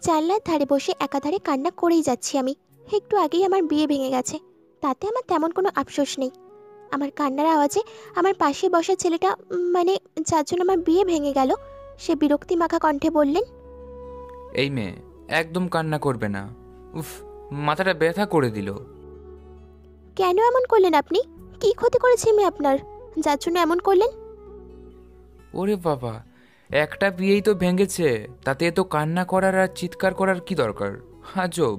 জানলার ধারে বসে একাধারে কান্না করেই যাচ্ছি আমি। একটু আগেই আমার বিয়ে ভেঙে গেছে, তাতে আমার তেমন কোনো আফসোস নেই। আমার কান্নার আওয়াজে আমার পাশে বসা ছেলেটা, মানে যার জন্য আমার বিয়ে ভেঙে গেল, সে বিরক্তি মাখা কণ্ঠে বললেন, এই মেয়ে একদম কান্না করবে না। উফ, মাথাটা ব্যথা করে দিল। কেন এমন করলেন আপনি? কি ক্ষতি করেছি আমি আপনার, যার জন্য এমন করলেন? ওরে বাবা, একটা বিয়েই তো ভেঙেছে, তাতে এত কান্না করার আর চিৎকার করার কি দরকার? আজব।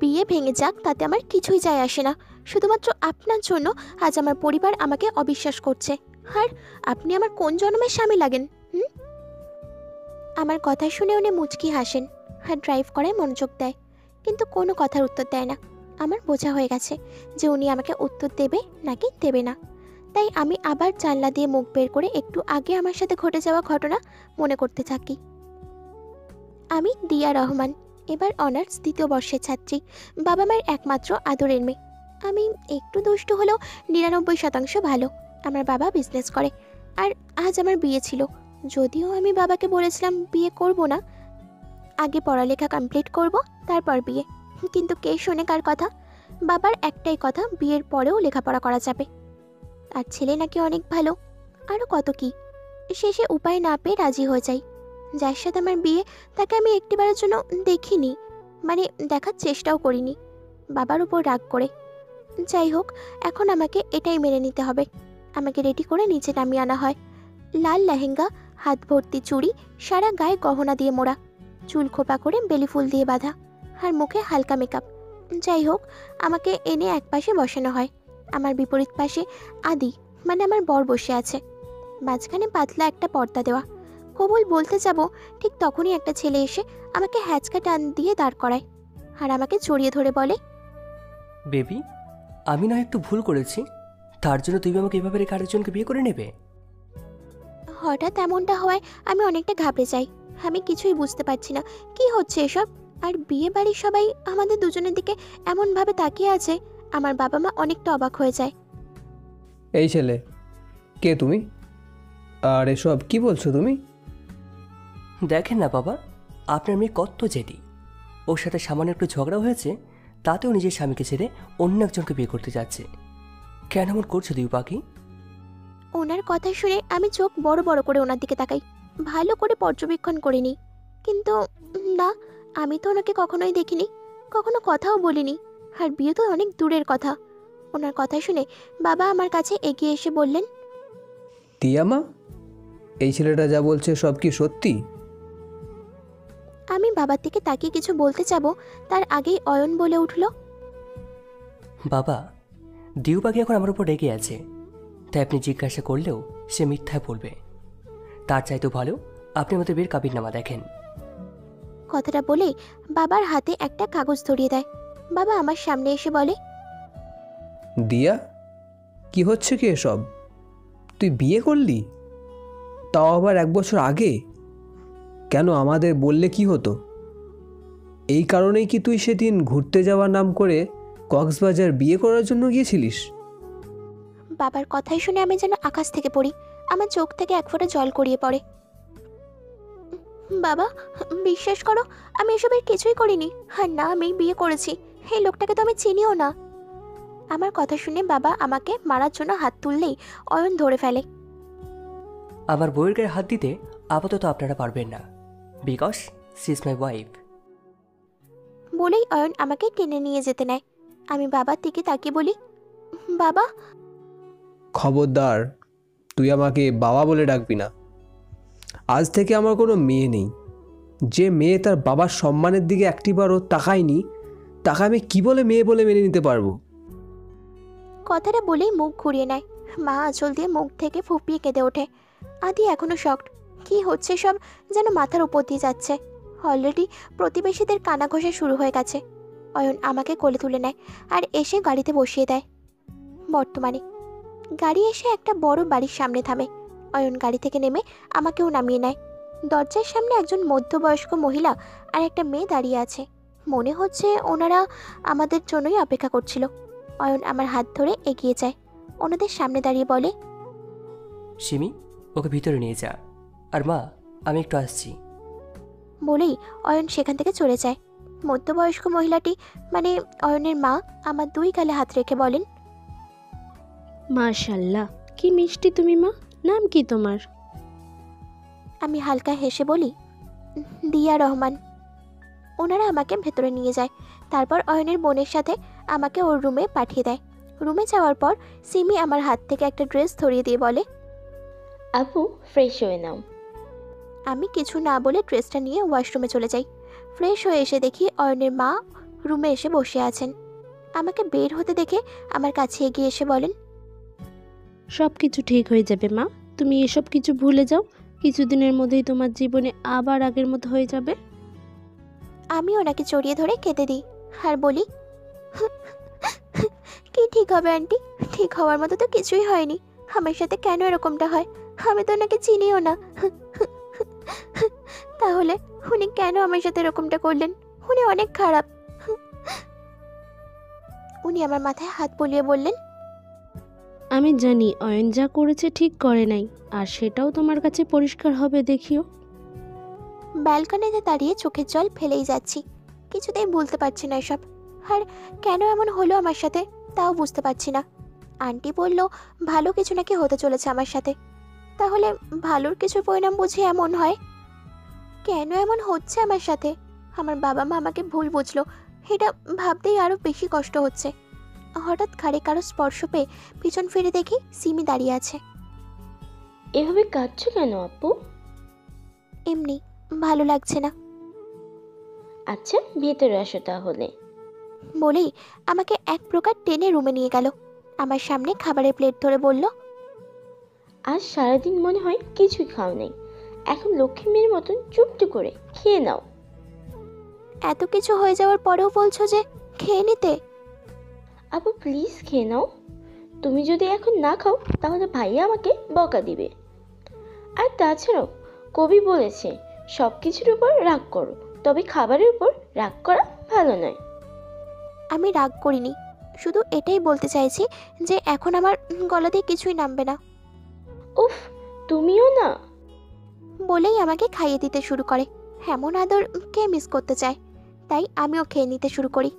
বিয়ে ভেঙে যাক, তাতে আমার কিছুই যায় আসে না। শুধুমাত্র আপনার জন্য আজ আমার পরিবার আমাকে অবিশ্বাস করছে। আর আপনি আমার কোন জন্মের স্বামী লাগেন? আমার কথা শুনে উনি মুচকি হাসেন আর ড্রাইভ করায় মনোযোগ দেয়, কিন্তু কোনো কথার উত্তর দেয় না। আমার বোঝা হয়ে গেছে যে উনি আমাকে উত্তর দেবে নাকি দেবে না। তাই আমি আবার জানলা দিয়ে মুখ বের করে একটু আগে আমার সাথে ঘটে যাওয়া ঘটনা মনে করতে থাকি। আমি দিয়া রহমান, এবার অনার্স 2য় বর্ষের ছাত্রী, বাবা মায়ের একমাত্র আদরের মেয়ে। আমি একটু দুষ্টু হলেও 99% ভালো। আমার বাবা বিজনেস করে, আর আজ আমার বিয়ে ছিল। যদিও আমি বাবাকে বলেছিলাম বিয়ে করব না, আগে পড়ালেখা কমপ্লিট করব, তারপর বিয়ে। কিন্তু কে শোনে কার কথা? বাবার একটাই কথা, বিয়ের পরেও লেখাপড়া করা যাবে। আর ছেলে নাকি অনেক ভালো, আরও কত কি। শেষে উপায় না পেয়ে রাজি হয়ে যাই। যার সাথে আমার বিয়ে, তাকে আমি একটিবারের জন্য দেখিনি, মানে দেখার চেষ্টাও করিনি, বাবার উপর রাগ করে। যাই হোক, এখন আমাকে এটাই মেনে নিতে হবে। আমাকে রেডি করে নিচে নামিয়ে আনা হয়। লাল লেহেঙ্গা, হাত ভর্তি চুড়ি, সারা গায়ে গহনা দিয়ে মোড়া, চুল খোপা করে বেলি ফুল দিয়ে বাঁধা, আর মুখে হালকা মেকআপ। যাই হোক, আমাকে এনে এক পাশে বসানো হয়। আমার বিপরীত পাশে আদি, মানে আমার বর বসে আছে। মাঝখানে পাতলা একটা পর্দা দেওয়া। কবুল বলতে যাব, ঠিক তখনই একটা ছেলে এসে আমাকে হ্যাচকা টান দিয়ে দাঁড় করায় আর আমাকে জড়িয়ে ধরে বলে, বেবি, আমি না একটু ভুল করেছি, তার জন্য তুমি আমাকে এভাবে রেখে আরেকজনকে বিয়ে করে নেবে? হঠাৎ এমনটা হওয়ায় আমি অনেকটা ঘাবড়ে যাই। আমি কিছুই বুঝতে পারছি না কি হচ্ছে এসব। আর বিয়ে বাড়ির সবাই আমাদের দুজনের দিকে এমনভাবে তাকিয়ে আছে, আমার বাবা মা অনেকটা অবাক হয়ে যায়। এই ছেলে, কে তুমি? আর এসব কি বলছো তুমি? দেখেন না বাবা, আপনার মেয়ে কত জেদি। ওর সাথে সামান্য একটু ঝগড়া হয়েছে, তাতেও নিজের স্বামীকে ছেড়ে অন্য একজনকে বিয়ে করতে যাচ্ছে। কেন এমন করছো দিউ পাখি? ওনার কথা শুনে আমি চোখ বড় বড় করে ওনার দিকে তাকাই, ভালো করে পর্যবেক্ষণ করিনি। কিন্তু না, আমি তো ওনাকে কখনোই দেখিনি, কখনো কথাও বলিনি। আর বিয়ে তো অনেক দূরের কথা। ওনার কথা শুনে বাবা আমার কাছে এগিয়ে এসে বললেন, তিয়ামা, এই ছেলেটা যা বলছে সব কি সত্যি? আমি বাবার দিকে তাকিয়ে কিছু বলতে যাব, তার আগেই অয়ন বলে উঠল, বাবা, দিউ পাখি এখন আমার উপর রেগে আছে, তাই আপনি জিজ্ঞাসা করলেও সে মিথ্যায় বলবে। তার চাইতে ভালো আপনি আমাদের বিয়ের কাবিননামা দেখেন। কথাটা বলেই বাবার হাতে একটা কাগজ ধরিয়ে দেয়। বাবা আমার সামনে এসে বলে, দিয়া, কি হচ্ছে কি এসব? তুই বিয়ে করলি, তাও আবার 1 বছর আগে? কেন আমাদের বললে কি হতো? এই কারণেই কি তুই সেদিন ঘুরতে যাওয়ার নাম করে কক্সবাজার বিয়ে করার জন্য গিয়েছিলিস? বাবার কথাই শুনে আমি যেন আকাশ থেকে পড়ি, আমার চোখ থেকে এক ফোঁটা জল গড়িয়ে পড়ে। বাবা, বিশ্বাস করো, আমি এসবের কিছুই করিনি। আর না, আমি বিয়ে করেছি। এই লোকটাকে তো আমি চিনিও না। আমার কথা শুনে বাবা আমাকে মারার জন্য হাত তুললেই অয়ন ধরে ফেলে। আমার বউয়ের গায়ে হাত দিতে আপাতত আপনারা পারবেন না, because she is my wife. বলেই অয়ন আমাকে টেনে নিয়ে যেতে নেয়। আমি বাবার দিকে তাকিয়ে বলি, বাবা। খবরদার, তুই আমাকে বাবা বলে ডাকবি না। আজ থেকে আমার কোনো মেয়ে নেই। যে মেয়ে তার বাবার সম্মানের দিকে একটিবারও তাকায়নি, তাকে আমি কী বলে মেয়ে বলে মেনে নিতে পারবো? কথাটা বলেই মুখ ঘুরিয়ে নেয়। মা আঁচল দিয়ে মুখ থেকে ফুপিয়ে কেঁদে ওঠে। আদি এখনো শকড। কি হচ্ছে সব যেন মাথার উপর দিয়ে যাচ্ছে। অলরেডি প্রতিবেশীদের কানাঘষা শুরু হয়ে গেছে। অয়ন আমাকে কোলে তুলে নেয় আর এসে গাড়িতে বসিয়ে দেয়। বর্তমানে গাড়ি এসে একটা বড় বাড়ির সামনে থামে। অয়ন গাড়ি থেকে নেমে আমাকেও নামিয়ে নেয়। দরজার সামনে একজন মধ্যবয়স্ক মহিলা আর একটা মেয়ে দাঁড়িয়ে আছে। মনে হচ্ছে ওনারা আমাদের জন্যই অপেক্ষা করছিল। অয়ন আমার হাত ধরে এগিয়ে যায়, ওনাদের সামনে দাঁড়িয়ে বলে, সিমি, ওকে ভিতরে নিয়ে যা। আর মা, আমি একটু আসছি। বলেই অয়ন সেখান থেকে চলে যায়। মধ্যবয়স্ক মহিলাটি মানে অয়নের মা আমার 2 গালে হাত রেখে বলেন, মাশাল্লাহ, কি মিষ্টি তুমি মা। নাম কি তোমার? আমি হালকা হেসে বলি, দিয়া রহমান। ওনারা আমাকে ভেতরে নিয়ে যায়। তারপর অয়নের বোনের সাথে আমাকে ওর রুমে পাঠিয়ে দেয়। রুমে যাওয়ার পর সিমি আমার হাত থেকে একটা ড্রেস ধরিয়ে দিয়ে বলে, আপু ফ্রেশ হয়ে নাও। আমি কিছু না বলে ড্রেসটা নিয়ে ওয়াশরুমে চলে যাই। ফ্রেশ হয়ে এসে দেখি অয়নের মা রুমে এসে বসে আছেন। আমাকে বের হতে দেখে আমার কাছে এগিয়ে এসে বলেন, সব কিছু ঠিক হয়ে যাবে মা, তুমি এসব কিছু ভুলে যাও। কিছুদিনের মধ্যেই তোমার জীবনে আবার আগের মতো হয়ে যাবে। আমি ওনাকে জড়িয়ে ধরে কেঁদে দিই আর বলি, কি ঠিক হবে আন্টি? ঠিক হওয়ার মতো তো কিছুই হয়নি। আমার সাথে কেন এরকমটা হয়? আমি তো ওনাকে চিনিও না। তাহলে উনি কেন আমার সাথে এরকমটা করলেন? উনি অনেক খারাপ। উনি আমার মাথায় হাত বুলিয়ে বললেন, আমি জানি অয়ন যা করেছে ঠিক করে নাই, আর সেটাও তোমার কাছে পরিষ্কার হবে, দেখিও। ব্যালকনিতে দাঁড়িয়ে চোখের জল ফেলেই যাচ্ছি। কিছুতেই বলতে পারছি না এসব। আর কেন এমন হলো আমার সাথে তাও বুঝতে পারছি না। আন্টি বলল ভালো কিছু নাকি হতে চলেছে আমার সাথে। তাহলে ভালোর কিছুর পরিণাম বুঝি এমন হয়? কেন এমন হচ্ছে আমার সাথে? আমার বাবা মা আমাকে ভুল বুঝলো, এটা ভাবতেই আরও বেশি কষ্ট হচ্ছে। হঠাৎ ঘাড়ে কারো স্পর্শ পেয়ে পিছন ফিরে দেখি সিমি দাঁড়িয়ে আছে। এভাবে কাঁদছো কেন আপু? এমনি, ভালো লাগছে না। আচ্ছা ভেতরে আসো তাহলে। বলেই আমাকে এক প্রকার টেনে রুমে নিয়ে গেল। আমার সামনে খাবারের প্লেট ধরে বলল, আজ সারাদিন মনে হয় কিছুই খাও নেই, এখন লক্ষ্মী মেয়ের মতন চুপটি করে খেয়ে নাও। এত কিছু হয়ে যাওয়ার পরেও বলছো যে খেয়ে নিতে? আপু প্লিজ খেয়ে নাও। তুমি যদি এখন না খাও তাহলে ভাইয়া আমাকে বকা দিবে। আর তাছাড়াও কবি বলেছে সব কিছুর উপর রাগ করো, তবে খাবারের উপর রাগ করা ভালো নয়। আমি রাগ করিনি, শুধু এটাই বলতে চাইছি যে এখন আমার গলা দিয়ে কিছুই নামবে না। উফ, তুমিও না। বলেই আমাকে খাইয়ে দিতে শুরু করে। এমন আদর কে মিস করতে চায়? তাই আমিও খেয়ে নিতে শুরু করি।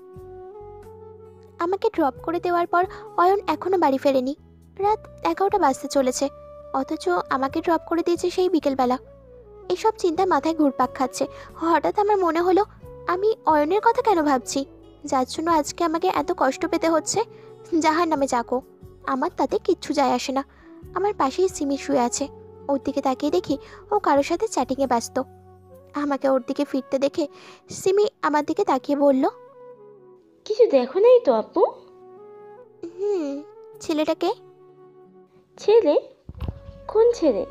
আমাকে ড্রপ করে দেওয়ার পর অয়ন এখনও বাড়ি ফেরেনি। রাত 11টা বাজতে চলেছে, অথচ আমাকে ড্রপ করে দিয়েছে সেই বিকেলবেলা। এসব চিন্তা মাথায় ঘুরপাক খাচ্ছে। হঠাৎ আমার মনে হলো, আমি অয়নের কথা কেন ভাবছি, যার জন্য আজকে আমাকে এত কষ্ট পেতে হচ্ছে। যাহার নামে যাকো, আমার তাতে কিচ্ছু যায় আসে না। আমার পাশেই সিমি শুয়ে আছে। ওর দিকে তাকিয়ে দেখি ও কারোর সাথে চ্যাটিংয়ে ব্যস্ত। আমাকে ওর দিকে ফিরতে দেখে সিমি আমার দিকে তাকিয়ে বলল, কিছু দেখো নাই তো আপু? ছেলেটাকে। ছেলে? কোন ছেলে?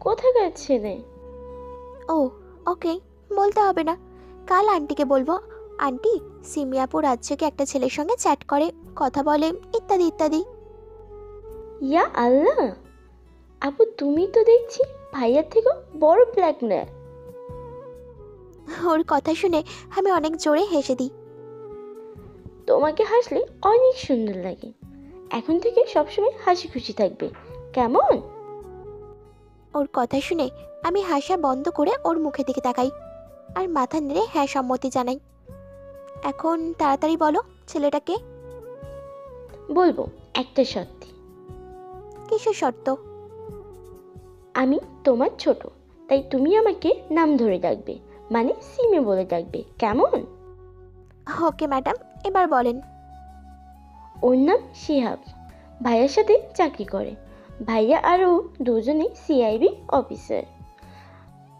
কোথাকার ছেলে? ও ওকে, বলতে হবে না, কাল আন্টিকে বলবো। আন্টি, সিমি আপু রাজ্যকে একটা ছেলের সঙ্গে চ্যাট করে, কথা বলে, ইত্যাদি ইত্যাদি। ইয়া আল্লাহ, আপু তুমি তো দেখছি ভাইয়ার থেকেও বড় ব্ল্যাকমেলার। ওর কথা শুনে আমি অনেক জোরে হেসে দিই। তোমাকে হাসলে অনেক সুন্দর লাগে। এখন থেকে সবসময় হাসি খুশি থাকবে, কেমন? ওর কথা শুনে আমি হাসা বন্ধ করে ওর মুখের দিকে তাকাই আর মাথা নেড়ে হ্যাঁ সম্মতি জানাই। এখন তাড়াতাড়ি বলো, ছেলেটাকে? বলবো একটা সত্যি। কিসের শর্ত? আমি তোমার ছোট, তাই তুমি আমাকে নাম ধরে ডাকবে, মানে সিমে বলে ডাকবে, কেমন? ওকে ম্যাডাম, এবার বলেন। ওর নাম শিহাব, ভাইয়ার সাথে চাকরি করে। ভাইয়া আর ও দুজনে সিআইবি অফিসার।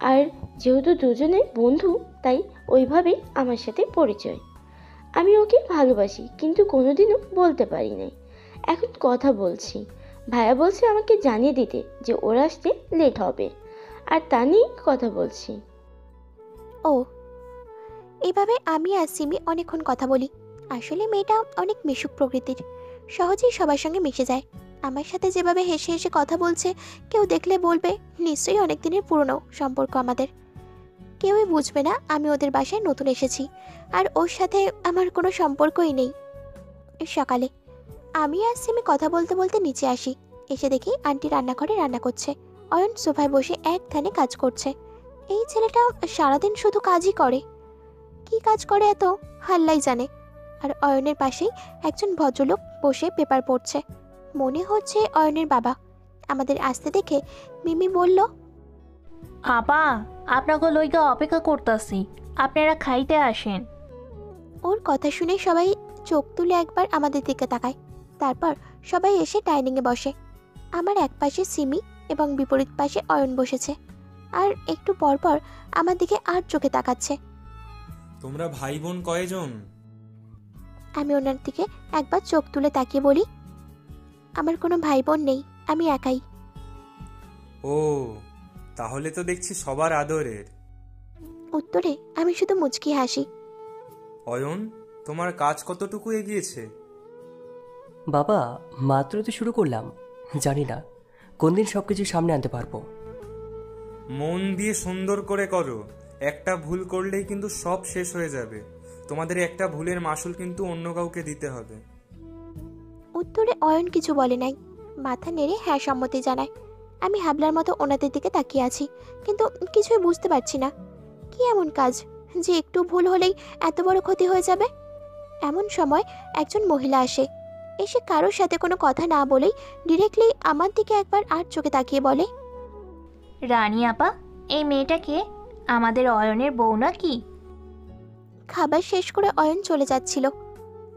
আর যেহেতু দুজনে বন্ধু, তাই ওইভাবেই আমার সাথে পরিচয়। আমি ওকে ভালোবাসি, কিন্তু কোনোদিনও বলতে পারি নাই। এখন কথা বলছি। ভাইয়া বলছে আমাকে জানিয়ে দিতে যে ওরা আসতে লেট হবে, আর তা নিয়েই কথা বলছি। ও, এভাবে আমি আর সিমি অনেকক্ষণ কথা বলি। আসলে মেয়েটা অনেক মিশুক প্রকৃতির, সহজেই সবার সঙ্গে মিশে যায়। আমার সাথে যেভাবে হেসে হেসে কথা বলছে, কেউ দেখলে বলবে নিশ্চয়ই অনেক দিনের পুরনো সম্পর্ক আমাদের। কেউই বুঝবে না আমি ওদের বাসায় নতুন এসেছি, আর ওর সাথে আমার কোনো সম্পর্কই নেই। সকালে আমি আর সিমি কথা বলতে বলতে নিচে আসি। এসে দেখি আন্টি রান্নাঘরে রান্না করছে, অয়ন সোফায় বসে এক ধ্যানে কাজ করছে। এই ছেলেটা সারাদিন শুধু কাজই করে, কি কাজ করে এত হাল্লাই জানে। আর অয়নের পাশেই একজন ভদ্রলোক বসে পেপার পড়ছে, মনে হচ্ছে অয়নের বাবা। আমাদের আসতে দেখে মিমি বলল, আপা, আপনাকে লইগা অপেক্ষা করতাছি, আপনারা খাইতে আসেন। ওর কথা শুনে সবাই চোখ তুলে একবার আমাদের দিকে তাকায়। তারপর সবাই এসে ডাইনিংয়ে বসে। আমার এক পাশে সিমি এবং বিপরীত পাশে অয়ন বসেছে, আর একটু পরপর আমার দিকে আর চোখে তাকাচ্ছে। তোমরা ভাই বোন কয়জন? আমি ওনার দিকে একবার চোখ তুলে তাকিয়ে বলি, আমার কোনো ভাই বোন নেই, আমি একাই। ও, তাহলে তো দেখছি সবার আদরের। উত্তরে আমি শুধু মুচকি হাসি। অয়ন, তোমার কাজ কতটুকু এগিয়েছে? বাবা, মাত্র তো শুরু করলাম, জানি না কোন দিন সব কিছু সামনে আনতে পারবো। মন দিয়ে সুন্দর করে করো, একটা ভুল করলেই কিন্তু সব শেষ হয়ে যাবে। তোমাদের একটা ভুলের মাসুল কিন্তু অন্য কাউকে দিতে হবে। উত্তরে অয়ন কিছু বলে নাই, মাথা নেড়ে হ্যাঁ সম্মতি জানায়। আমি হাবলার মতো ওনাদের দিকে তাকিয়ে আছি, কিন্তু কিছুই বুঝতে পারছি না কি এমন কাজ যে একটু ভুল হলেই এত বড় ক্ষতি হয়ে যাবে। এমন সময় একজন মহিলা আসে, এসে কারোর সাথে কোনো কথা না বলেই ডিরেক্টলি আমার দিকে একবার আর চোখে তাকিয়ে বলে, রানী আপা, এই মেয়েটাকে আমাদের অয়নের বউ নাকি? খাবার শেষ করে অয়ন চলে যাচ্ছিল।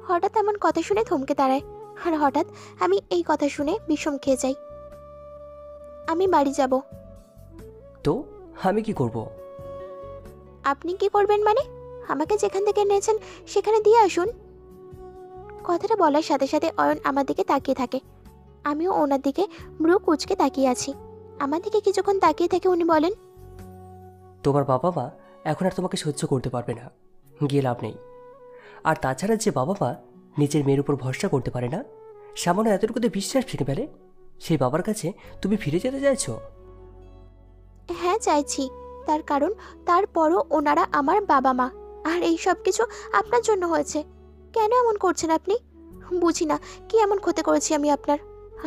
হঠাৎ এমন কথা শুনে থমকে দাঁড়ায়, আর হঠাৎ আমি এই কথা শুনে বিষম খেয়ে যাই। আমি বাড়ি যাব। তো আমি কি করব? আপনি কি করবেন মানে? আমাকে যেখান থেকে এনেছেন সেখানে দিয়ে আসুন। কথাটা বলার সাথে সাথে অয়ন আমার দিকে তাকিয়ে থাকে। আমিও ওনার দিকে ভ্রু কুঁচকে তাকিয়ে আছি। আমার দিকে কিছুক্ষণ তাকিয়ে থেকে উনি বলেন, তোমার বাবা মা এখন আর তোমাকে সহ্য করতে পারবে না, গিয়ে লাভ নেই। আর তাছাড়া যে বাবা মা নিজের মেয়ের উপর ভরসা করতে পারে না, সামান্য এতটুকুতে বিশ্বাস ভেঙে ফেলে, সেই বাবার কাছে তুমি ফিরে যেতে চাইছো? হ্যাঁ চাইছি, তার কারণ তারপরও ওনারা আমার বাবা মা, আর এই সব কিছু আপনার জন্য হয়েছে। কেন এমন করছেন আপনি? বুঝি না কি এমন ক্ষতি করেছি আমি আপনার।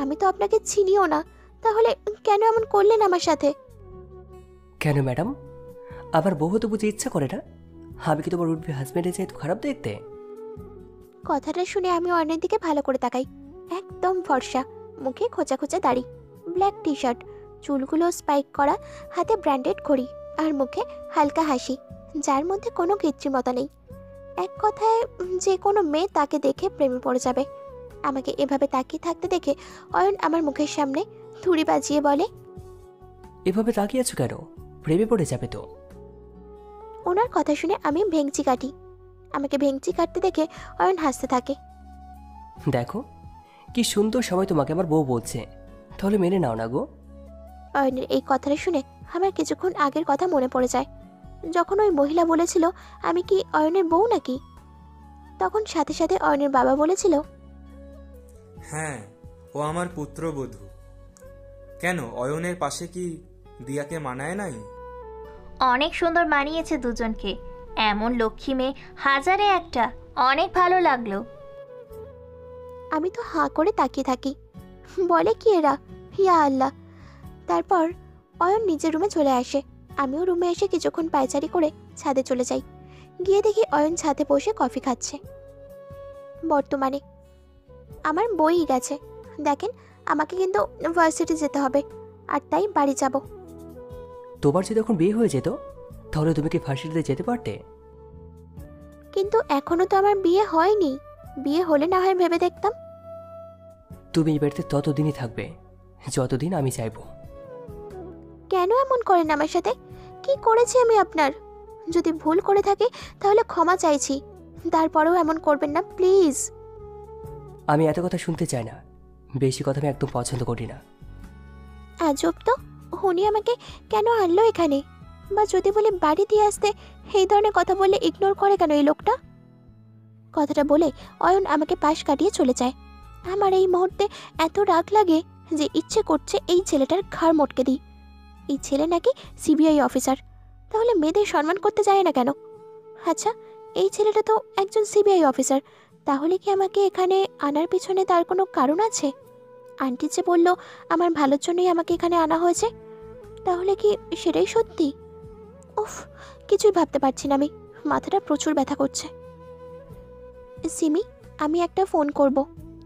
আমি তো আপনাকে চিনিও না, তাহলে কেন এমন করলেন আমার সাথে? কেন ম্যাডাম, আমার বহু তো বুঝে ইচ্ছা করে না আমি কি তোমার উঠবি হাজব্যান্ডের চাই তো খারাপ দেখতে? কথাটা শুনে আমি অয়নের দিকে ভালো করে তাকাই। একদম ফর্সা, মুখে খোঁচা খোঁচা দাড়ি, ব্ল্যাক টি শার্ট, চুলগুলো স্পাইক করা, হাতে ব্র্যান্ডেড ঘড়ি, আর মুখে হালকা হাসি যার মধ্যে কোনো কৃত্রিমতা নেই। এক কথায় যে কোনো মেয়ে তাকে দেখে প্রেমে পড়ে যাবে। আমাকে এভাবে তাকিয়ে থাকতে দেখে অয়ন আমার মুখের সামনে থুড়ি বাজিয়ে বলে, এভাবে তাকিয়ে আছো কেন? প্রেমে পড়ে যাবে তো। ওনার কথা শুনে আমি ভেঙচি কাটি। আমাকে ভেঙচি কাটতে দেখে অয়ন হাসতে থাকে। দেখো কি সুন্দর সময় তোমাকে আমার বউ বলছে, তাহলে মেনে নাও না গো। অয়নের এই কথাটা শুনে আমার কিছুক্ষণ আগের কথা মনে পড়ে যায়, যখন ওই মহিলা বলেছিল আমি কি অয়নের বউ নাকি। তখন সাথে সাথে অয়নের বাবা বলেছিল, হ্যাঁ, ও আমার পুত্রবধূ। কেন, অয়নের পাশে কি দিয়াকে মানায় নাই? অনেক সুন্দর মানিয়েছে দুজনকে, এমন লক্ষ্মী মেয়ে হাজারে একটা, অনেক ভালো লাগলো। আমি তো হাঁ করে তাকিয়ে থাকি। বলে কি এরা, ইয়া আল্লাহ। তারপর অয়ন নিজের রুমে চলে আসে। আমিও রুমে এসে কিছুক্ষণ পায়চারি করে ছাদে চলে যাই। গিয়ে দেখি অয়ন ছাদে বসে কফি খাচ্ছে। বর্তমানে আমার বই গেছে, দেখেন আমাকে কিন্তু ভার্সিটি যেতে হবে, আর তাই বাড়ি যাব। তোমার যদি এখন বিয়ে হয়ে যেত তাহলে তুমি কি ভার্সিটিতে যেতে পারতে? কিন্তু এখনো তো আমার বিয়ে হয়নি, বিয়ে হলে না হয় ভেবে দেখতাম। তুমি এই বাড়িতে ততদিনই থাকবে যতদিন আমি চাইবো। কেন এমন করেন আমার সাথে? কি করেছি আমি আপনার? যদি ভুল করে থাকি তাহলে ক্ষমা চাইছি, তারপরেও এমন করবেন না প্লিজ। আমি এত কথা শুনতে চাই না, বেশি কথা আমি একদম পছন্দ করি না। আজব তো, উনি আমাকে কেন আনলো এখানে? বা যদি বলে বাড়ি দিয়ে আসতে, এই ধরনের কথা বললে ইগনোর করে কেন এই লোকটা? কথাটা বলে অয়ন আমাকে পাশ কাটিয়ে চলে যায়। আমার এই মুহূর্তে এত রাগ লাগে যে ইচ্ছে করছে এই ছেলেটার ঘাড় মটকে দিই। এই ছেলে নাকি সিবিআই অফিসার, তাহলে মেয়েদের সম্মান করতে যায় না কেন? আচ্ছা, এই ছেলেটা তো একজন সিবিআই অফিসার, তাহলে কি আমাকে এখানে আনার পিছনে তার কোনো কারণ আছে? আন্টি যে বলল আমার ভালোর জন্যই আমাকে এখানে আনা হয়েছে, তাহলে কি সেটাই সত্যি? উফ, কিছুই ভাবতে পারছি না আমি, মাথাটা প্রচুর ব্যথা করছে। সিমি, আমি একটা ফোন করব,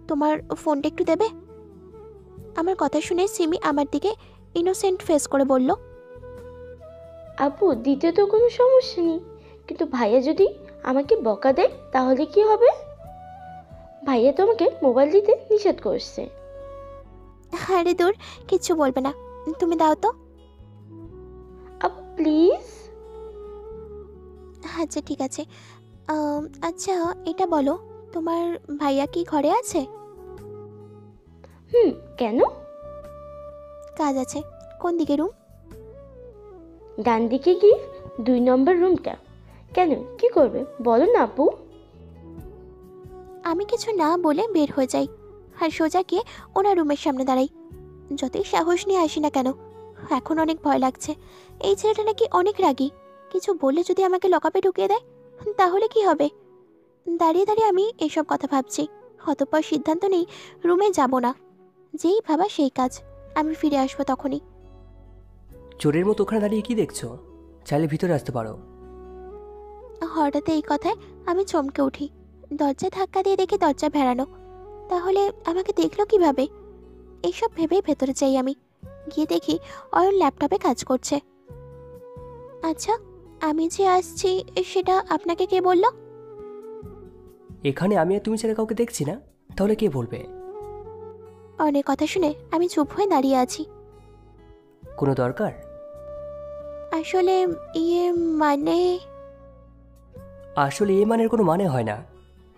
তোমার ফোনটা একটু দেবে? আমার কথা শুনে সিমি আমার দিকে ইনোসেন্ট ফেস করে বলল, আপু দিতে তো কোনো সমস্যা নেই, কিন্তু ভাইয়া যদি আমাকে বকা দেয় তাহলে কি হবে? ভাইয়া তো আমাকে মোবাইল দিতে নিষেধ করছে। আরে দূর, কিচ্ছু বলবে না, তুমি দাও তো। আপু প্লিজ। আচ্ছা ঠিক আছে। আচ্ছা এটা বলো, তোমার ভাইয়া কি ঘরে আছে? কেন? কাজ আছে। কোন দিকে রুম? ডান দিকে গিয়ে 2 নম্বর রুমটা। কেন, কি করবে বলো না আপু? আমি কিছু না বলে বের হয়ে যাই আর সোজা গিয়ে ওনার রুমের সামনে দাঁড়াই। যতই সাহস নিয়ে আসি না কেন, এখন অনেক ভয় লাগছে। এই ছেলেটা নাকি অনেক রাগী, কিছু বললে যদি আমাকে লকআপে ঢুকিয়ে দেয় তাহলে কি হবে? দাঁড়িয়ে দাঁড়িয়ে আমি এসব কথা ভাবছি, অতঃপর সিদ্ধান্ত নেই রুমে যাব না। যেই ভাবা সেই কাজ, আমি ফিরে আসবো তখনই। চোরের মতো ওখানে দাঁড়িয়ে কি দেখছো? চাইলে ভিতরে আসতে পারো। হঠাৎ এই কথায় আমি চমকে উঠি। দরজায় ধাক্কা দিয়ে দেখি দরজা ভেড়ানো, তাহলে আমাকে দেখলো কিভাবে? এইসব ভেবেই ভেতরে যাই আমি। গিয়ে দেখি অয়ন ল্যাপটপে কাজ করছে। আচ্ছা, আমি যে আসছি সেটা আপনাকে কে বলল? এখানে আমি আর তুমি ছাড়া কাউকে দেখছি না, তাহলে কে বলবে? অনেক কথা শুনে আমি চুপ হয়ে দাঁড়িয়ে আছি। কোনো দরকার? আসলে ইয়ে মানে আসলে এ মানের কোনো মানে হয় না,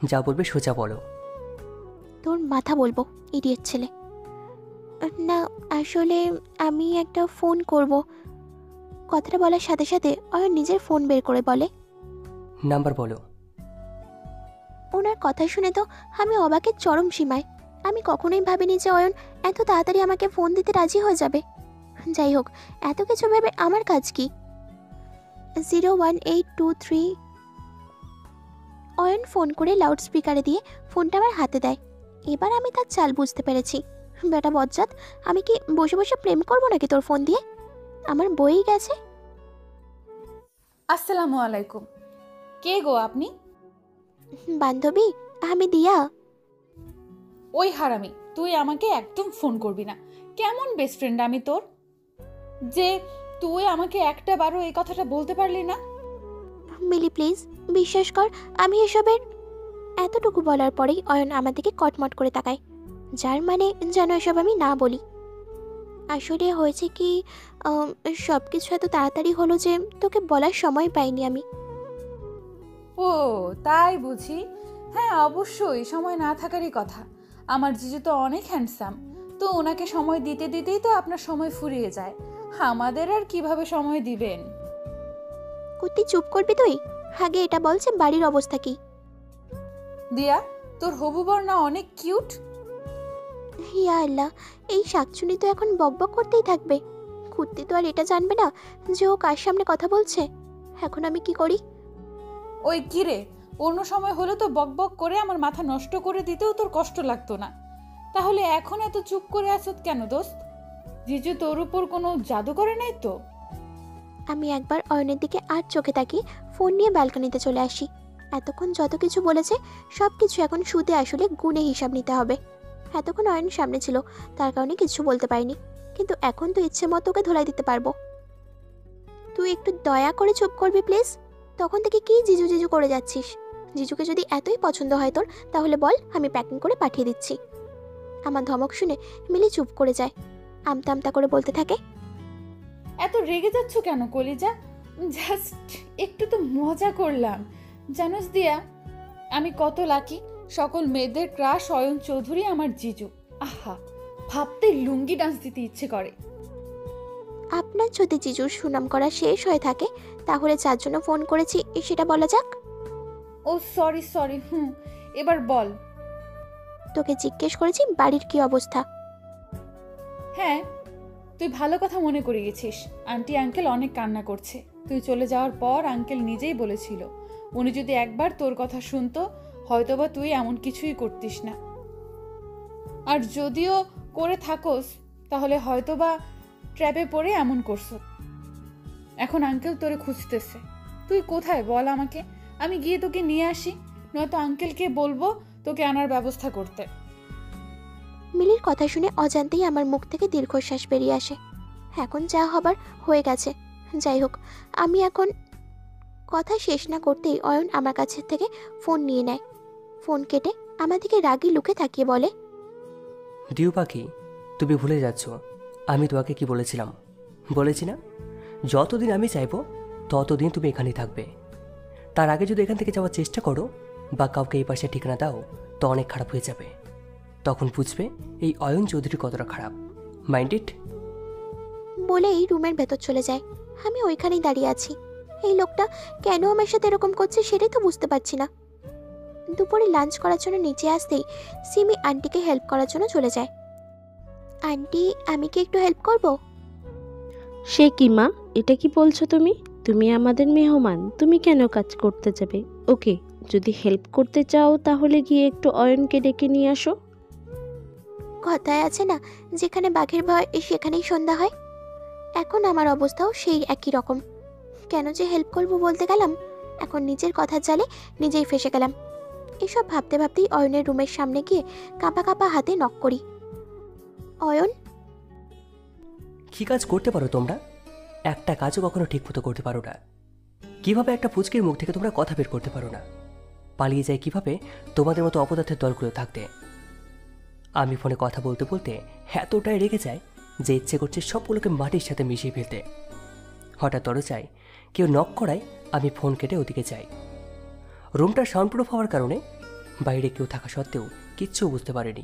যা বলবে সোজা বলো। তোর মাথা বলবো, ইডিয়েট ছেলে। না, আসলে আমি একটা ফোন করব। কথাটা বলার সাথে সাথে অয়ন নিজের ফোন বের করে বলে, নাম্বার বলো। ওনার কথা শুনে তো আমি অবাকের চরম সীমায়। আমি কখনোই ভাবিনি যে অয়ন এত তাড়াতাড়ি আমাকে ফোন দিতে রাজি হয়ে যাবে। যাই হোক, এত কিছু ভেবে আমার কাজ কি? 01823। অয়ন ফোন করে লাউড স্পিকারে দিয়ে ফোনটা আমার হাতে দেয়। এবার আমি তার চাল বুঝতে পেরেছি। বেটা বজ্জাত, আমি কি বসে বসে প্রেম করবো নাকি তোর ফোন দিয়ে? আমার বই গেছে। আসসালামু আলাইকুম। কে গো আপনি? বান্ধবী, আমি দিয়া। ওই হারামি, তুই আমাকে একদম ফোন করবি না। কেমন বেস্ট ফ্রেন্ড আমি তোর, যে তুই আমাকে একটা বারও এই কথাটা বলতে পারলি না? মিলি প্লিজ, বিশ্বাস কর, আমি এসবের। এতটুকু বলার পরেই অয়ন আমার দিকে কটমট করে তাকায়, যার মানে যেন এসব আমি না বলি। আসলে হয়েছে কি, সব কিছু এত তাড়াতাড়ি হলো যে তোকে বলার সময় পাইনি আমি। ও তাই বুঝি। হ্যাঁ অবশ্যই, সময় না থাকারই কথা। আমার জিজু তো অনেক হ্যান্ডসাম, তো ওনাকে সময় দিতে দিতেই তো আপনার সময় ফুরিয়ে যায়। আমাদের আর কিভাবে সময় দিবেন? কুত্তি চুপ করবি তুই? আগে এটা বল যে বাড়ির অবস্থা কি? দিয়া, তোর হবু বর না অনেক কিউট? ইয়া আল্লাহ, এই শাকচুনি তো এখন বকবক করতেই থাকবে। কুত্তি তো আর এটা জানবে না যে ও কার সামনে কথা বলছে। এখন আমি কি করি? ওই কিরে, অন্য সময় হলে তো বকবক করে আমার মাথা নষ্ট করে দিতেও তোর কষ্ট লাগতো না, তাহলে এখন এত চুপ করে আছত কেন দোস্ত? জিজু তোর উপর কোনো জাদু করে নাই তো? আমি একবার অয়নের দিকে আর চোখে তাকিয়ে ফোন নিয়ে ব্যালকনিতে চলে আসি। এতক্ষণ যত কিছু বলেছে সব কিছু এখন সুদে আসলে গুণে হিসাব নিতে হবে। এতক্ষণ অয়ন সামনে ছিল, তার কারণে কিছু বলতে পারিনি, কিন্তু এখন তো ইচ্ছে মতো ওকে ধোলাই দিতে পারবো। তুই একটু দয়া করে চুপ করবি প্লিজ? তখন থেকে কি জিজু জিজু করে যাচ্ছিস? জিজুকে যদি এতই পছন্দ হয় তোর, তাহলে বল, আমি প্যাকিং করে পাঠিয়ে দিচ্ছি। আমার ধমক শুনে মিলি চুপ করে যায়, আমতা আমতা করে বলতে থাকে, এত রেগে যাচ্ছ কেন কলিজা? জাস্ট একটু তো মজা করলাম। জানোস দিয়া, আমি কত লাকি। সকল মেয়েদের ক্রাশ অয়ন চৌধুরী আমার জিজু। আহা, ভাবতে লুঙ্গি ডান্স দিতে ইচ্ছে করে। আপনার যদি জিজুর সুনাম করা শেষ হয়ে থাকে, তাহলে যার জন্য ফোন করেছি সেটা বলা যাক। ও সরি সরি, এবার বল। তোকে জিজ্ঞেস করেছি বাড়ির কি অবস্থা। হ্যাঁ, তুই ভালো কথা মনে করিয়েছিস। আন্টি আঙ্কেল অনেক কান্না করছে। তুই চলে যাওয়ার পর আঙ্কেল নিজেই বলেছিল উনি যদি একবার তোর কথা শুনতো হয়তোবা তুই এমন কিছুই করতিস না। আর যদিও করে থাকোস তাহলে হয়তোবা ট্র্যাপে পড়ে এমন করছো। এখন আঙ্কেল তোরে খুঁজতেছে। তুই কোথায় বল আমাকে, আমি গিয়ে তোকে নিয়ে আসি, নয়তো আঙ্কেলকে বলবো তোকে আনার ব্যবস্থা করতে। মিলির কথা শুনে অজান্তেই আমার মুখ থেকে দীর্ঘশ্বাস বেরিয়ে আসে। এখন যা হবার হয়ে গেছে। যাই হোক, আমি এখন কথা শেষ না করতেই অয়ন আমার কাছে থেকে ফোন নিয়ে নেয়। ফোন কেটে আমার দিকে রাগি লুকে তাকিয়ে বলে, দিউ পাখি, তুমি ভুলে যাচ্ছ আমি তোমাকে কি বলেছিলাম। বলেছি না, যতদিন আমি চাইবো ততদিন তুমি এখানেই থাকবে। তার আগে যদি এখান থেকে যাওয়ার চেষ্টা করো বা কাউকে এই পাশে ঠিকানা দাও তো অনেক খারাপ হয়ে যাবে। তখন বুঝবে এই অয়ন চৌধুরী কতটা খারাপ। Mind it. বলেই রুমের ভেতর চলে যায়। আমি ওইখানেই দাঁড়িয়ে আছি। এই লোকটা কেন আমার সাথে এরকম করছে সেটাই তো বুঝতে পারছি না। দুপুরে লাঞ্চ করার জন্য নিচে আসতেই সিমি আন্টিকে হেল্প করার জন্য চলে যায়। আন্টি, আমি কি একটু হেল্প করব? সে কি মা, এটা কি বলছো তুমি? তুমি আমাদের মেহমান, তুমি কেন কাজ করতে যাবে? ওকে, যদি হেল্প করতে চাও তাহলে গিয়ে একটু অয়নকে ডেকে নিয়ে আসো। কথায় আছে না, যেখানে বাঘের ভয় সেখানেই সন্ধ্যা হয়। এখন আমার অবস্থাও সেই একই রকম। কেন যে হেল্প করব বলতে গেলাম, এখন নিজের কথার জালে নিজেই ফেসে গেলাম। এসব ভাবতে ভাবতেই অয়নের রুমের সামনে গিয়ে কাঁপা কাঁপা হাতে নক করি। অয়ন, কী কাজ করতে পারো তোমরা? একটা কাজও কখনো ঠিক মতো করতে পারো না। কিভাবে একটা পুচকির মুখ থেকে তোমরা কথা বের করতে পারো না? পালিয়ে যায় কিভাবে তোমাদের মতো অপদার্থের দলগুলো থাকতে? আমি ফোনে কথা বলতে বলতে এতটাই রেগে যায় যে ইচ্ছে করছে সবগুলোকে মাটির সাথে মিশিয়ে ফেলতে। হঠাৎ দরজায় কেউ নক করায় আমি ফোন কেটে ওদিকে যাই। রুমটা সাউন্ডপ্রুফ হওয়ার কারণে বাইরে কেউ থাকা সত্ত্বেও কিচ্ছু বুঝতে পারেনি।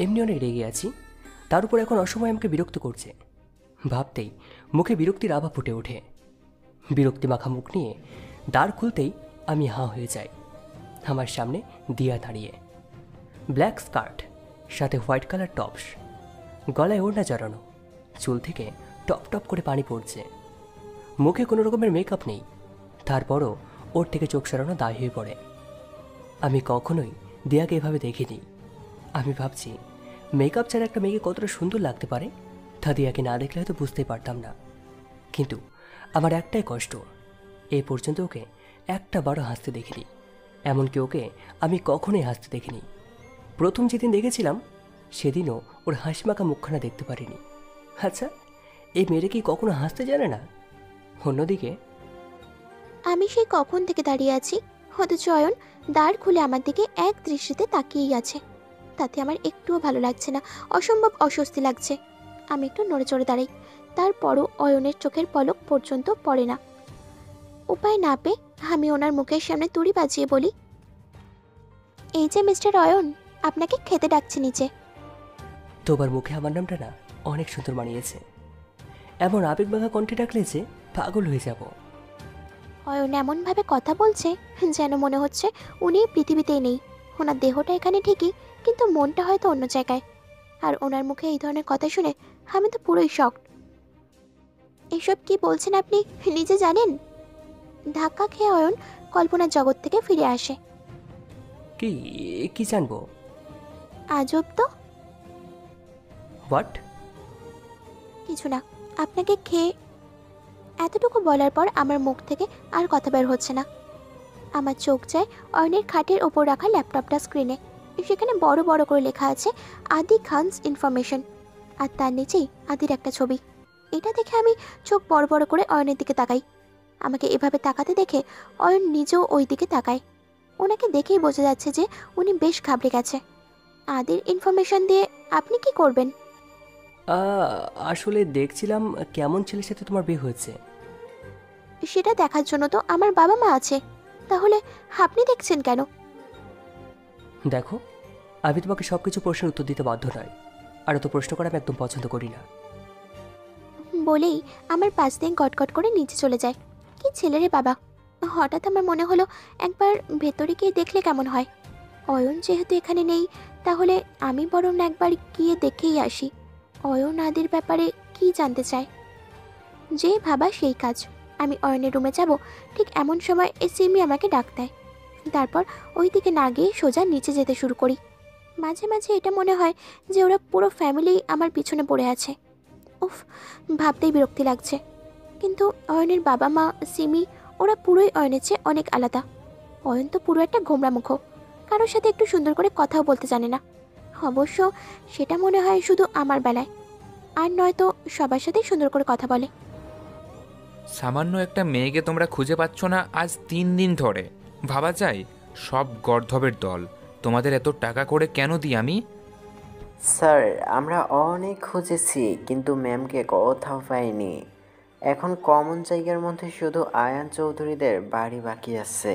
এমনি অনেক রেগে আছি, তার উপর এখন অসময় আমাকে বিরক্ত করছে। ভাবতেই মুখে বিরক্তির আভা ফুটে ওঠে। বিরক্তি মাখা মুখ নিয়ে দ্বার খুলতেই আমি হাঁ হয়ে যাই। আমার সামনে দিয়া দাঁড়িয়ে, ব্ল্যাক স্কার্ট, সাথে হোয়াইট কালার টপস, গলায় ওড়না জড়ানো, চুল থেকে টপ টপ করে পানি পড়ছে। মুখে কোনো রকমের মেকআপ নেই, তারপরও ওর থেকে চোখ সরানো দায় হয়ে পড়ে। আমি কখনোই দিয়াকে এভাবে দেখিনি। আমি ভাবছি মেকআপ ছাড়া একটা মেয়েকে কতটা সুন্দর লাগতে পারে তা দিয়াকে না দেখলে হয়তো বুঝতেই পারতাম না। কিন্তু আমার একটাই কষ্ট, এই পর্যন্ত ওকে একটা বারো হাসতে দেখিনি। এমনকি ওকে আমি কখনোই হাসতে দেখিনি। প্রথম যেদিন দেখেছিলাম সেদিনও ওর হাসি মাখা মুখখানা দেখতে পারিনি। আচ্ছা, এই মেয়েটা কি কখনো হাসতে জানে না? অন্যদিকে আমি সেই কখন থেকে দাঁড়িয়ে আছি, অথচ অয়ন দ্বার খুলে আমার দিকে এক দৃষ্টিতে তাকিয়েই আছে। তাতে আমার একটুও ভালো লাগছে না, অসম্ভব অস্বস্তি লাগছে। আমি একটু নড়ে চড়ে দাঁড়াই, তারপরও অয়নের চোখের পলক পর্যন্ত পড়ে না। উপায় না পেয়ে আমি ওনার মুখের সামনে তুড়ি বাজিয়ে বলি, এই যে মিস্টার অয়ন, আপনাকে খেতে ডাকছে নিচে। তোমার মুখে আমার নামটা না অনেক সুন্দর মানিয়েছে। এমন আবেগবাঘা কণ্ঠে ডাকলে যে পাগল হয়ে যাব। অয়ন এমনভাবে কথা বলছে যেন মনে হচ্ছে উনি পৃথিবীতেই নেই। ওনার দেহটা এখানে ঠিকই, কিন্তু মনটা হয়তো অন্য জায়গায়। আর ওনার মুখে এই ধরনের কথা শুনে আমি তো পুরোই শকড। এসব কি বলছেন আপনি নিজে জানেন? ধাক্কা খেয়ে অয়ন কল্পনার জগৎ থেকে ফিরে আসে। কি কি জানবো? আজব তো। হোয়াট? কিছু না, আপনাকে খেয়ে। এতটুকু বলার পর আমার মুখ থেকে আর কথা বের হচ্ছে না। আমার চোখ যায় অয়নের খাটের ওপর রাখা ল্যাপটপটা স্ক্রিনে। সেখানে বড় বড় করে লেখা আছে আদি খানস ইনফরমেশন, আর তার নিচেই আদির একটা ছবি। এটা দেখে আমি চোখ বড় বড় করে অয়নের দিকে তাকাই। আমাকে এভাবে তাকাতে দেখে অয়ন নিজেও ওই দিকে তাকায়। ওনাকে দেখেই বোঝা যাচ্ছে যে উনি বেশ ঘাবড়ে গেছে। আদির ইনফরমেশন দিয়ে আপনি কি করবেন? আসলে দেখছিলাম কেমন ছেলের সাথে তোমার বিয়ে হয়েছে। সেটা দেখার জন্য তো আমার বাবা মা আছে, তাহলে আপনি দেখছেন কেন? দেখো, আমি তোমাকে সব কিছু প্রশ্নের উত্তর দিতে বাধ্য নয়, আর তো প্রশ্ন করা আমি একদম পছন্দ করি না। বলেই আমার পাশ দিয়ে গটগট করে নিচে চলে যায়। কি ছেলে রে বাবা! হঠাৎ আমার মনে হলো একবার ভেতরে গিয়ে দেখলে কেমন হয়। অয়ন যেহেতু এখানে নেই, তাহলে আমি বরং একবার গিয়ে দেখেই আসি অয়ন আদির ব্যাপারে কি জানতে চায়। যে ভাবা সেই কাজ। আমি অয়নের রুমে যাব, ঠিক এমন সময় সিমি আমাকে ডাক দেয়। তারপর ওই দিকে না গিয়ে সোজা নিচে যেতে শুরু করি। মাঝে মাঝে এটা মনে হয় যে ওরা পুরো ফ্যামিলি আমার পিছনে পড়ে আছে। উফ, ভাবতেই বিরক্তি লাগছে। কিন্তু অয়নের বাবা মা, সিমি, ওরা পুরোই অয়নের চেয়ে অনেক আলাদা। অয়ন তো পুরো একটা গোমরা মুখ, কারোর সাথে একটু সুন্দর করে কথাও বলতে জানে না। অবশ্য সেটা মনে হয় শুধু আমার বেলায়, আর নয়তো সবার সাথেই সুন্দর করে কথা বলে। সামান্য একটা মেয়েকে তোমরা খুঁজে পাচ্ছ না আজ 3 দিন ধরে। ভাবা যায় সব গর্ধবের দল। তোমাদের এত টাকা করে কেন দিই আমি? স্যার, আমরা অনেক খুঁজেছি কিন্তু ম্যামকে কোথাও পাইনি। এখন কমন জায়গার মধ্যে শুধু আয়ান চৌধুরীদের বাড়ি বাকি আছে।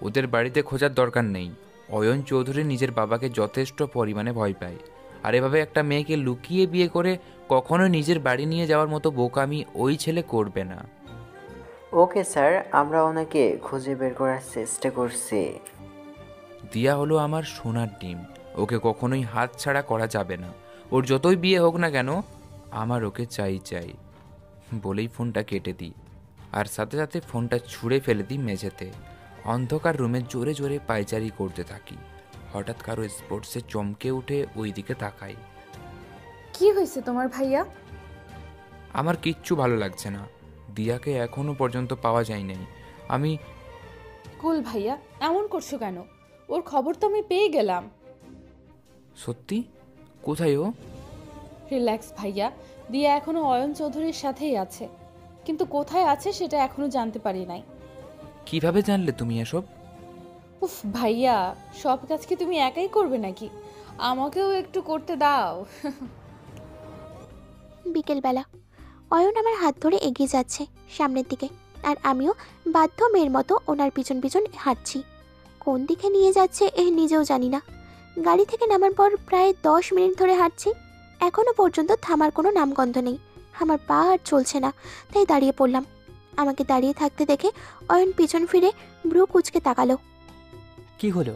ওদের বাড়িতে খোঁজার দরকার নেই। অয়ন চৌধুরী নিজের বাবাকে যথেষ্ট পরিমাণে ভয় পায়, আর এভাবে একটা মেয়েকে লুকিয়ে বিয়ে করে কখনো নিজের বাড়ি নিয়ে যাওয়ার মতো বোকামি ওই ছেলে করবে না। ওকে স্যার, আমরা ওনাকে খুঁজে বের করার চেষ্টা করছি। দিয়া হলো আমার সোনার ডিম, ওকে কখনোই হাতছাড়া করা যাবে না। ওর যতই বিয়ে হোক না কেন, আমার ওকে চাই চাই। বলেই ফোনটা কেটে দিই, আর সাথে সাথে ফোনটা ছুঁড়ে ফেলে দিই মেঝেতে। অন্ধকার রুমে জোরে জোরে পায়চারি করতে থাকি। হঠাৎ কারো স্পোর্টসে চমকে উঠে ওই দিকে তাকাই। কি হয়েছে তোমার ভাইয়া? আমার কিচ্ছু ভালো লাগছে না। দিয়াকে এখনো পর্যন্ত পাওয়া যায় নাই। আমি কুল ভাইয়া, এমন করছো কেন? ওর খবর তো আমি পেয়ে গেলাম। সত্যি? কোথায় ও? রিল্যাক্স ভাইয়া, দিয়া এখনো অয়ন চৌধুরীর সাথেই আছে, কিন্তু কোথায় আছে সেটা এখনো জানতে পারি নাই। কিভাবে জানলে তুমি এসব? উফ ভাইয়া, সব কাজ কি তুমি একাই করবে নাকি? আমাকেও একটু করতে দাও। বিকেলবেলা অয়ন আমার হাত ধরে এগিয়ে যাচ্ছে সামনের দিকে, আর আমিও বাধ্য মেয়ের মতো ওনার পিছন পিছন হাঁটছি। কোন দিকে নিয়ে যাচ্ছে নিজেও জানি না। গাড়ি থেকে নামার পর প্রায় 10 মিনিট ধরে হাঁটছি, এখনও পর্যন্ত থামার কোনো নামগন্ধ নেই। আমার পা আর চলছে না, তাই দাঁড়িয়ে পড়লাম। আমাকে দাঁড়িয়ে থাকতে দেখে অয়ন পিছন ফিরে ব্রু কুচকে তাকালো। কি হলো?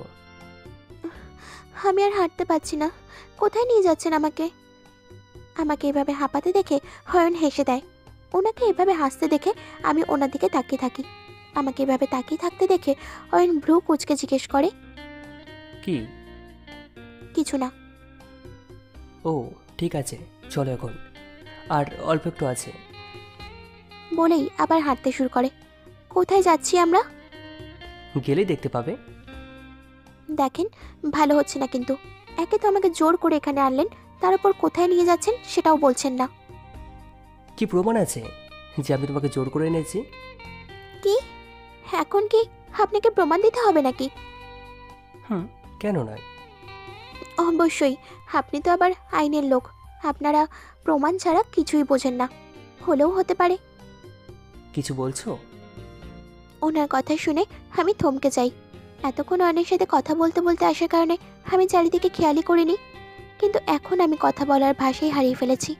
আমি আর হাঁটতে পারছি না। কোথায় নিয়ে যাচ্ছেন আমাকে? আমাকে এভাবে হাঁপাতে দেখে অয়ন হেসে দেয়। ওনাকে এভাবে হাসতে দেখে আমি ওনার দিকে তাকিয়ে থাকি। আমাকে এভাবে তাকিয়ে থাকতে দেখে অয়ন ব্রু কুচকে জিজ্ঞেস করে, কি? কিছু না। ও ঠিক আছে, চলো এখন, আর অল্প একটু আছে। বলেই আবার হাঁটতে শুরু করে। কোথায় যাচ্ছি আমরা? গেলেই দেখতে পাবে। দেখেন, ভালো হচ্ছে না কিন্তু। একে তো আমাকে জোর করে এখানে আনলেন, তার উপর কোথায় নিয়ে যাচ্ছেন সেটাও বলছেন না। কি প্রমাণ আছে যে আমি তোমাকে জোর করে এনেছি? কি এখন কি আপনাকে প্রমাণ দিতে হবে নাকি? কেন নয়? অবশ্যই, আপনি তো আবার আইনের লোক। আপনারা প্রমাণ ছাড়া কিছুই বোঝেন না। হলেও হতে পারে। কিছু বলছো? ওনার কথা শুনে আমি থমকে যাই। এতক্ষণ অনেক সাথে কথা বলতে বলতে আসার কারণে আমি চারিদিকে খেয়ালই করিনি, কিন্তু এখন আমি কথা বলার ভাষাই হারিয়ে ফেলেছি।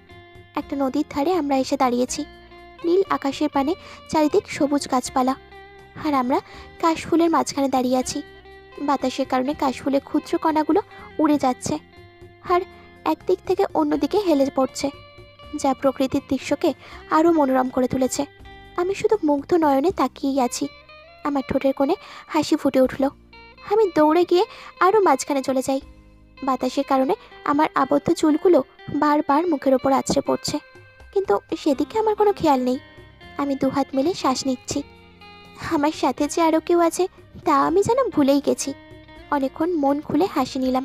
একটা নদীর ধারে আমরা এসে দাঁড়িয়েছি। নীল আকাশের পানে চারিদিক সবুজ গাছপালা, আর আমরা কাশফুলের মাঝখানে দাঁড়িয়ে আছি। বাতাসের কারণে কাশফুলের ক্ষুদ্র কণাগুলো উড়ে যাচ্ছে, আর একদিক থেকে অন্যদিকে হেলে পড়ছে, যা প্রকৃতির দৃশ্যকে আরও মনোরম করে তুলেছে। আমি শুধু মুগ্ধ নয়নে তাকিয়েই আছি। আমার ঠোঁটের কোণে হাসি ফুটে উঠল। আমি দৌড়ে গিয়ে আরও মাঝখানে চলে যাই। বাতাসের কারণে আমার আবদ্ধ চুলগুলো বারবার মুখের ওপর আছড়ে পড়ছে, কিন্তু সেদিকে আমার কোনো খেয়াল নেই। আমি দুহাত মেলে শ্বাস নিচ্ছি। আমার সাথে যে আরও কেউ আছে তা আমি যেন ভুলেই গেছি। অনেকক্ষণ মন খুলে হাসি নিলাম।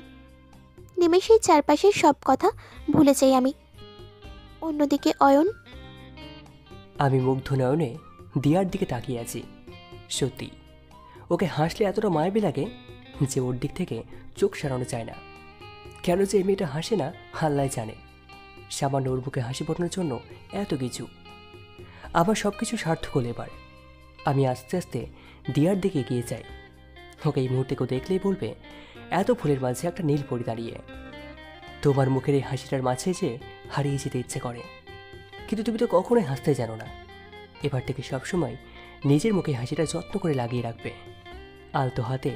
নিমেষেই চারপাশের সব কথা ভুলে যাই আমি। অন্যদিকে অয়ন। আমি মুগ্ধ নয়নে দিয়ার দিকে তাকিয়ে আছি। সত্যি, ওকে হাসলে এতটা মায়াবী লাগে যে ওর দিক থেকে চোখ সরানো যায় না। কেন যে এই মেয়েটা হাসে না আল্লাহ জানে। সামান্য ওর মুখে হাসি ফোটানোর জন্য এত কিছু। আবার সব কিছু সার্থক হলো এবার। আমি আস্তে আস্তে দিয়ার দিকে এগিয়ে যাই। ওকে এই মুহূর্তে কেউ দেখলেই বলবে এত ফুলের মাঝে একটা নীল পরি দাঁড়িয়ে। তোমার মুখের এই হাসিটার মাঝে যে হারিয়ে যেতে ইচ্ছে করে, কিন্তু তুমি তো কখনোই হাসতে জানো না। এবার থেকে সবসময় নিজের মুখে হাসিটা যত্ন করে লাগিয়ে রাখবে। আলতো হাতে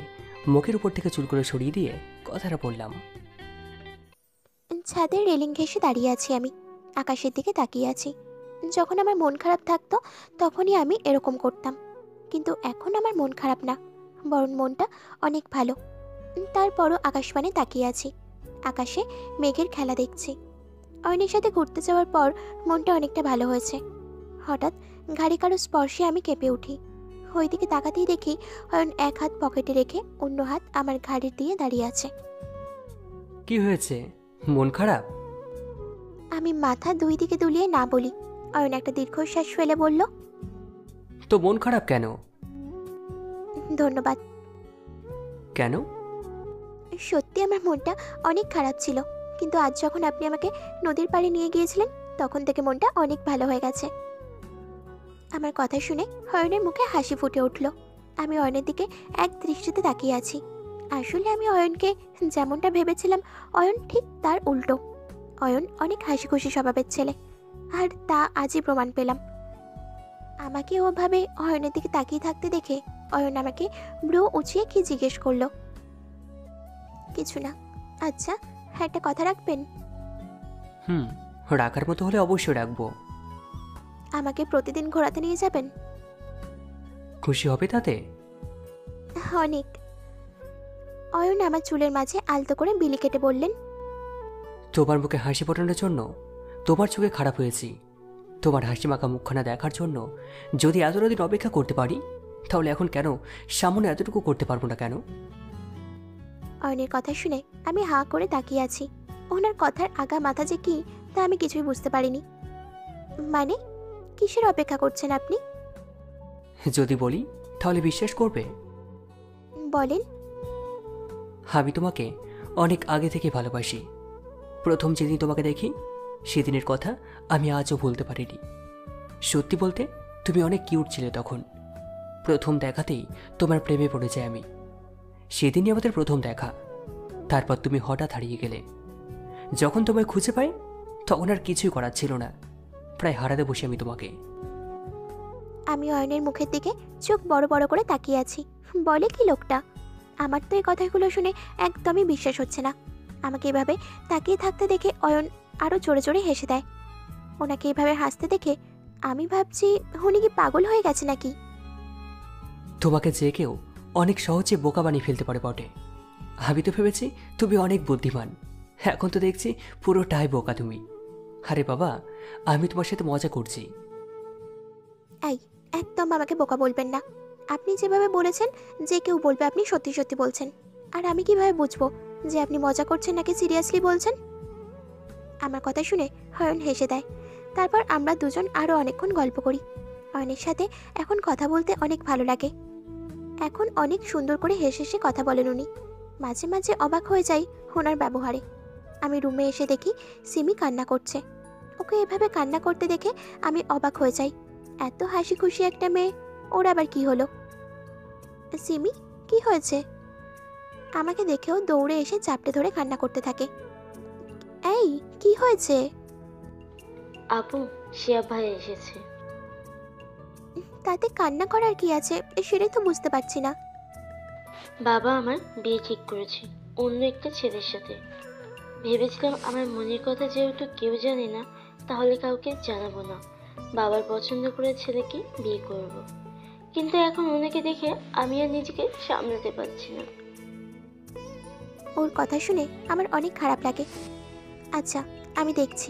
মুখের উপর থেকে চুলগুলো সরিয়ে দিয়ে কথাটা বললাম। ছাদের রেলিং ঘেঁষে দাঁড়িয়ে আছি আমি, আকাশের দিকে তাকিয়ে আছি। যখন আমার মন খারাপ থাকতো তখনই আমি এরকম করতাম, কিন্তু এখন আমার মন খারাপ না, বরং মনটা অনেক ভালো। তারপরও আকাশবাণী তাকিয়ে আছি, আকাশে মেঘের খেলা দেখছি। অয়নের সাথে ঘুরতে যাওয়ার পর মনটা অনেকটা ভালো হয়েছে। হঠাৎ ঘাড়ে কারো স্পর্শে আমি কেঁপে উঠি। ওইদিকে তাকাতেই দেখি অয়ন এক হাত পকেটে রেখে অন্য হাত আমার ঘাড়ের দিয়ে দাঁড়িয়ে আছে। কি হয়েছে, মন খারাপ? আমি মাথা দুই দিকে দুলিয়ে না বলি। অয়ন একটা দীর্ঘশ্বাস ফেলে বলল, তো মন খারাপ কেন? ধন্যবাদ। কেন? সত্যি আমার মনটা অনেক খারাপ ছিল, কিন্তু আজ যখন আপনি আমাকে নদীর পাড়ে নিয়ে গিয়েছিলেন তখন থেকে মনটা অনেক ভালো হয়ে গেছে। আমার কথা শুনে অয়নের মুখে হাসি ফুটে উঠল। আমি অয়নের দিকে এক দৃষ্টিতে তাকিয়ে আছি। আসলে আমি অয়নকে যেমনটা ভেবেছিলাম অয়ন ঠিক তার উল্টো। অয়ন অনেক হাসি খুশি স্বভাবের ছেলে, আর তা আজই প্রমাণ পেলাম। আমাকে ওভাবে অয়নের দিকে তাকিয়ে থাকতে দেখে অয়ন আমাকে ব্রু উঁচিয়ে কি জিজ্ঞেস করলো। কিছু না। আচ্ছা, একটা কথা রাখবেন? রাখার মতো হলে অবশ্যই রাখবো। আমাকে প্রতিদিন ঘোরাতে নিয়ে যাবেন? খুশি হবে তাতে? অনেক। অয়ন আমার চুলের মাঝে আলতো করে বিলি কেটে বললেন, তোমার মুখে হাসি ফোটানোর জন্য তোমার চোখে খারাপ হয়েছি। তোমার হাসি মাখা মুখখানা দেখার জন্য যদি এতটা দিন অপেক্ষা করতে পারি, তাহলে এখন কেন সামনে এতটুকু করতে পারবো না কেন? অয়নের কথা শুনে আমি হাঁ করে তাকিয়ে আছি। ওনার কথার আগা মাথা যে কি তা আমি কিছুই বুঝতে পারিনি। মানে, কিসের অপেক্ষা করছেন আপনি? যদি বলি তাহলে বিশ্বাস করবে? বলেন। আমি তোমাকে অনেক আগে থেকে ভালোবাসি। প্রথম যেদিন তোমাকে দেখি সেদিনের কথা আমি আজও ভুলতে পারিনি। সত্যি বলতে তুমি অনেক কিউট ছিলে তখন। প্রথম দেখাতেই তোমার প্রেমে পড়ে যাই আমি। সেদিনই আমাদের প্রথম দেখা। তারপর তুমি হঠাৎ হারিয়ে গেলে। যখন তোমায় খুঁজে পাই তখন আর কিছুই করার ছিল না, প্রায় হারাতে বসে আমি তোমাকে। আমি অয়নের মুখের দিকে চোখ বড় বড় করে তাকিয়ে আছি। বলে কি লোকটা? আমার তো এই কথাগুলো শুনে একদমই বিশ্বাস হচ্ছে না। আমাকে এভাবে তাকিয়ে থাকতে দেখে অয়ন আরও জোরে জোরে হেসে দেয়। ওনাকে এভাবে হাসতে দেখে আমি ভাবছি উনি কি পাগল হয়ে গেছে নাকি। তোমাকে যে কেউ অনেক সহজে বোকা বানিয়ে ফেলতে পারে বটে। আমি তো ভেবেছি তুমি অনেক বুদ্ধিমান, এখন তো দেখছি পুরোটাই বোকা তুমি। আরে বাবা, আমি তোমার সাথে মজা করছি। এই, একদম আমাকে বোকা বলবেন না। আপনি যেভাবে বলেছেন যে কেউ বলবে আপনি সত্যি সত্যি বলছেন, আর আমি কিভাবে বুঝবো যে আপনি মজা করছেন নাকি সিরিয়াসলি বলছেন? আমার কথা শুনে অয়ন হেসে দেয়। তারপর আমরা দুজন আরও অনেকক্ষণ গল্প করি। অয়নের সাথে এখন কথা বলতে অনেক ভালো লাগে। এখন অনেক সুন্দর করে হেসে হেসে কথা বলেন উনি। মাঝে মাঝে অবাক হয়ে যাই ওনার ব্যবহারে। আমি রুমে এসে দেখি সিমি কান্না করছে। ওকে এভাবে কান্না করতে দেখে আমি অবাক হয়ে যাই। এত হাসি খুশি একটা মেয়ে, ওর আবার কি হলো? সিমি, কি হয়েছে? আমাকে দেখেও দৌড়ে এসে চাপটে ধরে কান্না করতে থাকে। এই, কি হয়েছে? আপু, শিয়া ভাই এসেছে। তাতে কান্না করার কি আছে সেটাই তো বুঝতে পারছি না। বাবা আমার বিয়ে ঠিক করেছে অন্য একটা ছেলের সাথে। ভেবেছিলাম আমার মনের কথা যেহেতু কেউ জানে না, তাহলে কাউকে জানাবো না। বাবার পছন্দ করে ছেলেকে বিয়ে করব। কিন্তু এখন ওনাকে দেখে আমি আর নিজেকে সামলাতে পারছি না। ওর কথা শুনে আমার অনেক খারাপ লাগে। আচ্ছা, আমি দেখছি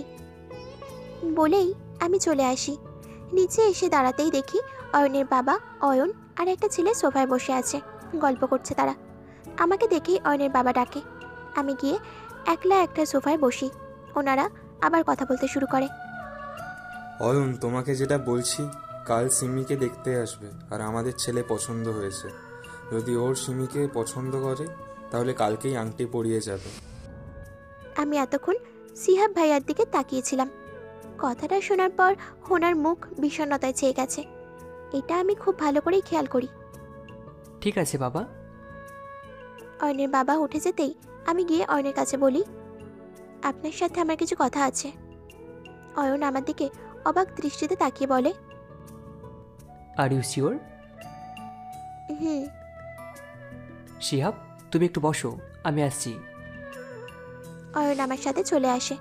বলেই আমি চলে আসি। নিচে এসে দাঁড়াতেই দেখি অয়নের বাবা, অয়ন আর একটা ছেলে সোফায় বসে আছে, গল্প করছে তারা। আমাকে দেখেই অয়নের বাবা ডাকে। আমি গিয়ে একলা একটা সোফায় বসি। ওনারা আবার কথা বলতে শুরু করে। অয়ন, তোমাকে যেটা বলছি, কাল সিমিকে দেখতে আসবে, আর আমাদের ছেলে পছন্দ হয়েছে। যদি ওর সিমিকে পছন্দ করে তাহলে কালকেই আংটি পরিয়ে যাবে। আমি এতক্ষণ সিহাব ভাইয়ার দিকে তাকিয়েছিলাম। কথাটা শোনার পর ওনার মুখ বিষণ্ণতায় ছেয়ে গেছে। এটা আমি খুব ভালো করেই খেয়াল করি। ঠিক আছে বাবা। অয়নের বাবা উঠে যেতেই আমি গিয়ে অয়নের কাছে বলি, আপনার সাথে আমার কিছু কথা আছে। অয়ন আমার দিকে অবাক দৃষ্টিতে তাকিয়ে বলে, আর ইউ শিওর? হুম। শিহাব, তুমি একটু বসো, আমি আসছি। অয়ন আমার সাথে চলে আসে।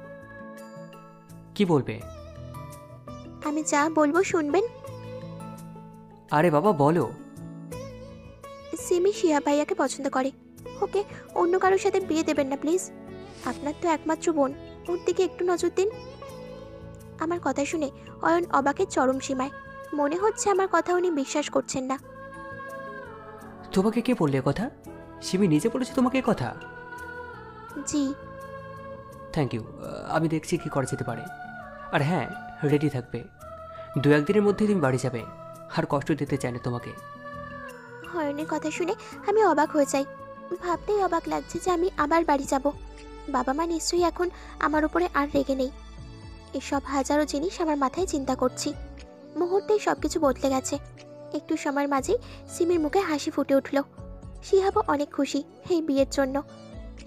কি বলবে? আমি যা বলবো শুনবেন। আরে বাবা বলো। সিমি শিহাব ভাইয়াকে পছন্দ করে। ওকে অন্য কারোর সাথে বিয়ে দেবেন না প্লিজ। আপনার তো একমাত্র বোন, ওর দিকে একটু নজর দিন। আমার কথা শুনে অয়ন অবাকের চরম সীমায়। মনে হচ্ছে আমার কথা উনি বিশ্বাস করছেন না। তোমাকে কে বললে এ কথা? সিমি নিজে বলেছে তোমাকে এ কথা? জি। Thank you. আমি দেখছি কি করা যেতে পারে। আর হ্যাঁ, রেডি থাকবে। 2-1 দিনের মধ্যেই তুমি বাড়ি যাবে। আর কষ্ট দিতে চাই না তোমাকে। অয়নের কথা শুনে আমি অবাক হয়ে যাই। ভাবতেই অবাক লাগছে যে আমি আবার বাড়ি যাব। বাবা মা নিশ্চয়ই এখন আমার উপরে আর রেগে নেই। এসব হাজারো জিনিস আমার মাথায় চিন্তা করছি। মুহূর্তেই সব কিছু বদলে গেছে। একটু সময়ের মাঝেই সিমির মুখে হাসি ফুটে উঠল। শিহাবও অনেক খুশি এই বিয়ের জন্য।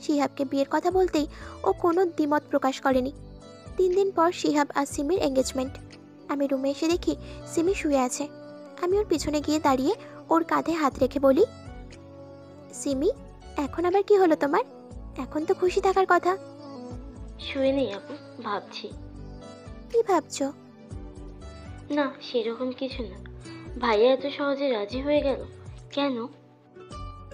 শিহাবকে বিয়ের কথা বলতেই ও কোনো দ্বিমত প্রকাশ করেনি। 3 দিন পর শিহাব আর সিমির এঙ্গেজমেন্ট। আমি রুমে এসে দেখি সিমি শুয়ে আছে। আমি ওর পিছনে গিয়ে দাঁড়িয়ে ওর কাঁধে হাত রেখে বলি, সিমি এখন আবার কি হলো তোমার? এখন তো খুশি থাকার কথা। শুয়ে নেই আপু, ভাবছি। কি ভাবছো? না সেরকম কিছু না। ভাইয়া এত সহজে রাজি হয়ে গেল কেন?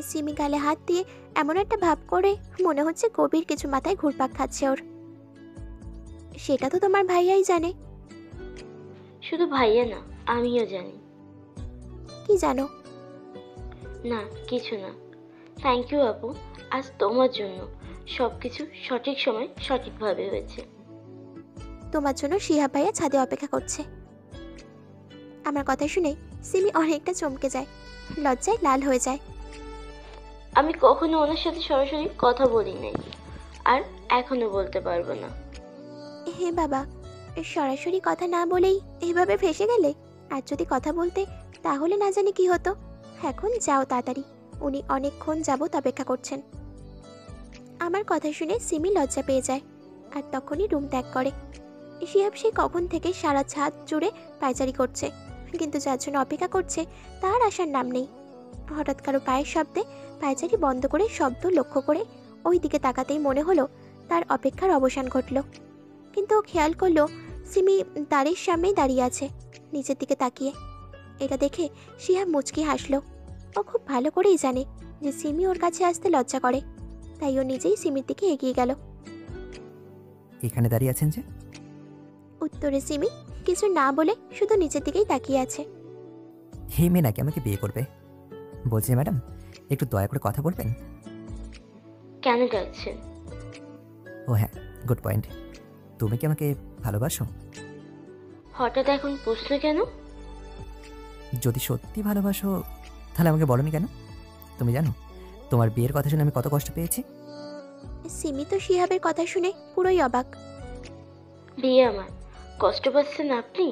সিমি গালে হাত দিয়ে এমন একটা ভাব করে মনে হচ্ছে গভীর কিছু মাথায় ঘুরপাক খাচ্ছে ওর। সেটা তো তোমার ভাইয়াই জানে। শুধু ভাইয়া না, আমিও জানি। কি জানো? না কিছু না। থ্যাংক ইউ আপু, আজ তোমার জন্য সব কিছু সঠিক সময় সঠিকভাবে হয়েছে। তোমার জন্য শিহাব ভাইয়া ছাদে অপেক্ষা করছে। আমার কথা শুনে সিমি অনেকটা চমকে যায়, লজ্জায় লাল হয়ে যায়। আমি কখনো ওনার সাথে সরাসরি কথা বলি নাই, আর এখনো বলতে পারবো না। হে বাবা, সরাসরি কথা না বলেই এইভাবে ফেসে গেলে? আর যদি কথা বলতে তাহলে না জানি কি হতো। এখন যাও তাড়াতাড়ি, উনি অনেকক্ষণ যাবত অপেক্ষা করছেন। আমার কথা শুনে সিমি লজ্জা পেয়ে যায় আর তখনই রুম ত্যাগ করে। শিহাব সে কখন থেকে সারা ছাদ জুড়ে পায়চারি করছে, কিন্তু যার জন্য অপেক্ষা করছে তার আসার নাম নেই। হঠাৎ কারো পায়ের শব্দে পায়চারি বন্ধ করে শব্দ লক্ষ্য করে ওই দিকে তাকাতেই মনে হলো তার অপেক্ষার অবসান ঘটল। কিন্তু ও খেয়াল করলো সিমি দাঁড়ির সামনেই দাঁড়িয়ে আছে, নিচের দিকে তাকিয়ে। এটা দেখে শিহাব মুচকি হাসলো। ও খুব ভালো করেই জানে যে সিমি ওর কাছে আসতে লজ্জা করে, তাই ও নিজেই সিমির দিকে এগিয়ে গেল। এখানে দাঁড়িয়ে আছেন যে? উত্তরে সিমি কিছু না বলে শুধু নিচের দিকেই তাকিয়ে আছে। হে মেয়ে নাকি আমাকে বিয়ে করবে? বলছি ম্যাডাম, একটু দয়া করে কথা বলবেন। কেন ডাকছেন? ও হ্যাঁ, গুড পয়েন্ট। তুমি কি আমাকে ভালোবাসো? হঠাৎ এখন প্রশ্ন কেন? যদি সত্যি ভালোবাসো তাহলে আমাকে বলনি কেন? তুমি জানো তোমার বিয়ের কথা শুনে আমি কত কষ্ট পেয়েছি। সিমি তো শিহাবের কথা শুনে পুরোই অবাক। বিয়ে আমার কষ্ট পাচ্ছেন আপনি?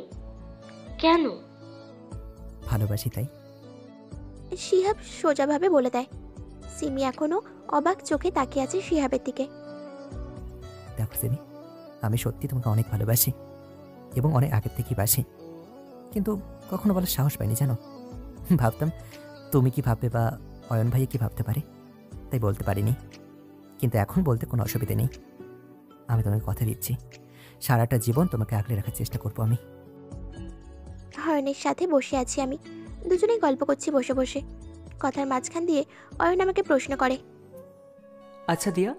কেন? ভালোবাসি তাই। শিহাব সোজাভাবে বলে দেয়। সিমি এখনো অবাক চোখে তাকিয়ে আছে শিহাবের দিকে। দেখো সিমি, আমি সত্যি তোমাকে অনেক ভালোবাসি এবং অনেক আগের থেকেই বাসি, কিন্তু কখনো বলার সাহস পাইনি জানো। ভাবতাম তুমি কি ভাববে বা অয়ন ভাই কি ভাবতে পারে, তাই বলতে পারিনি। কিন্তু এখন বলতে কোনো অসুবিধা নেই। আমি তোমাকে কথা দিচ্ছি, সারাটা জীবন তোমাকে আগলে রাখার চেষ্টা করবো আমি। অয়নের সাথে বসে আছি আমি, দুজনেই গল্প করছি বসে বসে। কথার মাঝখান দিয়ে অয়ন আমাকে প্রশ্ন করে, আচ্ছা দিয়া,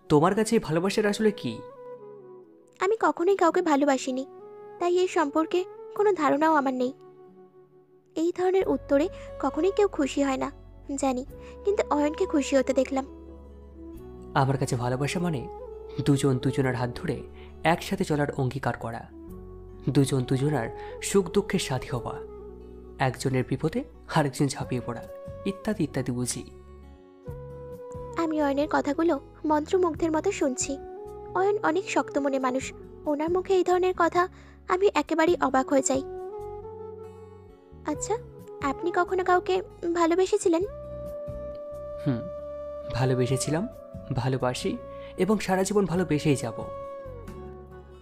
তোমার কাছে এই ভালোবাসার আসলে কি? আমি কখনোই কাউকে ভালোবাসিনি, তাই এই সম্পর্কে কোনো ধারণাও আমার নেই। এই ধরনের উত্তরে কখনোই কেউ খুশি হয় না জানি, কিন্তু অয়নকে খুশি হতে দেখলাম। আমার কাছে ভালোবাসা মানে দুজন দুজনের হাত ধরে একসাথে চলার অঙ্গীকার করা, দুজন দুজনার সুখ দুঃখের সাথী হওয়া, একজনের বিপদে আরেকজন ঝাঁপিয়ে পড়া, ইত্যাদি ইত্যাদি বুঝি। আমি অয়নের কথাগুলো মন্ত্রমুগ্ধের মতো শুনছি। অয়ন অনেক শক্ত মনে মানুষ, ওনার মুখে এই ধরনের কথা আমি একেবারেই অবাক হয়ে যাই। আচ্ছা, আপনি কখনো কাউকে ভালোবেসেছিলেন? ভালোবেসেছিলাম, ভালোবাসি এবং সারা জীবন ভালোবেসেই যাব।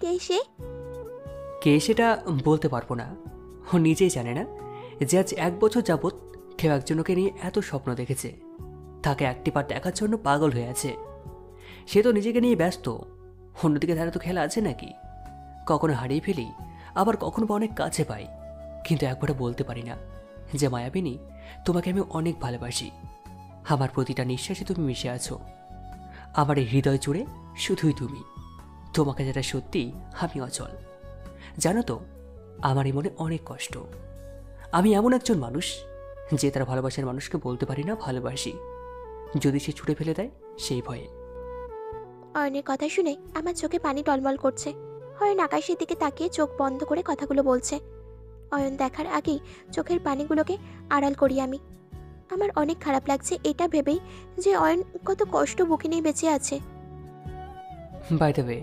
কে সে? কে সেটা বলতে পারবো না। ও নিজেই জানে না যে আজ 1 বছর যাবৎ কেউ একজনকে নিয়ে এত স্বপ্ন দেখেছে। তাকে একটিবার দেখার জন্য পাগল হয়ে আছে। সে তো নিজেকে নিয়ে ব্যস্ত, অন্যদিকে তারা তো খেলা আছে নাকি। কখনো হারিয়ে ফেলি, আবার কখনো বা অনেক কাছে পাই, কিন্তু একবারও বলতে পারি না যে মায়াবিনী, তোমাকে আমি অনেক ভালোবাসি। আমার প্রতিটা নিঃশ্বাসে তুমি মিশে আছো। আমার এই হৃদয় জুড়ে শুধুই তুমি। তোমাকে যেটা সত্যি, আমি অচল। জানো তো, আমার এই মনে অনেক কষ্ট। আমি এমন একজন মানুষ যে তার ভালোবাসার মানুষকে বলতে পারি না ভালোবাসি, যদি সে ছুটে ফেলে দেয় সেই ভয়ে। অয়নের কথা শুনে আমার চোখে পানি টলমল করছে। অয়ন আকাশের দিকে তাকিয়ে চোখ বন্ধ করে কথাগুলো বলছে। অয়ন দেখার আগেই চোখের পানিগুলোকে আড়াল করি আমি। আমার অনেক খারাপ লাগছে এটা ভেবেই যে অয়ন কত কষ্ট বুকে নিয়ে বেঁচে আছে। বাই দ্য ওয়ে,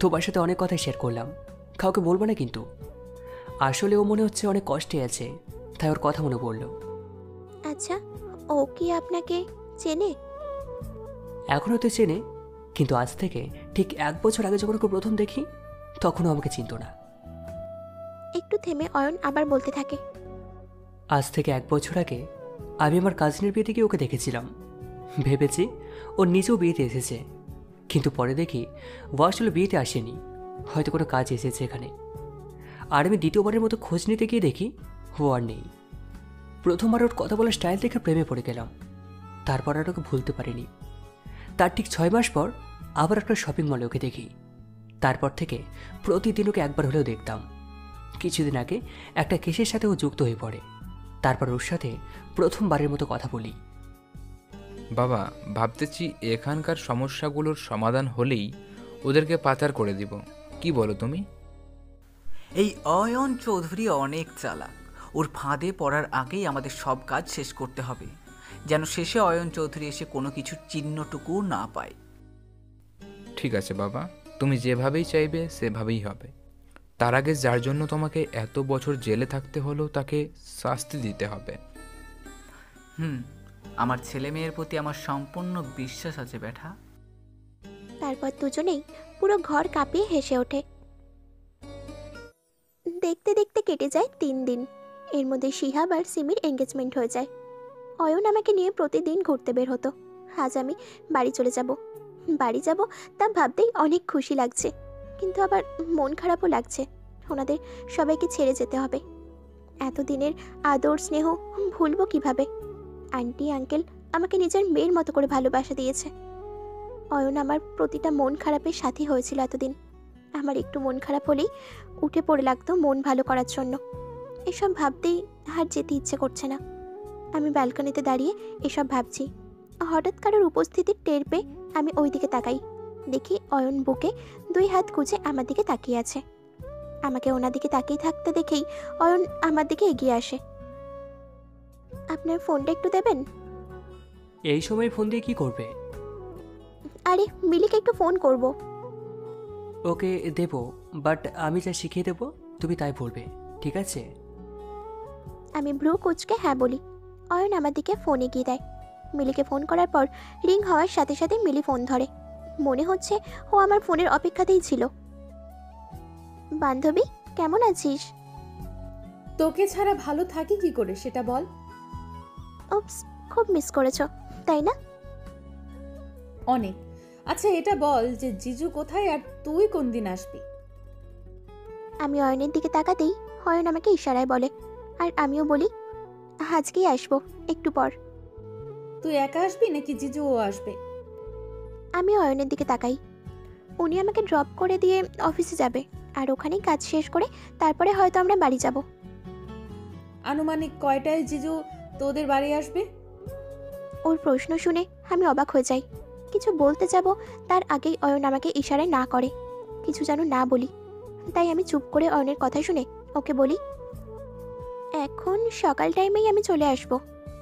তোমার সাথে অনেক কথাই শেয়ার করলাম, কাউকে বলবো না কিন্তু। আসলে ও মনে হচ্ছে অনেক কষ্টে আছে, তাই ওর কথা মনে পড়লো। আচ্ছা, ও কি আপনাকে চেনে? এখনও তো চেনে, কিন্তু আজ থেকে ঠিক 1 বছর আগে যখন ওকে প্রথম দেখি তখনও আমাকে চিনত না। একটু থেমে অয়ন আবার বলতে থাকে, আজ থেকে 1 বছর আগে আমি আমার কাজিনের বিয়েতে গিয়ে ওকে দেখেছিলাম। ভেবেছি ও নিজেও বিয়েতে এসেছে, কিন্তু পরে দেখি ও আসলে বিয়েতে আসেনি, হয়তো কোনো কাজ এসেছে এখানে। আর আমি দ্বিতীয়বারের মতো খোঁজ নিতে গিয়ে দেখি ও আর নেই। প্রথমবার ওর কথা বলার স্টাইল দেখে প্রেমে পড়ে গেলাম, তারপর আর ওকে ভুলতে পারিনি। তার ঠিক 6 মাস পর আবার একটা শপিং মলে ওকে দেখি। তারপর থেকে প্রতিদিন ওকে একবার হলেও দেখতাম। কিছুদিন আগে একটা কেসের সাথে ও যুক্ত হয়ে পড়ে, তারপর ওর সাথে প্রথমবারের মতো কথা বলি। বাবা, ভাবতেছি এখানকার সমস্যাগুলোর সমাধান হলেই ওদেরকে পাচার করে দিব। কি বলো তুমি? এই অয়ন চৌধুরী অনেক চালাক। ওর ফাঁদে পড়ার আগেই আমাদের সব কাজ শেষ করতে হবে, যেন শেষে অয়ন চৌধুরী এসে কোনো কিছুর চিহ্নটুকু না পায়। ঠিক আছে বাবা, তুমি যেভাবেই চাইবে সেভাবেই হবে। তার আগে যার জন্য তোমাকে এত বছর জেলে থাকতে হলো তাকে শাস্তি দিতে হবে। আমার ছেলে মেয়ের প্রতি আমার সম্পূর্ণ বিশ্বাস আছে ব্যাটা। তারপর দুজনেই পুরো ঘর কাঁপিয়ে হেসে ওঠে। দেখতে দেখতে কেটে যায় 3 দিন। এর মধ্যে শিহাব আর সিমির এঙ্গেজমেন্ট হয়ে যায়। অয়ন আমাকে নিয়ে প্রতিদিন ঘুরতে বের হতো। আজ আমি বাড়ি চলে যাব। তা ভাবতেই অনেক খুশি লাগছে, কিন্তু আবার মন খারাপও লাগছে। ওনাদের সবাইকে ছেড়ে যেতে হবে। এতদিনের আদর স্নেহ ভুলবো কিভাবে? আন্টি আঙ্কেল আমাকে নিজের মেয়ের মতো করে ভালোবাসা দিয়েছে। অয়ন আমার প্রতিটা মন খারাপের সাথী হয়েছিল এতদিন। আমার একটু মন খারাপ হলেই উঠে পড়ে লাগতো মন ভালো করার জন্য। এসব ভাবতেই আর যেতে ইচ্ছে করছে না। আমি ব্যালকনিতে দাঁড়িয়ে এসব ভাবছি। হঠাৎ কারোর উপস্থিতির টের পেয়ে আমি ওই দিকে তাকাই। দেখি অয়ন বুকে 2 হাত গুজে আমার দিকে তাকিয়ে আছে। আমাকে ওনার দিকে তাকিয়ে থাকতে দেখেই অয়ন আমার দিকে এগিয়ে আসে। আপনার ফোনটা একটু দেবেন? এই সময় ফোন দিয়ে কি করবে? আরে মিলিকে একটু ফোন করব। ওকে দেব, বাট আমি যা শিখিয়ে দেব তুমি তাই বলবে, ঠিক আছে? আমি ভ্রু কুচকে হ্যাঁ বলি। অয়ন আমার দিকে ফোন এগিয়ে দেয়। মিলিকে ফোন করার পর রিং হওয়ার সাথে সাথে মিলি ফোন ধরে। মনে হচ্ছে ও আমার ফোনের অপেক্ষাতেই ছিল। বান্ধবী, কেমন আছিস? তোকে ছাড়া ভালো থাকি কি করে সেটা বল। উপস, খুব মিস করেছো তাই না? অনেক। আচ্ছা এটা বল যে জিজু কোথায় আর তুই কোন দিন আসবি? আমি অয়নের দিকে তাকাতেই অয়ন আমাকে ইশারায় বলে, আর আমিও বলি আজকেই আসবো, একটু পর। তুই একা আসবি নাকি জিজুও আসবে? আমি অয়নের দিকে তাকাই। উনি আমাকে ড্রপ করে দিয়ে অফিসে যাবে, আর ওখানেই কাজ শেষ করে তারপরে হয়তো আমরা বাড়ি যাব। আনুমানিক কয়টায় জিজু তোদের বাড়ি আসবে? ওর প্রশ্ন শুনে আমি অবাক হয়ে যাই। কিছু বলতে যাব তার আগেই অয়ন আমাকে ইশারায় না করে, কিছু যেন না বলি। তাই আমি চুপ করে অয়নের কথা শুনে ওকে বলি, এখন সকাল টাইমেই আমি চলে আসব,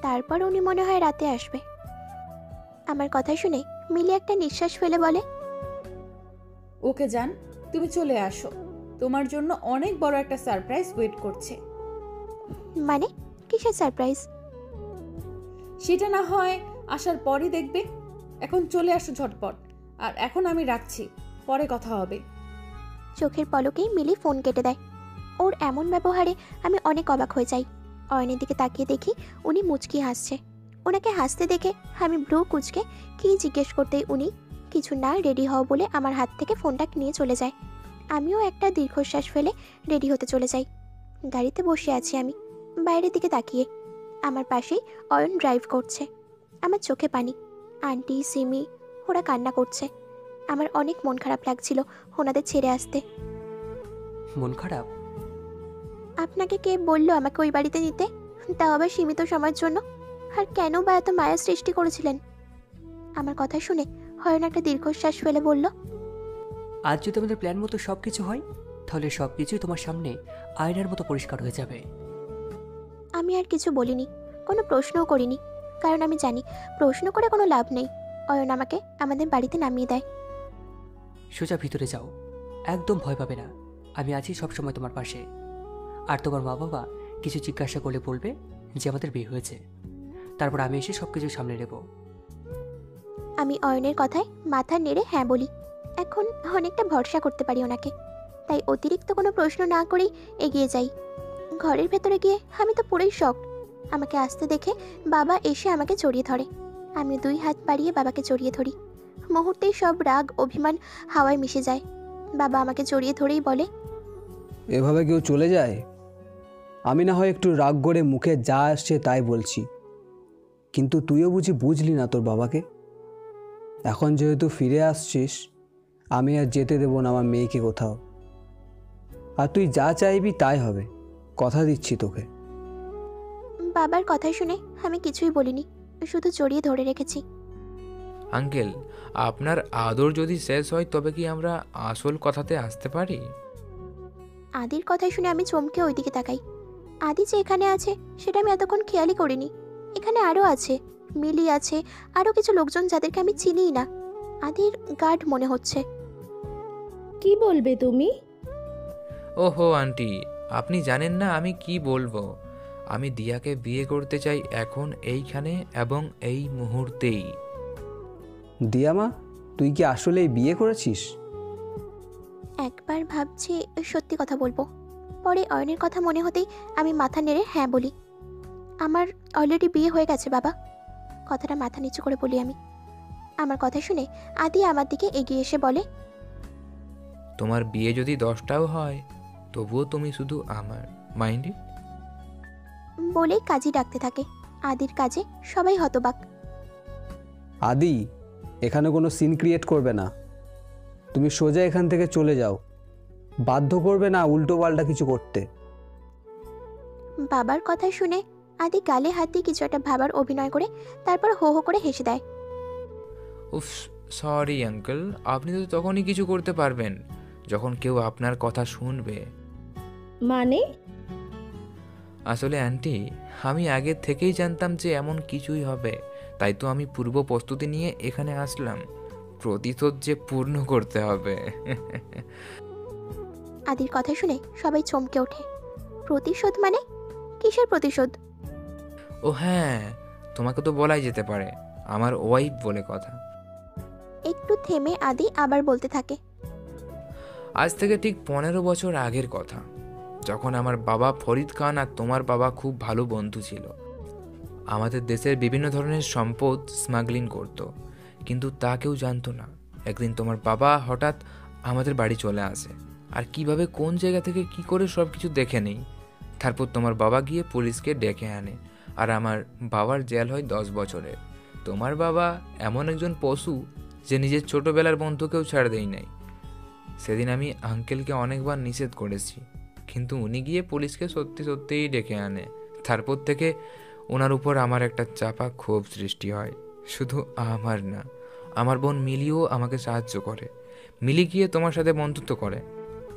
তারপর উনি মনে হয় রাতে আসবে। আমার কথা শুনে মিলি একটা নিঃশ্বাস ফেলে বলে, ওকে যান, তুমি চলে আসো, তোমার জন্য অনেক বড় একটা সারপ্রাইজ ওয়েট করছে। মানে কিসের সারপ্রাইজ? সেটা না হয় আসার পরই দেখবে। এখন চলে আসো ঝটপট। আর এখন আমি রাখছি, পরে কথা হবে। চোখের পলকেই মিলি ফোন কেটে দেয়। ওর এমন ব্যবহারে আমি অনেক অবাক হয়ে যাই। অয়নের দিকে তাকিয়ে দেখি উনি মুচকি হাসছে। ওনাকে হাসতে দেখে আমি ব্রু কুচকে কী জিজ্ঞেস করতেই উনি কিছু না রেডি হও বলে আমার হাত থেকে ফোনটা নিয়ে চলে যায়। আমিও একটা দীর্ঘশ্বাস ফেলে রেডি হতে চলে যাই। গাড়িতে বসে আছি আমি, বাইরের দিকে তাকিয়ে। আমার পাশেই অয়ন ড্রাইভ করছে। আমার চোখে পানি। আন্টি, সিমি ওরা কান্না করছে। আমার অনেক মন খারাপ লাগছিল ওনাদের ছেড়ে আসতে। মন খারাপ? আপনাকে কে বললো আমাকে ওই বাড়িতে নিতে, তাও আবার সীমিত সময়ের জন্য? আর কেন বা এত মায়া সৃষ্টি করেছিলেন? আমার কথা শুনে অয়ন একটা দীর্ঘশ্বাস ফেলে বলল, আজ যদি আমাদের প্ল্যান মতো সব কিছু হয়, তাহলে সব কিছুই তোমার সামনে আয়নার মতো পরিষ্কার হয়ে যাবে। আমি আর কিছু বলিনি, কোনো প্রশ্নও করিনি, কারণ আমি জানি প্রশ্ন করে কোনো লাভ নেই। অয়ন আমাকে আমাদের বাড়িতে নামিয়ে দেয়। সোজা ভিতরে যাও, একদম ভয় পাবে না, আমি আছি সবসময় তোমার পাশে। আর তোমার মা বাবা কিছু জিজ্ঞাসা করলে বলবে যে আমাদের বিয়ে হয়েছে, তারপর আমি এসে সব কিছু সামলে নেব। আমি অয়নের কথায় মাথা নেড়ে হ্যাঁ বলি। এখন অনেকটা ভরসা করতে পারি ওনাকে, তাই অতিরিক্ত কোনো প্রশ্ন না করেই এগিয়ে যাই। ঘরের ভেতরে গিয়ে আমি তো পুরোই শকড। আমাকে আসতে দেখে বাবা এসে আমাকে জড়িয়ে ধরে। আমি 2 হাত বাড়িয়ে বাবাকে জড়িয়ে ধরি। মুহূর্তেই সব রাগ অভিমান হাওয়ায় মিশে যায়। বাবা আমাকে জড়িয়ে ধরেই বলে, এভাবে কেউ চলে যায়? আমি না হয় একটু রাগ করে মুখে যা আসছে তাই বলছি, কিন্তু তুইও বুঝলি না তোর বাবাকে। এখন যেহেতু ফিরে আসছিস, আমি আর যেতে দেবো না আমার মেয়েকে কোথাও। আর তুই যা চাইবি তাই হবে, কথা দিচ্ছি তোকে। বাবার কথা শুনে আমি কিছুই বলিনি, শুধু জড়িয়ে ধরে রেখেছি। আঙ্কেল, আপনার আদর যদি শেষ হয় তবে কি আমরা আসল কথাতে আসতে পারি? আদির কথা শুনে আমি চমকে ওইদিকে তাকাই। আদি যে এখানে আছে সেটা আমি এতক্ষণ খেয়ালই করিনি। এখানে আরও আছে, মিলি আছে, আরও কিছু লোকজন যাদেরকে আমি চিনিই না। আদির গার্ড মনে হচ্ছে। কি বলবে তুমি? ওহো আন্টি, আপনি জানেন না আমি কি বলবো। আমি দিয়াকে বিয়ে করতে চাই এখন, এইখানে এবং এই মুহূর্তেই। দিয়া মা, তুই কি আসলেই বিয়ে করেছিস? একবার ভাবছি সত্যি কথা বলবো, পরে অয়নের কথা মনে হতেই আমি মাথা নেড়ে হ্যাঁ বলি। আমার অলরেডি বিয়ে হয়ে গেছে বাবা। কথাটা মাথা নিচু করে বলি আমি। আমার কথা শুনে আদি আমার দিকে এগিয়ে এসে বলে, তোমার বিয়ে যদি 10টাও হয় তবুও তুমি শুধু আমার, মাইন্ড ইট। বলেই কাজী ডাকতে থাকে। আদির কাজে সবাই হতবাক। আদি, এখানে কোনো সিন ক্রিয়েট করবে না। তুমি সোজা এখান থেকে চলে যাও, বাধ্য করবে না উল্টো পাল্টা কিছু করতে। বাবার কথা শুনে আদি গালে হাত দিয়ে কিছু একটা ভাবার অভিনয় করে তারপর হো হো করে হেসে দেয়। উফ, সরি আঙ্কেল, আপনি তো তখনই কিছু করতে পারবেন যখন কেউ আপনার কথা শুনবে। মানে? আসলে আন্টি, আমি আগে থেকেই জানতাম যে এমন কিছুই হবে, তাই তো আমি পূর্ব প্রস্তুতি নিয়ে এখানে আসলাম। প্রতিশোধ যে পূর্ণ করতে হবে। আদির কথা শুনে সবাই চমকে ওঠে। প্রতিশোধ মানে? কিসের প্রতিশোধ? ও হ্যাঁ, তোমাকে তো বলাই যেতে পারে, আমার ওয়াইফ বলে কথা। একটু থেমে আদি আবার বলতে থাকে, আজ থেকে ঠিক 15 বছর আগের কথা, যখন আমার বাবা ফরিদ খান আর তোমার বাবা খুব ভালো বন্ধু ছিল। আমাদের দেশের বিভিন্ন ধরনের সম্পদ স্মাগলিং করত, কিন্তু তা কেউ জানতো না। একদিন তোমার বাবা হঠাৎ আমাদের বাড়ি চলে আসে, আর কিভাবে কোন জায়গা থেকে কি করে সব কিছু দেখে নেই। তারপর তোমার বাবা গিয়ে পুলিশকে ডেকে আনে, আর আমার বাবার জেল হয় 10 বছরের। তোমার বাবা এমন একজন পশু যে নিজের ছোটবেলার বন্ধুকেও ছাড় দেয় নাই। সেদিন আমি আঙ্কেলকে অনেকবার নিষেধ করেছি, কিন্তু উনি গিয়ে পুলিশকে সত্যি সত্যিই ডেকে আনে। তারপর থেকে ওনার উপর আমার একটা চাপা ক্ষোভ সৃষ্টি হয়। শুধু আমার না, আমার বোন মিলিও আমাকে সাহায্য করে। মিলি গিয়ে তোমার সাথে বন্ধুত্ব করে।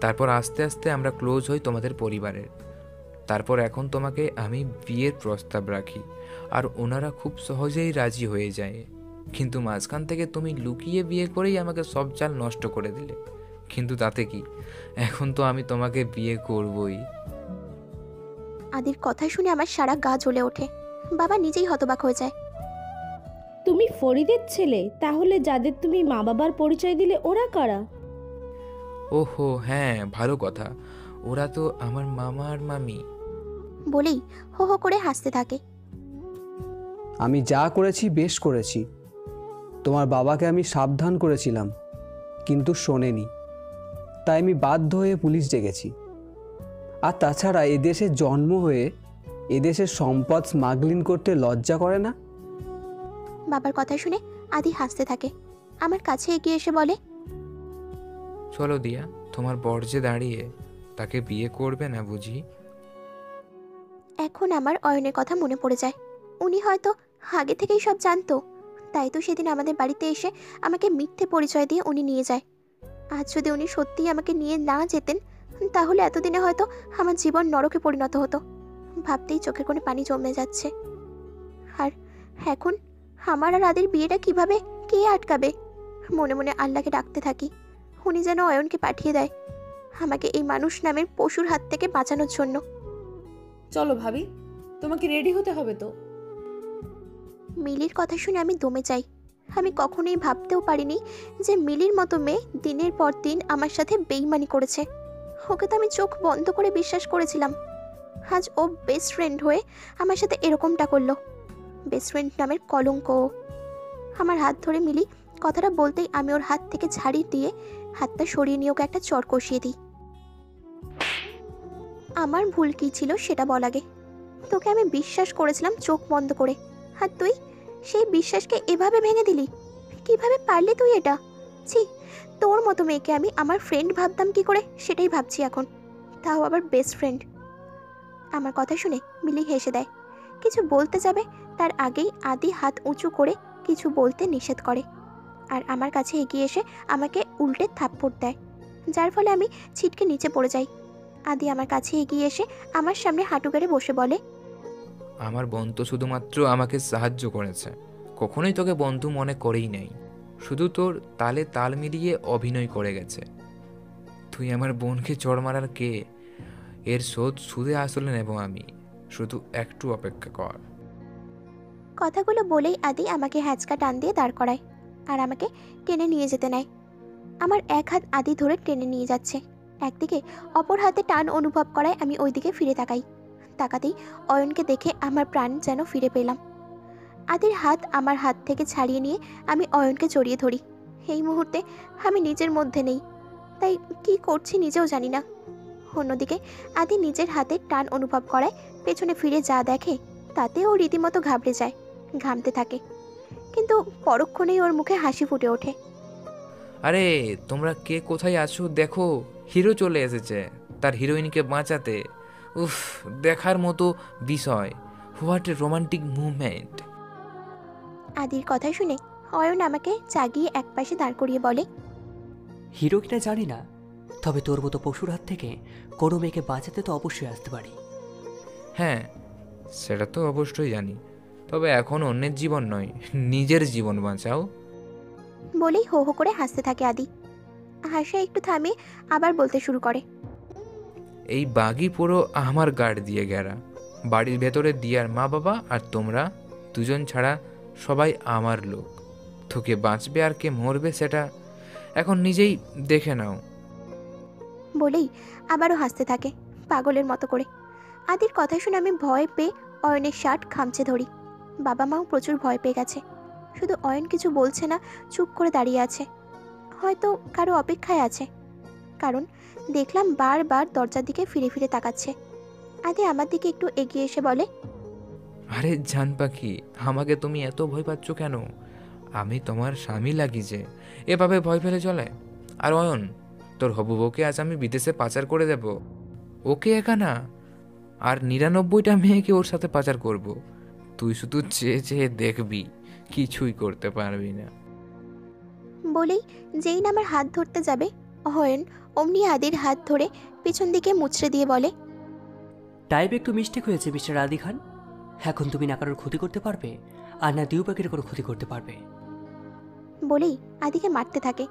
তারপর আস্তে আস্তে আমরা ক্লোজ হই তোমাদের পরিবারের। তারপর এখন তোমাকে আমি বিয়ের প্রস্তাব রাখি, আর ওনারা খুব সহজেই রাজি হয়ে যায়। কিন্তু মাঝখান থেকে তুমি লুকিয়ে বিয়ে করেই আমাকে সব চাল নষ্ট করে দিলে। কিন্তু তাতে কি, এখন তো আমি তোমাকে বিয়ে করবই। আদির কথা শুনে আমার সারা গা জ্বলে ওঠে। বাবা নিজেই হতবাক হয়ে যায়। তুমি ফরিদের ছেলে? তাহলে যাদের তুমি মা বাবার পরিচয় দিলে ওরা কারা? ওহো হ্যাঁ, ভালো কথা, ওরা তো আমার মামা আর মামি। বলেই হো হো করে হাসতে থাকে। আমি যা করেছি বেশ করেছি। তোমার বাবাকে আমি সাবধান করেছিলাম, কিন্তু শোনেনি, তাই আমি বাধ্য হয়ে পুলিশ ডেকেছি। আর তাছাড়া এদেশে জন্ম হয়ে এদেশের সম্পদ স্মাগলিং করতে লজ্জা করে না? বাবার কথা শুনে আদি হাসতে থাকে, আমার কাছে এগিয়ে এসে বলে, চলো দিয়া, তোমার বর যে দাঁড়িয়ে, তাকে বিয়ে করবে না বুঝি? এখন আমার অয়নের কথা মনে পড়ে যায়। উনি হয়তো আগে থেকেই সব জানতো, তাই তো সেদিন আমাদের বাড়িতে এসে আমাকে মিথ্যে পরিচয় দিয়ে উনি নিয়ে যায়। আজ যদি উনি সত্যিই আমাকে নিয়ে না যেতেন, তাহলে এতদিনে হয়তো আমার জীবন নরকে পরিণত হতো। ভাবতেই চোখের কোণে পানি জমে যাচ্ছে। আর এখন আমার আর আদির বিয়েটা কিভাবে, কে আটকাবে? মনে মনে আল্লাহকে ডাকতে থাকি, উনি যেন অয়নকে পাঠিয়ে দেয় আমাকে এই মানুষ নামের পশুর হাত থেকে বাঁচানোর জন্য। চলো ভাবি, তোমাকে রেডি হতে হবে তো। মিলির কথা শুনে আমি দমে যাই। আমি কখনোই ভাবতেও পারিনি যে মিলির মতো মেয়ে দিনের পর দিন আমার সাথে বেইমানি করেছে। ওকে তো আমি চোখ বন্ধ করে বিশ্বাস করেছিলাম। আজ ও বেস্ট ফ্রেন্ড হয়ে আমার সাথে এরকমটা করলো। বেস্ট ফ্রেন্ড নামের কলঙ্ক। আমার হাত ধরে মিলি কথাটা বলতেই আমি ওর হাত থেকে ঝাড়ি দিয়ে হাতটা সরিয়ে নিয়ে ওকে একটা চড় কষিয়ে দিই। আমার ভুল কী ছিল সেটা বল আগে। তোকে আমি বিশ্বাস করেছিলাম চোখ বন্ধ করে, আর তুই সেই বিশ্বাসকে এভাবে ভেঙে দিলি। কিভাবে পারলি তুই এটা? ছি, তোর মতো মেয়েকে আমি আমার ফ্রেন্ড ভাবতাম কি করে সেটাই ভাবছি এখন, তাও আবার বেস্ট ফ্রেন্ড। আমার কথা শুনে মিলি হেসে দেয়। কিছু বলতে যাবে তার আগেই আদি হাত উঁচু করে কিছু বলতে নিষেধ করে, আর আমার কাছে এগিয়ে এসে আমাকে উল্টে থাপ্পড় দেয়, যার ফলে আমি ছিটকে নিচে পড়ে যাই। আদি আমার কাছে এগিয়ে এসে আমার সামনে হাঁটু গেড়ে বসে বলে, আমার বন্ধু শুধুমাত্র আমাকে সাহায্য করেছে, কখনোই তোকে বন্ধু মনে করেই নাই। শুধু তোর তালে তাল মিলিয়ে অভিনয় করে গেছে। তুই আমার বোনকে চড় মারার কে? এর শোধ সুদে আসলে নেব আমি, শুধু একটু অপেক্ষা কর। কথাগুলো বলেই আদি আমাকে হ্যাঁচকা টান দিয়ে দাঁড় করায় আর আমাকে টেনে নিয়ে যেতে নেয়। আমার এক হাত আদি ধরে টেনে নিয়ে যাচ্ছে, একদিকে অপর হাতে টান অনুভব করায় আমি ওইদিকে ফিরে তাকাই। তাকাতেই অয়নকে দেখে আমার প্রাণ যেন ফিরে পেলাম। আদির হাত আমার হাত থেকে ছাড়িয়ে নিয়ে আমি অয়নকে জড়িয়ে ধরি। এই মুহূর্তে আমি নিজের মধ্যে নেই, তাই কি করছি নিজেও জানি না। অন্যদিকে আদি নিজের হাতে টান অনুভব করায় পেছনে ফিরে যা দেখে তাতে ও রীতিমতো ঘাবড়ে যায়, ঘামতে থাকে, কিন্তু পরক্ষণেই ওর মুখে হাসি ফুটে ওঠে। আরে তোমরা কে কোথায় আছো দেখো, হিরো চলে এসেছে তার হিরোইনকে বাঁচাতে। উফ, দেখার মতো বিষয়। What a romantic movement. আদির কথা শুনে অয়ন আমাকে জাগিয়ে একপাশে দাঁড় করিয়ে বলে, হিরো কিনা জানি না, তবে তোর মতো পশুর হাত থেকে কোনো মেয়েকে বাঁচাতে তো অবশ্যই আসতে পারি। হ্যাঁ, সেটা তো অবশ্যই জানি, তবে এখন অন্যের জীবন নয়, নিজের জীবন বাঁচাও। বলেই হো হো করে হাসতে থাকে আদি। হাসা একটু থামে আবার বলতে শুরু করে, এই বাগি পুরো আমার গার্ড দিয়ে ঘেরা। বাড়ির ভেতরে দিয়ার মা বাবা আর তোমরা দুজন ছাড়া সবাই আমার লোক। তোকে বাঁচবে আর কে মরবে সেটা এখন নিজেই দেখে নাও। বলেই আবারও হাসতে থাকে পাগলের মতো করে। আদির কথা শুনে আমি ভয় পেয়ে অয়নের শার্ট খামচে ধরি। বাবা মাও প্রচুর ভয় পেয়ে গেছে, শুধু অয়ন কিছু বলছে না, চুপ করে দাঁড়িয়ে আছে, হয়তো কারো অপেক্ষায় আছে। কারণ দেখলাম বারবার দরজার দিকে ফিরে ফিরে তাকাচ্ছে। আদি আমার দিকে একটু এগিয়ে এসে বলে, আরে জান পাখি, আমাকে তুমি এত ভয় পাচ্ছ কেন? আমি তোমার স্বামী লাগি যে, এভাবে ভয় পেলে চলে? আর অয়ন, তোর হবু বউকে আজ আমি বিদেশে পাচার করে দেব। ওকে একা না, আর 99টা মেয়েকে ওর সাথে পাচার করব। তুই শুধু চেয়ে চেয়ে দেখবি, কিছুই করতে পারবি না। বলেই যেই না আমার হাত ধরতে যাবে, অয়ন অমনি আদির হাত ধরে পিছন দিকে মুচড়ে দিয়ে বলে, টাইপ একটু মিস্টেক হয়েছে মিস্টার আদি খান। এখন তুমি না কারোর ক্ষতি করতে পারবে, আর না দিউ পাখির কোনো ক্ষতি করতে পারবে। বলেই আদিকে মারতে থাকে।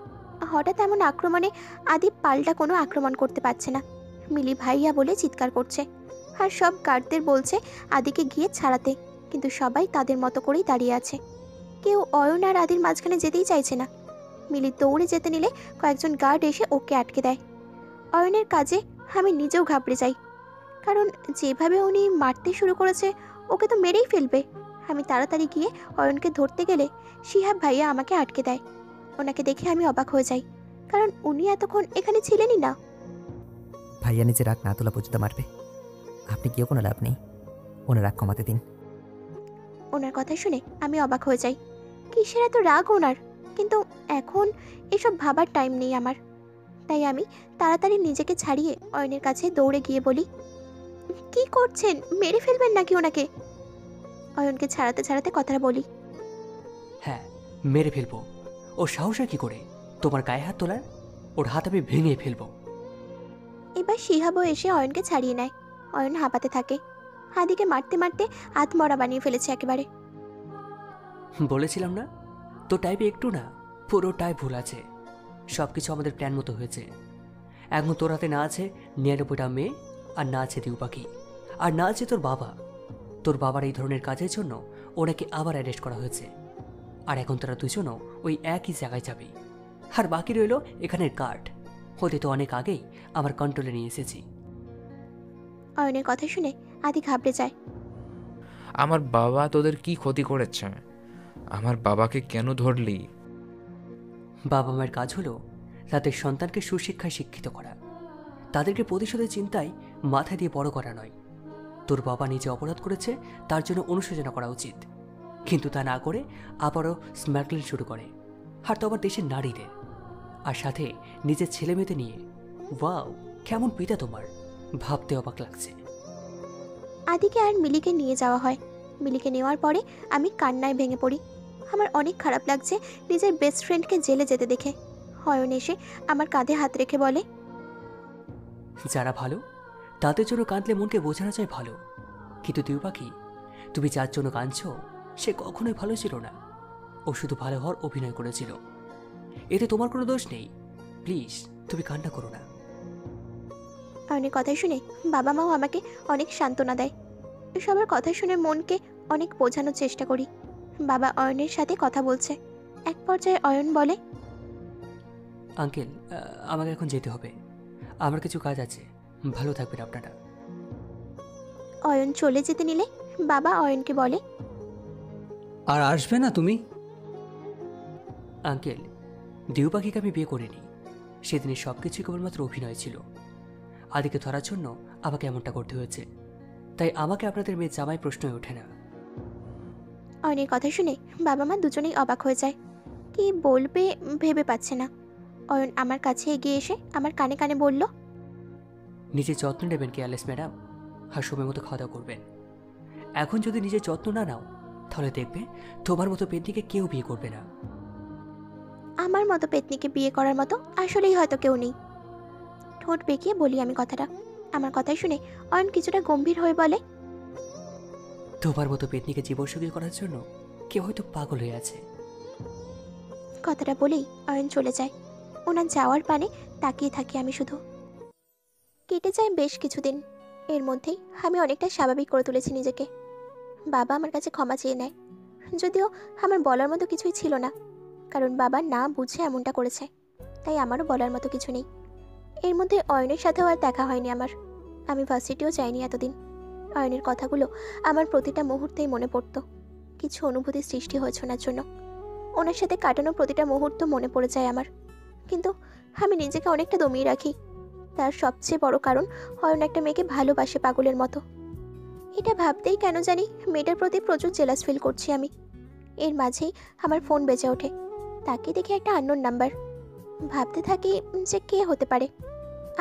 হঠাৎ এমন আক্রমণে আদি পাল্টা কোনো আক্রমণ করতে পারছে না। মিলি ভাইয়া বলে চিৎকার করছে, আর সব গার্ডদের বলছে আদিকে গিয়ে ছাড়াতে, কিন্তু সবাই তাদের মতো করেই দাঁড়িয়ে আছে। কেউ অয়ন আর আদির মাঝখানে যেতেই চাইছে না। মিলি দৌড়ে যেতে নিলে কয়েকজন গার্ড এসে ওকে আটকে দেয়। অয়নের কাজে আমি নিজেও ঘাবড়ে যাই, কারণ যেভাবে উনি মারতে শুরু করেছে ওকে তো মেরেই ফেলবে, আমি তাড়াতাড়ি গিয়ে অয়নকে ধরতে গেলে শিহাব ভাইয়া আমাকে আটকে দেয়। ওনাকে দেখে আমি অবাক হয়ে যাই, কারণ উনি এতক্ষণ এখানে ছিলেনই না। ভাইয়া নিজে রাগ না তোলা পর্যন্ত মারবে, আপনি কেউ কোনো লাভ নেই, ওনার রাগ কমাতে দিন। ওনার কথা শুনে আমি অবাক হয়ে যাই, কিসের এত রাগ ওনার। কিন্তু এখন এসব ভাবার টাইম নেই আমার। তাই আমি তাড়াতাড়ি নিজেকে ছাড়িয়ে অয়নের কাছে দৌড়ে গিয়ে বলি, কি করছেন, মেরে ফেলবেন নাকি ওনাকে? অয়নকে ছাড়াতে ছাড়াতে কথাটা বলি। হ্যাঁ, মেরে ফেলবো। ওর সাহস হয় কি করে তোমার গায়ে হাত তোলার? ওর হাত আমি ভেঙে ফেলবো। এবার শিহাবও এসে অয়নকে ছাড়িয়ে নেয়। অয়ন হাঁপাতে থাকে, হাদিকে মারতে মারতে আত্মরা বানিয়ে ফেলেছে একেবারে। বলেছিলাম না, তো টাইপে একটু না, পুরোটাই ভুল আছে। সব কিছু আমাদের প্ল্যান মতো হয়েছে। এখন তোর হাতে না আছে 99টা মেয়ে, আর না আছে দিউ পাখি, আর না আছে তোর বাবা। তোর বাবার এই ধরনের কাজের জন্য ওনাকে আবার অ্যারেস্ট করা হয়েছে। আর এখন তোরা দুজনও ওই একই জায়গায় যাবি। আর বাকি রইল এখানের কার্ড, হতে তো অনেক আগেই আমার কন্ট্রোলে নিয়ে এসেছি। অয়নের কথা শুনে আদি ঘাবড়ে যায়। আমার বাবা তোদের কি ক্ষতি করেছে? আমার বাবাকে কেন ধরলি? বাবা মায়ের কাজ হলো তাদের সন্তানকে সুশিক্ষায় শিক্ষিত করা, তাদেরকে প্রতিশোধের চিন্তায় মাথা দিয়ে বড় করা নয়। তোর বাবা নিজে অপরাধ করেছে, তার জন্য অনুশোচনা করা উচিত, কিন্তু তা না করে আবারও স্ম্যাগলিং শুরু করে, আর তো আবার দেশের নারীদের, আর সাথে নিজের ছেলে মেয়েদের নিয়ে। ওয়াও, কেমন পিতা তোমার, ভাবতে অবাক লাগছে। আদিকে আর মিলিকে নিয়ে যাওয়া হয়। মিলিকে নেওয়ার পরে আমি কান্নায় ভেঙে পড়ি। আমার অনেক খারাপ লাগছে নিজের বেস্ট ফ্রেন্ডকে জেলে যেতে দেখে। অয়ন এসে আমার কাঁধে হাত রেখে বলে, যারা ভালো তাদের জন্য কাঁদলে মনকে বোঝানো যায় ভালো, কিন্তু দিউ পাখি, তুমি যার জন্য কাঁদছ সে কখনোই ভালো ছিল না। ও শুধু ভালো হওয়ার অভিনয় করেছিল, এতে তোমার কোনো দোষ নেই। প্লিজ তুমি কান্না করো না। অয়নের কথা শুনে বাবা মাও আমাকে অনেক সান্ত্বনা দেয়। সবার কথা শুনে মনকে অনেক বোঝানোর চেষ্টা করি। বাবা অয়নের সাথে কথা বলছে। এক পর্যায়ে অয়ন বলে, আঙ্কেল, আমাকে এখন যেতে হবে, আমার কিছু কাজ আছে। ভালো থাকবেন আপনারা। অয়ন চলে যেতে নিলে বাবা অয়নকে বলে, আর আসবে না তুমি? আঙ্কেল, দিউ পাখিকে আমি বিয়ে করিনি। সেদিনের সব কিছুই কেবলমাত্র অভিনয় ছিল। আদিকে ধরার জন্য আমাকে এমনটা করতে হয়েছে, তাই আমাকে আপনাদের মেয়ে জামাই প্রশ্নই ওঠে না। অয়নের কথা শুনে বাবা মা দুজনেই অবাক হয়ে যায়। কি বলবে ভেবে পাচ্ছে না। অয়ন আমার কাছে এগিয়ে এসে আমার কানে কানে বলল, নিজের যত্ন নেবেন কেয়ারলেস ম্যাডাম, আর সময় মতো খাওয়া দাওয়া করবেন। এখন যদি নিজের যত্ন না নাও, তাহলে দেখবে তোমার মতো পেন্টিকে কেউ বিয়ে করবে না। আমার মতো পেতনিকে বিয়ে করার মতো আসলেই হয়তো কেউ নেই। ঠোঁট বেঁকিয়ে বলি আমি কথাটা। আমার কথা শুনে অয়ন কিছুটা গম্ভীর হয়ে বলে, তোমার মতো পেতনিকে জীবনসঙ্গী করার জন্য কেউ হয়তো পাগল হয়ে আছে। কথাটা বলেই অয়ন চলে যায়। ওনার যাওয়ার পানে তাকিয়ে থাকি আমি শুধু। কেটে যায় বেশ কিছুদিন। এর মধ্যেই আমি অনেকটা স্বাভাবিক করে তুলেছি নিজেকে। বাবা আমার কাছে ক্ষমা চেয়ে নেয়, যদিও আমার বলার মতো কিছুই ছিল না, কারণ বাবা না বুঝে এমনটা করেছে, তাই আমারও বলার মতো কিছু নেই। এর মধ্যে অয়নের সাথেও আর দেখা হয়নি আমার। আমি ভার্সিটিও যাইনি এতদিন। অয়নের কথাগুলো আমার প্রতিটা মুহূর্তেই মনে পড়তো। কিছু অনুভূতি সৃষ্টি হয়েছে ওনার জন্য। ওনার সাথে কাটানো প্রতিটা মুহূর্ত মনে পড়ে যায় আমার, কিন্তু আমি নিজেকে অনেকটা দমিয়ে রাখি। তার সবচেয়ে বড় কারণ অয়ন একটা মেয়েকে ভালোবাসে পাগলের মতো। এটা ভাবতেই কেন জানি মেয়েটার প্রতি প্রচুর জেলাস ফিল করছি আমি। এর মাঝেই আমার ফোন বেজে ওঠে। তাকে দেখে একটা আননোন নাম্বার। ভাবতে থাকি যে কে হতে পারে।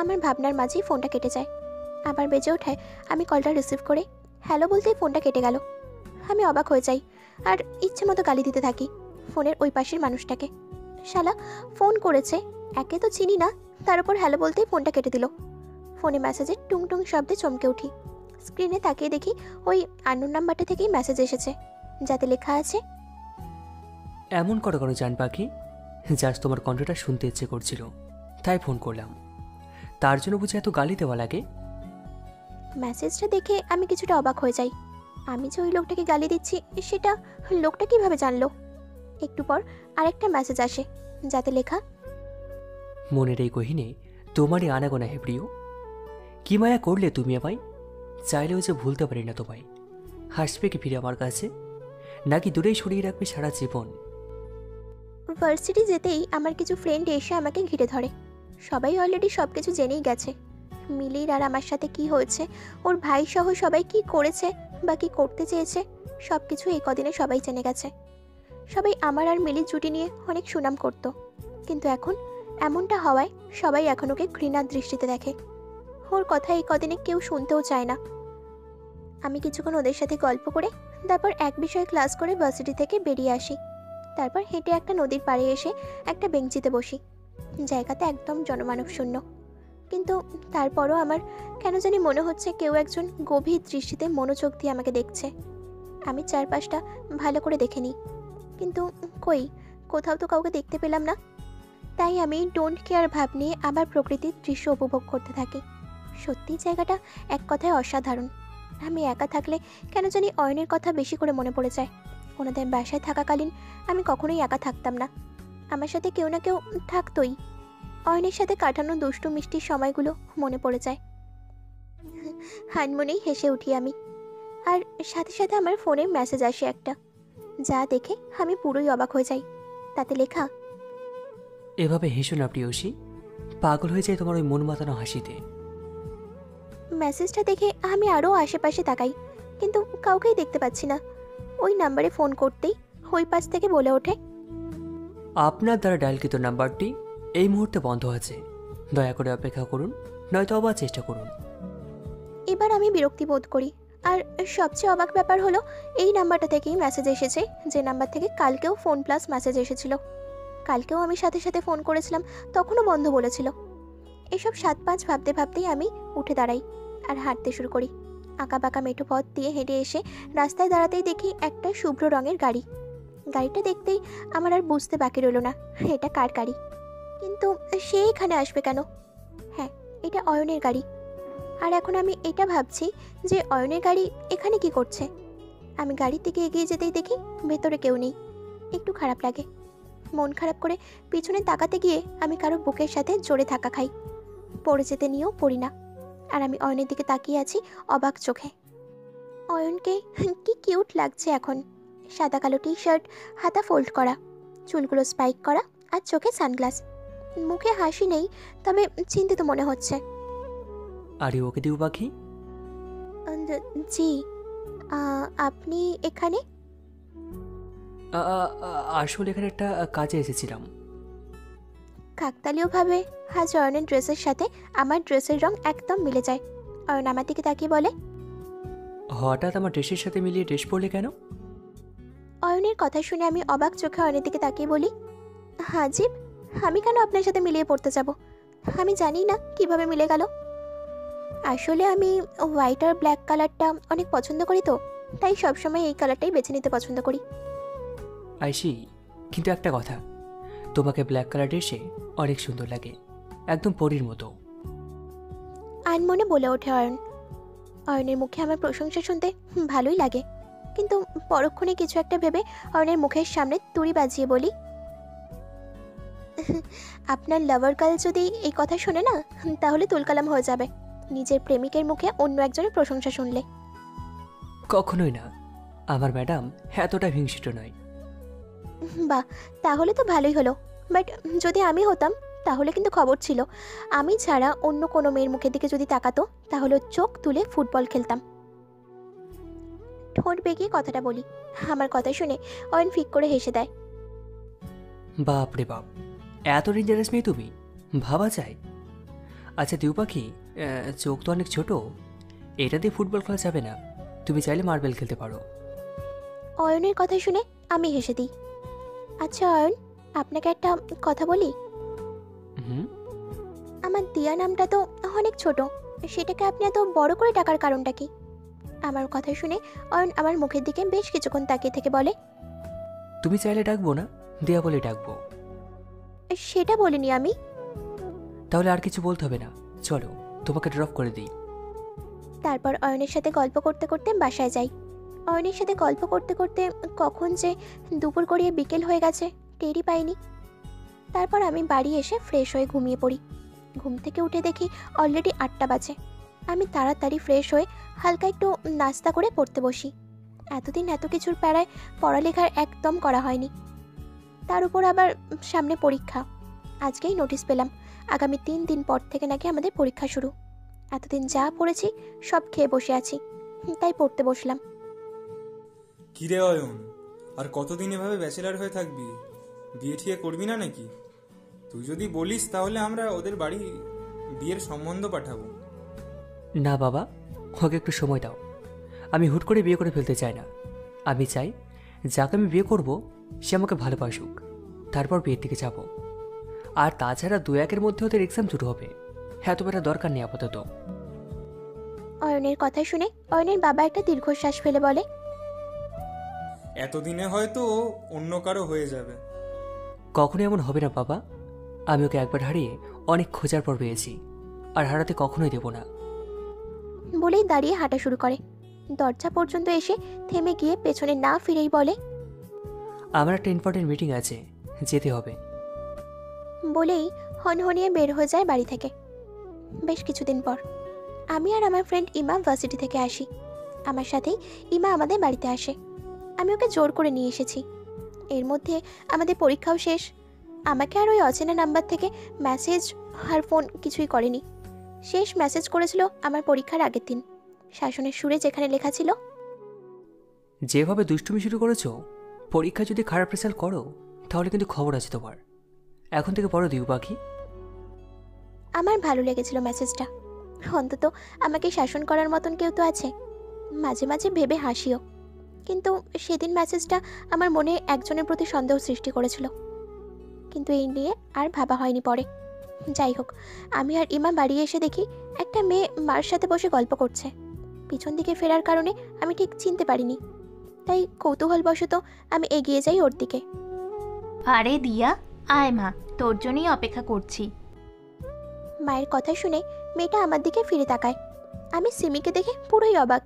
আমার ভাবনার মাঝেই ফোনটা কেটে যায়। আবার বেজে ওঠায় আমি কলটা রিসিভ করে হ্যালো বলতেই ফোনটা কেটে গেল। আমি অবাক হয়ে যাই আর ইচ্ছে মতো গালি দিতে থাকি ফোনের ওই পাশের মানুষটাকে। শালা ফোন করেছে, একে তো চিনি না, তার উপর হ্যালো বলতেই ফোনটা কেটে দিল। ফোনে মেসেজের টুং টুং শব্দে চমকে উঠি। স্ক্রিনে তাকিয়ে দেখি ওই আননোন নাম্বারটা থেকেই মেসেজ এসেছে, যাতে লেখা আছে, এমন করো করো জান পাখি, জাস্ট তোমার কণ্ঠটা শুনতে ইচ্ছে করছিল, তাই ফোন করলাম। তার জন্য বুঝে এত গালি দেওয়া লাগে? মেসেজটা দেখে আমি কিছুটা অবাক হয়ে যাই। আমি যে ওই লোকটাকে গালি দিচ্ছি সেটা লোকটা কিভাবে জানলো? একটু পর আরেকটা মেসেজ আসে, যাতে লেখা, মনের এই গহিনে তোমারই আনাগোনা হে প্রিয়, কি মায়া করলে তুমি আমায়, চাইলেও যে ভুলতে পারি না তোমায়। হাসবে কি ফিরে আমার কাছে? নাকি দূরেই সরিয়ে রাখবে সারা জীবন? ভার্সিটি যেতেই আমার কিছু ফ্রেন্ড এসে আমাকে ঘিরে ধরে। সবাই অলরেডি সব কিছু জেনেই গেছে। মিলির আর আমার সাথে কি হয়েছে, ওর ভাই সহ সবাই কি করেছে বা কি করতে চেয়েছে, সব কিছু এই কদিনে সবাই জেনে গেছে। সবাই আমার আর মিলির জুটি নিয়ে অনেক সুনাম করত, কিন্তু এখন এমনটা হওয়ায় সবাই এখন ওকে ঘৃণার দৃষ্টিতে দেখে। ওর কথা এই কদিনে কেউ শুনতেও চায় না। আমি কিছুক্ষণ ওদের সাথে গল্প করে তারপর এক বিষয়ে ক্লাস করে ভার্সিটি থেকে বেরিয়ে আসি। তারপর হেঁটে একটা নদীর পাড়ে এসে একটা বেঞ্চিতে বসি। জায়গাটা একদম জনমানব শূন্য, কিন্তু তারপরও আমার কেন জানি মনে হচ্ছে কেউ একজন গভীর দৃষ্টিতে মনোযোগ দিয়ে আমাকে দেখছে। আমি চারপাশটা ভালো করে দেখে নিই, কিন্তু কই, কোথাও তো কাউকে দেখতে পেলাম না। তাই আমি ডোন্ট কেয়ার ভাব নিয়ে আবার প্রকৃতির দৃশ্য উপভোগ করতে থাকি। সত্যি জায়গাটা এক কথায় অসাধারণ। আমি একা থাকলে কেন জানি অয়নের কথা বেশি করে মনে পড়ে যায়। ওনাদের বাসায় থাকাকালীন আমি কখনোই একা থাকতাম না, আমার সাথে কেউ না কেউ থাকতোই। অয়নের সাথে কাটানো দুষ্টু মিষ্টির সময়গুলো মনে পড়ে যায়। হানমনেই হেসে উঠি আমি। আর সাথে সাথে আমার ফোনে মেসেজ আসে একটা, যা দেখে আমি পুরোই অবাক হয়ে যাই। তাতে লেখা, এভাবে হেসো না প্রিয়সী, পাগল হয়ে যায় তোমার ওই মন মাতানো হাসিতে। মেসেজটা দেখে আমি আরও আশেপাশে তাকাই, কিন্তু কাউকেই দেখতে পাচ্ছি না। ওই নাম্বারে ফোন করতেই ওই পাশ থেকে বলে ওঠে, আপনার দ্বারা ডায়ালকৃত নাম্বারটি এই মুহূর্তে বন্ধ আছে, দয়া করে অপেক্ষা করুন, নয়তো আবার চেষ্টা করুন। এবার আমি বিরক্তি বোধ করি। আর সবচেয়ে অবাক ব্যাপার হলো, এই নাম্বারটা থেকেই মেসেজ এসেছে যে নাম্বার থেকে কালকেও ফোন প্লাস মেসেজ এসেছিল। কালকেও আমি সাথে সাথে ফোন করেছিলাম, তখনও বন্ধ বলেছিল। এসব 7-5 ভাবতে ভাবতেই আমি উঠে দাঁড়াই আর হাঁটতে শুরু করি। আঁকা বাঁকা মেঠো পথ দিয়ে হেঁটে এসে রাস্তায় দাঁড়াতেই দেখি একটা শুভ্র রঙের গাড়ি। গাড়িটা দেখতেই আমার আর বুঝতে বাকি রইল না এটা কার গাড়ি। কিন্তু সে এখানে আসবে কেন? হ্যাঁ, এটা অয়নের গাড়ি। আর এখন আমি এটা ভাবছি যে অয়নের গাড়ি এখানে কি করছে। আমি গাড়ির দিকে এগিয়ে যেতেই দেখি ভেতরে কেউ নেই। একটু খারাপ লাগে। মন খারাপ করে পিছনে তাকাতে গিয়ে আমি কারো বুকের সাথে জোরে ধাক্কা খাই। পড়ে যেতে নিয়েও পড়ি না। আর আমি অয়নের দিকে তাকিয়ে আছি অবাক চোখে। অয়নকে কি কিউট লাগছে এখন। সাদা কালো টি শার্ট, হাতা ফোল্ড করা, চুলগুলো স্পাইক করা আর চোখে সানগ্লাস। মুখে হাসি নেই, তবে চিন্তিত মনে হচ্ছে। আরে ওকে দিউ পাখি? জি, আপনি এখানে? আসলে এখানে একটা কাজে এসেছিলাম। কাকতালীয়ভাবে আজ অয়নের ড্রেসের সাথে আমার ড্রেসের রং একদম মিলে যায়। অয়ন আমার দিকে তাকিয়ে বলে, হঠাৎ আমার ড্রেসের সাথে মিলিয়ে ড্রেস পরলে কেন? অয়নের কথা শুনে আমি অবাক চোখে অয়নের দিকে তাকিয়ে বলি, হাজিব, আমি কেন আপনার সাথে মিলিয়ে পড়তে যাব? আমি জানি না কিভাবে মিলে গেল। আসলে আমি হোয়াইট আর ব্ল্যাক কালারটা অনেক পছন্দ করি, তো তাই সবসময় এই কালারটাই বেছে নিতে পছন্দ করি। আইসি, কিন্তু একটা কথা, তোমাকে ব্ল্যাক কালার ড্রেসে অনেক সুন্দর লাগে, একদম পরীর মতো। আনমনে বলে ওঠে অয়ন। অয়নের মুখে আমার প্রশংসা শুনতে ভালোই লাগে, কিন্তু পরক্ষণে কিছু একটা ভেবে অয়নের মুখের সামনে তুড়ি বাজিয়ে বলি, আপনার লাভার গার্ল যদি এই কথা শোনে না, তাহলে তুলকালাম হয়ে যাবে নিজের প্রেমিকের মুখে অন্য একজনের প্রশংসা শুনলে। কখনোই না, আমার ম্যাডাম এতটা হিংসিত নয়। বাহ, তাহলে তো ভালোই হলো। বাট যদি আমি হতাম তাহলে কিন্তু খবর ছিল। আমি ছাড়া অন্য কোনো মেয়ের মুখের দিকে যদি তাকাতো, তাহলে চোখ তুলে ফুটবল খেলতাম। ঠোঁট বেঁকিয়ে কথাটা বলি। আমার কথা শুনে অয়ন ফিক করে হেসে দেয়। বাপ রে বাপ, এত ডেঞ্জারাস মেয়ে তুমি, ভাবা যায়? আচ্ছা দিউ পাখি, চোখ তো অনেক ছোট, এটা দিয়ে ফুটবল খেলা যাবে না, তুমি চাইলে মার্বেল খেলতে পারো। অয়নের কথা শুনে আমি হেসে দিই। আচ্ছা অয়ন, আপনাকে একটা কথা বলি। আমার দিয়া নামটা তো অনেক ছোট, সেটাকে আপনি এত বড় করে ডাকার কারণটা কি? আমার কথা শুনে অয়ন আমার মুখের দিকে বেশ কিছুক্ষণ তাকিয়ে থেকে বলে, তুমি চাইলে ডাকবো না, দিয়া বলে ডাকবো। সেটা বলিনি আমি। তাহলে আর কিছু বলতে হবে না, চলো তোমাকে ড্রপ করে দিই। তারপর অয়নের সাথে গল্প করতে করতে বাসায় যাই। অয়নের সাথে গল্প করতে করতে কখন যে দুপুর গড়িয়ে বিকেল হয়ে গেছে টেরই পাইনি। তারপর আমি বাড়ি এসে ফ্রেশ হয়ে ঘুমিয়ে পড়ি। ঘুম থেকে উঠে দেখি অলরেডি 8টা বাজে। আমি তাড়াতাড়ি ফ্রেশ হয়ে হালকা একটু নাস্তা করে পড়তে বসি। এতদিন এত কিছুর প্যারায় পড়ালেখার একদম করা হয়নি, তার উপর আবার সামনে পরীক্ষা। আজকেই নোটিশ পেলাম আগামী 3 দিন পর থেকে নাকি আমাদের পরীক্ষা শুরু। এতদিন যা পড়েছি সব খেয়ে বসে আছি, তাই পড়তে বসলাম। কিরে অয়ন, আর কতদিন এভাবে ব্যাচেলার হয়ে থাকবি? বিয়ে ঠিয়ে করবি না নাকি? তুই যদি বলিস তাহলে আমরা ওদের বাড়ি বিয়ের সম্বন্ধ পাঠাবো। না বাবা, ওকে একটু সময় দাও। আমি হুট করে বিয়ে করে ফেলতে চাই না। আমি চাই যাকে আমি বিয়ে করব সে আমাকে ভালোবাসুক, তারপর বিয়ের দিকে যাব। আর তাছাড়া 2-1 মধ্যে ওদের এক্সাম শুরু হবে, এত বেটা দরকার নেই আপাতত। অয়নের কথা শুনে অয়নের বাবা একটা দীর্ঘশ্বাস ফেলে বলে, এতদিনে হয়তো ও অন্য কারো হয়ে যাবে। কখনো এমন হবে না বাবা। আমি ওকে একবার হারিয়ে অনেক খোঁজার পর পেয়েছি, আর হারাতে কখনোই দেব না। বলেই দাঁড়িয়ে হাঁটা শুরু করে। দরজা পর্যন্ত এসে থেমে গিয়ে পেছনে না ফিরেই বলে, আমার একটা ইম্পর্টেন্ট মিটিং আছে, যেতে হবে। বলেই হনহনিয়ে বের হয়ে যায় বাড়ি থেকে। বেশ কিছুদিন পর আমি আর আমার ফ্রেন্ড ইমা ভার্সিটি থেকে আসি। আমার সাথেই ইমা আমাদের বাড়িতে আসে। আমি ওকে জোর করে নিয়ে এসেছি। এর মধ্যে আমাদের পরীক্ষাও শেষ। আমাকে আর ওই অচেনা নাম্বার থেকে মেসেজ আর ফোন কিছুই করেনি। শেষ মেসেজ করেছিল আমার পরীক্ষার আগের দিন, শাসনের সুরে যেখানে লেখা ছিল, যেভাবে দুষ্টুমি শুরু করেছো, পরীক্ষা যদি খারাপ রেজাল্ট করো তাহলে কিন্তু খবর আছে তোমার। এখন থেকে পড়ো দিউ পাখি। আমার ভালো লেগেছিল মেসেজটা। অন্তত আমাকে শাসন করার মতন কেউ তো আছে। মাঝে মাঝে ভেবে হাসিও। কিন্তু সেদিন মেসেজটা আমার মনে একজনের প্রতি সন্দেহ সৃষ্টি করেছিল। কিন্তু এই নিয়ে আর ভাবা হয়নি পরে। যাই হোক, আমি আর ইমা বাড়ি এসে দেখি একটা মেয়ে মার সাথে বসে গল্প করছে। পিছন দিকে ফেরার কারণে আমি ঠিক চিনতে পারিনি, তাই কৌতূহলবশত আমি এগিয়ে যাই ওর দিকে। আরে দিয়া, আয় মা, তোর জন্যই অপেক্ষা করছি। মায়ের কথা শুনে মেয়েটা আমার দিকে ফিরে তাকায়। আমি সিমিকে দেখে পুরোই অবাক।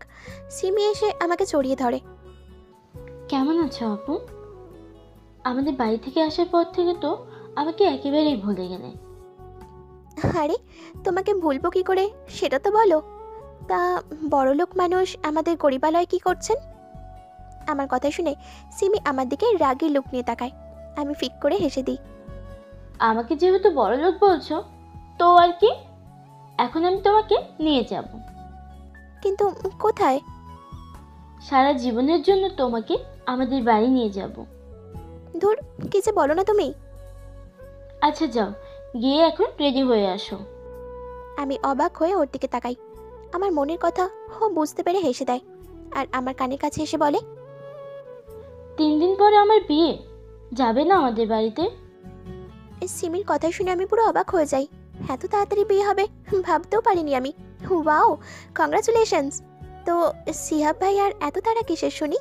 সিমি এসে আমাকে জড়িয়ে ধরে। কেমন আছো আপু? আমাদের বাড়ি থেকে আসার পর থেকে তো আমাকে একেবারেই ভুলে গেলে। আরে তোমাকে ভুলবো কি করে সেটা তো বলো। তা বড়লোক মানুষ আমাদের গরিবালয় কি করছেন? আমার কথা শুনে সিমি আমার দিকে রাগী লুক নিয়ে তাকায়। আমি ফিক করে হেসে দিই। আমাকে যেহেতু বড়লোক বলছো, তো আর কি, এখন আমি তোমাকে নিয়ে যাব। কিন্তু কোথায়? সারা জীবনের জন্য তোমাকে আমাদের বাড়ি নিয়ে যাব। ধুর, কি যে বলো না তুমি। আচ্ছা যাও, গিয়ে এখন রেডি হয়ে আসো। আমি অবাক হয়ে ওর দিকে তাকাই। আমার মনের কথা ও বুঝতে পেরে হেসে দেয় আর আমার কানের কাছে এসে বলে, 3 দিন পরে আমার বিয়ে, যাবে না আমাদের বাড়িতে? সিমির কথা শুনে আমি পুরো অবাক হয়ে যাই। এত তাড়াতাড়ি বিয়ে হবে ভাবতেও পারিনি আমি। Wow, congratulations. তো সিহাব ভাই আর এত তাড়া কিসের শুনি?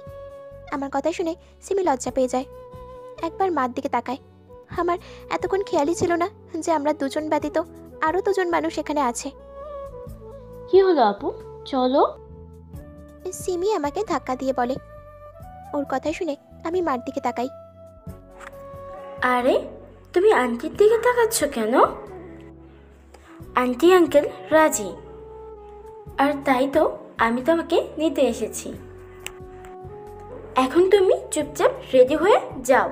আমার কথা শুনে সিমি লজ্জা পেয়ে যায়। একবার মার দিকে তাকায়। আমার এতক্ষণ খেয়ালই ছিল না যে আমরা দুজন ব্যতীত আরও 2 জন মানুষ এখানে আছে। কি হলো আপু, চলো। সিমি আমাকে ধাক্কা দিয়ে বলে। ওর কথা শুনে আমি মার দিকে তাকাই। আরে তুমি আন্টির দিকে তাকাচ্ছ কেন? আন্টি আঙ্কেল রাজি, আর তাই তো আমি তোমাকে নিতে এসেছি। এখন তুমি চুপচাপ রেডি হয়ে যাও।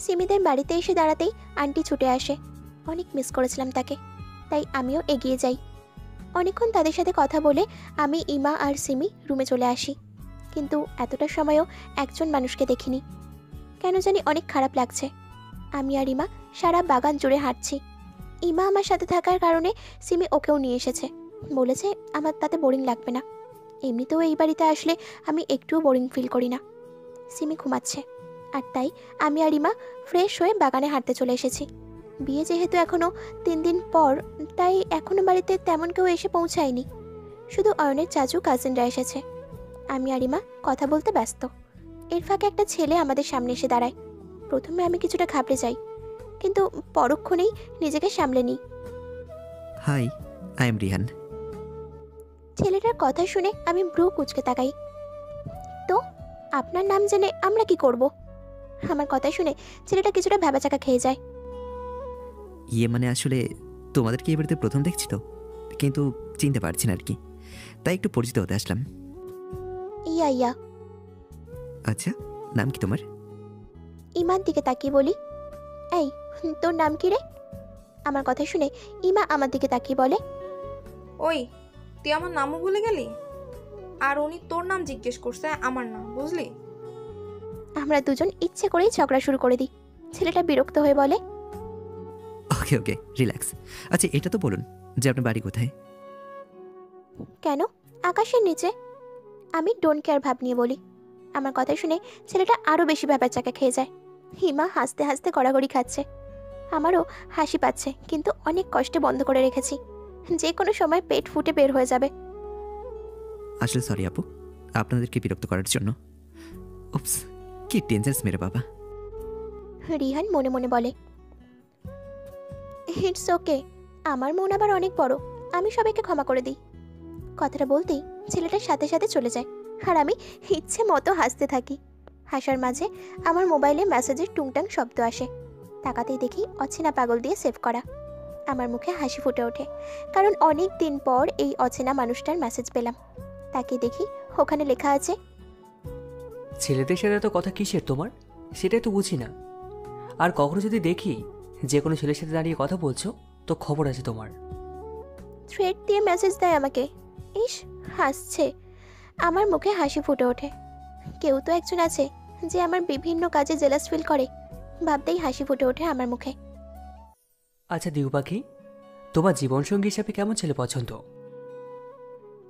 সিমিদের বাড়িতে এসে দাঁড়াতেই আন্টি ছুটে আসে। অনেক মিস করেছিলাম তাকে, তাই আমিও এগিয়ে যাই। অনেকক্ষণ তাদের সাথে কথা বলে আমি, ইমা আর সিমি রুমে চলে আসি। কিন্তু এতটা সময়ও একজন মানুষকে দেখিনি। কেন জানি অনেক খারাপ লাগছে। আমি আর ইমা সারা বাগান জুড়ে হাঁটছি। ইমা আমার সাথে থাকার কারণে সিমি ওকেও নিয়ে এসেছে। বলেছে আমার তাতে বোরিং লাগবে না। এমনিতেও এই বাড়িতে আসলে আমি একটুও বোরিং ফিল করি না। সিমি ঘুমাচ্ছে, আর তাই আমি আর ইমা ফ্রেশ হয়ে বাগানে হাঁটতে চলে এসেছি। বিয়ে যেহেতু এখনও 3 দিন পর, তাই এখনও বাড়িতে তেমন কেউ এসে পৌঁছায়নি। শুধু অয়নের চাচু কাজিনরা এসেছে। আমি আর ইমা কথা বলতে ব্যস্ত। এর ফাঁকে একটা ছেলে আমাদের সামনে এসে দাঁড়ায়। প্রথমে আমি কিছুটা ঘাবড়ে যাই, কিন্তু পরক্ষণেই নিজেকে সামলে নিই। Hi, I am Rihan. ছেলেটার কথা শুনে আমি ভ্রু কুঁচকে তাকাই। তো আপনার নাম জেনে আমরা কি করব? আমার কথা শুনে ছেলেটা কিছুটা ভ্যাবাচাকা খেয়ে যায়। ইয়ে মানে আসলে তোমাদেরকে এই বাড়িতে প্রথম দেখছি তো, কিন্তু চিনতে পারছি না আর কি, তাই একটু পরিচিত হতে আসলাম। ইয়া ইয়া। আচ্ছা, নাম কি তোমার? ইমার দিকে তাকিয়ে বলি, এই তোর নাম কি রে? আমার কথা শুনে ইমা আমার দিকে তাকিয়ে বলে, ওই তুই আমার নামও ভুলে গেলি? আর উনি তোর নাম জিজ্ঞেস করছে, আমার নাম, বুঝলি? আমরা দুজন ইচ্ছে করেই ঝগড়া শুরু করে দিই। ছেলেটা বিরক্ত হয়ে বলে, ওকে ওকে, রিল্যাক্স। আচ্ছা, এটা তো বলুন যে আপনার বাড়ি কোথায়? কেন? আকাশের নিচে। আমি ডোন্ট কেয়ার ভাব নিয়ে বলি। আমার কথা শুনে ছেলেটা আরও বেশি ব্যাপার চাকা খেয়ে যায়। হিমা হাসতে হাসতে গড়াগড়ি খাচ্ছে। আমারও হাসি পাচ্ছে, কিন্তু অনেক কষ্টে বন্ধ করে রেখেছি, যে কোনো সময় পেট ফুটে বের হয়ে যাবে। আসলে সরি আপু, আপনাদেরকে বিরক্ত করার জন্য। উপস, কি ডেঞ্জারাস মেরে বাবা। রিহান মনে মনে বলে, ইটস ওকে, আমার মন আবার অনেক বড়, আমি সবাইকে ক্ষমা করে দিই। কথাটা বলতেই ছেলেটার সাথে সাথে চলে যায়, আর আমি ইচ্ছে মতো হাসতে থাকি। হাসার মাঝে আমার মোবাইলে মেসেজের টুংটাং শব্দ আসে। তাকাতেই দেখি অচেনা পাগল দিয়ে সেভ করা। আমার মুখে হাসি ফুটে ওঠে, কারণ অনেক দিন পর এই অচেনা মানুষটার মেসেজ পেলাম। তাকে দেখি ওখানে লেখা আছে, ছেলেদের সাথে তো কথা কিসের তোমার, সেটাই তো বুঝি না। আর কখনো যদি দেখি যে কোনো ছেলের সাথে দাঁড়িয়ে কথা বলছো, তো খবর আছে তোমার। থ্রেড দিয়ে মেসেজ দেয় আমাকে। ইস, হাসছে। আমার মুখে হাসি ফুটে ওঠে। কেউ তো একজন আছে যে আমার বিভিন্ন কাজে জেলাস ফিল করে, ভাবতেই হাসি ফুটে ওঠে আমার মুখে। আচ্ছা দিউ পাখি, তোমার জীবনসঙ্গী হিসাবে কেমন ছেলে পছন্দ?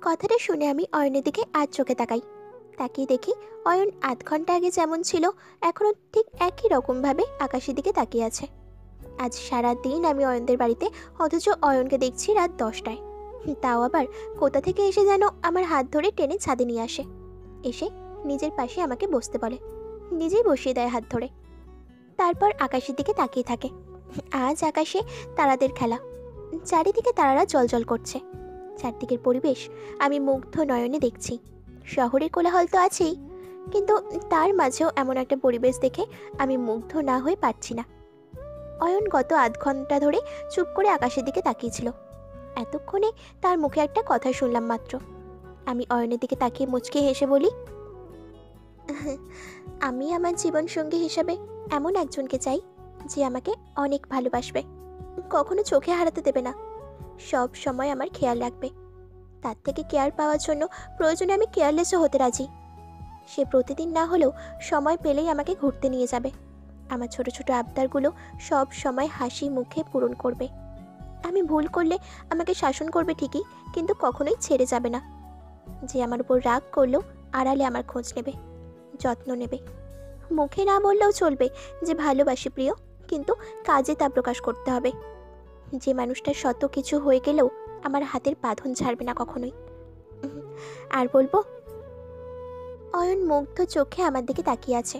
কথাটা শুনে আমি অয়নের দিকে আজ চোখে তাকাই। তাকিয়ে দেখি অয়ন আধ ঘন্টা আগে যেমন ছিল, এখনও ঠিক একই রকমভাবে আকাশের দিকে তাকিয়ে আছে। আজ সারা দিন আমি অয়নদের বাড়িতে, অথচ অয়নকে দেখছি রাত 10টায়। তাও আবার কোথা থেকে এসে যেন আমার হাত ধরে টেনে ছাদে নিয়ে আসে। এসে নিজের পাশে আমাকে বসতে বলে, নিজেই বসিয়ে দেয় হাত ধরে। তারপর আকাশের দিকে তাকিয়ে থাকে। আজ আকাশে তারাদের খেলা, চারিদিকে তারারা জ্বলজ্বল করছে। চারদিকের পরিবেশ আমি মুগ্ধ নয়নে দেখছি। শহরের কোলাহল তো আছেই, কিন্তু তার মাঝেও এমন একটা পরিবেশ দেখে আমি মুগ্ধ না হয়ে পারছি না। অয়ন গত আধ ঘন্টা ধরে চুপ করে আকাশের দিকে তাকিয়েছিল। এতক্ষণে তার মুখে একটা কথা শুনলাম মাত্র। আমি অয়নের দিকে তাকিয়ে মুচকে হেসে বলি, আমি আমার জীবনসঙ্গী হিসেবে এমন একজনকে চাই যে আমাকে অনেক ভালোবাসবে, কখনো চোখে হারাতে দেবে না, সব সময় আমার খেয়াল রাখবে। তার থেকে কেয়ার পাওয়ার জন্য প্রয়োজনে আমি কেয়ারলেসও হতে রাজি। সে প্রতিদিন না হলেও সময় পেলেই আমাকে ঘুরতে নিয়ে যাবে। আমার ছোট ছোট আবদারগুলো সব সময় হাসি মুখে পূরণ করবে। আমি ভুল করলে আমাকে শাসন করবে ঠিকই, কিন্তু কখনোই ছেড়ে যাবে না। যে আমার উপর রাগ করলেও আড়ালে আমার খোঁজ নেবে, যত্ন নেবে। মুখে না বললেও চলবে যে ভালোবাসি প্রিয়, কিন্তু কাজে তা প্রকাশ করতে হবে। যে মানুষটা শত কিছু হয়ে গেলেও আমার হাতের বাঁধন ছাড়বে না কখনোই। আর বলবো? অয়ন মুগ্ধ চোখে আমার দিকে তাকিয়ে আছে।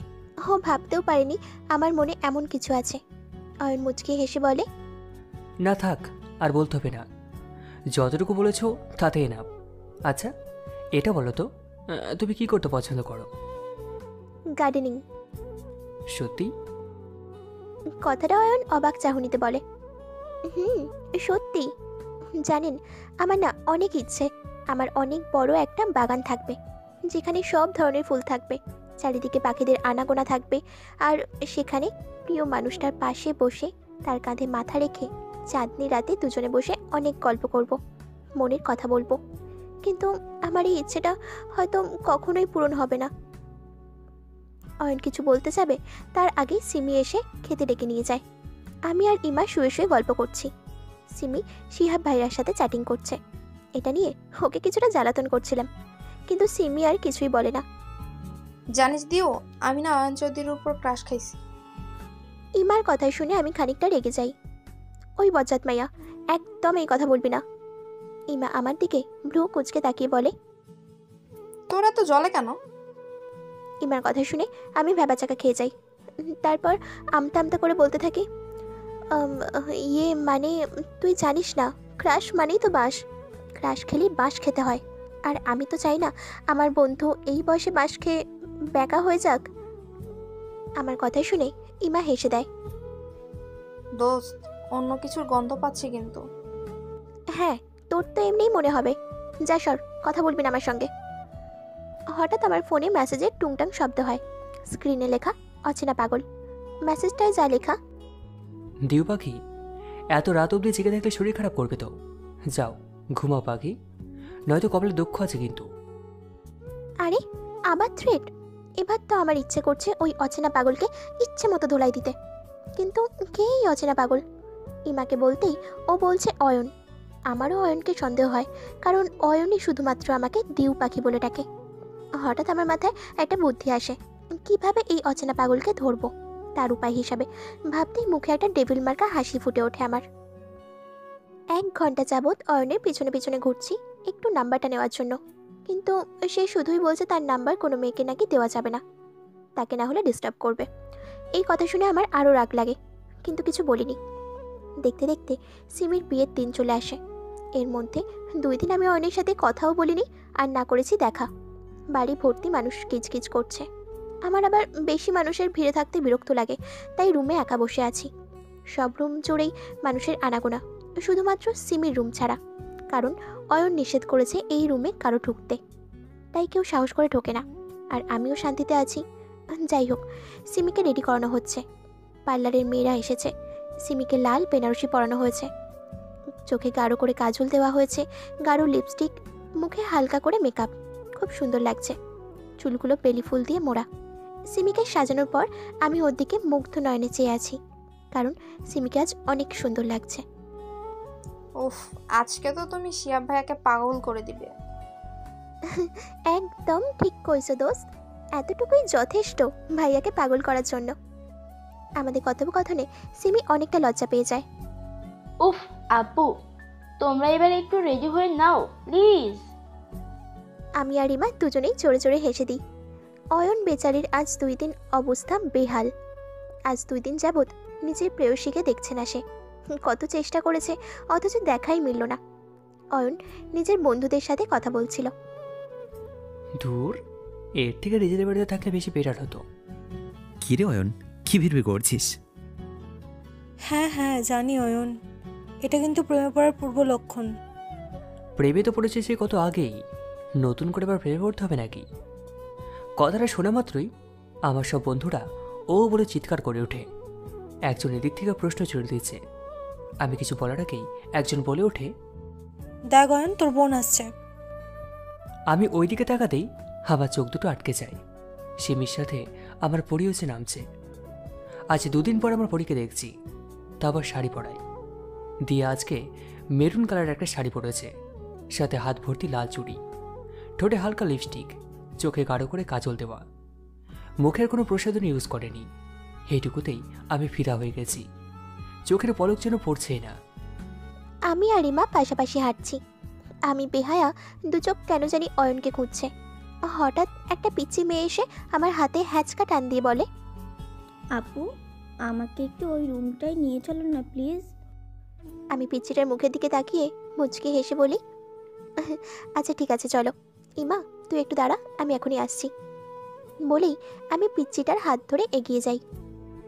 ও ভাবতেও পারেনি আমার মনে এমন কিছু আছে। অয়ন মুচকি হেসে বলে, না থাক, আর বলতে হবে না, যতটুকু বলেছ তাতেই না। আচ্ছা এটা বলো তো, তুমি কি করতে পছন্দ করো? গার্ডেনিং। সত্যি? কথাটা অয়ন অবাক চাহনিতে বলে, সত্যি। জানেন, আমার না অনেক ইচ্ছে আমার অনেক বড় একটা বাগান থাকবে, যেখানে সব ধরনের ফুল থাকবে, চারিদিকে পাখিদের আনাগোনা থাকবে, আর সেখানে প্রিয় মানুষটার পাশে বসে তার কাঁধে মাথা রেখে চাঁদনি রাতে দুজনে বসে অনেক গল্প করব, মনের কথা বলবো। কিন্তু আমার এই ইচ্ছেটা হয়তো কখনোই পূরণ হবে না। অয়ন কিছু বলতে যাবে, তার আগে সিমি এসে খেতে ডেকে নিয়ে যায়। আমি আর ইমা শুয়ে শুয়ে গল্প করছি। সিমি শিহাব ভাইয়ার সাথে চ্যাটিং করছে। এটা নিয়ে ওকে কিছুটা জ্বালাতন করছিলাম, কিন্তু সিমি আর কিছুই বলে না। জানিস দিও, আমি না অয়ন চৌধুরীর উপর ক্রাশ খাইছি। ইমার কথা শুনে আমি খানিকটা রেগে যাই। ওই বজ্জাত মাইয়া, একদম এই কথা বলবি না। ইমা আমার দিকে ভ্রু কুচকে তাকিয়ে বলে, তোরা তো জলে কেন? ইমার কথা শুনে আমি ভ্যাবাচাকা খেয়ে যাই। তারপর আমতা আমতা করে বলতে থাকি, ইয়ে মানে তুই জানিস না, ক্রাশ মানেই তো বাঁশ, ক্রাশ খেলেই বাঁশ খেতে হয়। আর আমি তো চাই না আমার বন্ধু এই বয়সে বাঁশ খেয়ে ব্যাকা হয়ে যাক। আমার কথা শুনে ইমা হেসে দেয়। দোস্ত, অন্য কিছুর গন্ধ পাচ্ছি কিন্তু। হ্যাঁ, তোর তো এমনিই মনে হবে। যা সর, কথা বলবি না আমার সঙ্গে। হঠাৎ আমার ফোনে মেসেজের টুংটাং শব্দ হয়। স্ক্রিনে লেখা অচেনা পাগল। মেসেজটায় যা লেখা, দিউ পাখি, এত রাত অবধি জেগে থাকলে শরীর খারাপ করবে তো। যাও ঘুমাও পাখি, নয়তো কপালে দুঃখ আছে কিন্তু। আরে আবার থ্রেট! এবার তো আমার ইচ্ছে করছে ওই অচেনা পাগলকে ইচ্ছে মতো ধোলাই দিতে। কিন্তু কে এই অচেনা পাগল? ইমাকে বলতেই ও বলছে অয়ন। আমারও অয়নকে সন্দেহ হয়, কারণ অয়নই শুধুমাত্র আমাকে দিউ পাখি বলে ডাকে। হঠাৎ আমার মাথায় একটা বুদ্ধি আসে, কিভাবে এই অচেনা পাগলকে ধরবো তার উপায় হিসাবে ভাবতেই মুখে একটা ডেভিল মার্কা হাসি ফুটে ওঠে আমার। 1 ঘন্টা যাবৎ অয়নের পিছনে পিছনে ঘুরছি একটু নাম্বারটা নেওয়ার জন্য, কিন্তু সে শুধুই বলছে তার নাম্বার কোনো মেয়েকে নাকি দেওয়া যাবে না, তাকে না হলে ডিস্টার্ব করবে। এই কথা শুনে আমার আরও রাগ লাগে, কিন্তু কিছু বলিনি। দেখতে দেখতে সিমির বিয়ের দিন চলে আসে। এর মধ্যে 2 দিন আমি অয়নের সাথে কথাও বলিনি, আর না করেছি দেখা। বাড়ি ভর্তি মানুষ কিচকিচ করছে। আমার আবার বেশি মানুষের ভিড়ে থাকতে বিরক্ত লাগে, তাই রুমে একা বসে আছি। সব রুম জুড়েই মানুষের আনাগোনা, শুধুমাত্র সিমির রুম ছাড়া, কারণ অয়ন নিষেধ করেছে এই রুমে কারো ঢুকতে, তাই কেউ সাহস করে ঢোকে না, আর আমিও শান্তিতে আছি। যাই হোক, সিমিকে রেডি করানো হচ্ছে। পার্লারের মেয়েরা এসেছে। সিমিকে লাল বেনারসি পরানো হয়েছে, চোখে গাঢ় করে কাজল দেওয়া হয়েছে, গাঢ় লিপস্টিক, মুখে হালকা করে মেকআপ। খুব সুন্দর লাগছে, চুলগুলো বেলি ফুল দিয়ে মোড়া। সিমিকে সাজানোর পর আমি ওর দিকে মুগ্ধ নয়নে চেয়ে আছি, কারণ সিমিকে আজ অনেক সুন্দর লাগছে। উফ, আজকে তো তুমি শিয়াব ভাইয়াকে পাগল করে দিবে। একদম ঠিক কইছো দোস্ত, এতটুকুই যথেষ্ট ভাইয়াকে পাগল করার জন্য। আমাদের কথোপকথনে সিমি অনেকটা লজ্জা পেয়ে যায়। উফ আপু, তোমরা এবার একটু রেডি হয়ে নাও প্লিজ। আমি আর ইমা দুজনেই চড়ে চড়ে হেসে দিই। অয়ন বেচারির আজ 2 দিন অবস্থা বেহাল। আজ 2 দিন যাবৎ নিজের প্রেয়সীকে দেখছে না সে। কত চেষ্টা করেছে, অথচ দেখাই মিলল না। অয়ন নিজের বন্ধুদের সাথে কথা বলছিল। দূর, এর থেকে নিজেদের বাড়িতে থাকলে বেশি বেটার হতো। কি রে অয়ন, কি ভিড় করছিস? হ্যাঁ হ্যাঁ জানি অয়ন, এটা কিন্তু প্রেমে পড়ার পূর্ব লক্ষণ। প্রেমে তো পড়েছে সে কত আগেই, নতুন করে আবার প্রেমে পড়তে হবে নাকি? কথাটা শোনা মাত্রই আমার সব বন্ধুরা ও বলে চিৎকার করে ওঠে। একজন এদিক থেকে প্রশ্ন ছুড়ে দিচ্ছে। আমি কিছু বলার আগেই একজন বলে ওঠে, দেখ অয়ন, তোর বোন আসছে। আমি ওই দিকে তাকাতেই আমার চোখ দুটো আটকে যায়। সিমির সাথে আমার পরি হচ্ছে নামছে। আজ 2 দিন পর আমার পরীকে দেখছি, তা আবার শাড়ি পরায়। দিয়ে আজকে মেরুন কালার একটা শাড়ি পরেছে, সাথে হাত ভর্তি লাল চুড়ি, ঠোঁটে হালকা লিপস্টিক, চোখে গাঢ় করে কাজল দেওয়া। মুখের কোনো প্রসাধন ইউজ করেনি। এইটুকুতেই আমি ফিদা হয়ে গেছি। চোখের পলক যেন পড়ছেই না। আমি আর ইমা পাশাপাশি হাঁটছি। আমি বেহায়া, 2 চোখ কেন জানি অয়নকে খুঁজছে। হঠাৎ একটা পিচ্চি মেয়ে এসে আমার হাতে হ্যাচকা টান দিয়ে বলে, আপু, আমাকে একটু ওই রুমটায় নিয়ে চলো না প্লিজ। আমি পিচ্চিটার মুখের দিকে তাকিয়ে মুচকি হেসে বলি, আচ্ছা ঠিক আছে চলো। ইমা তুই একটু দাঁড়া, আমি এখনই আসছি। বলেই আমি পিচ্চিটার হাত ধরে এগিয়ে যাই।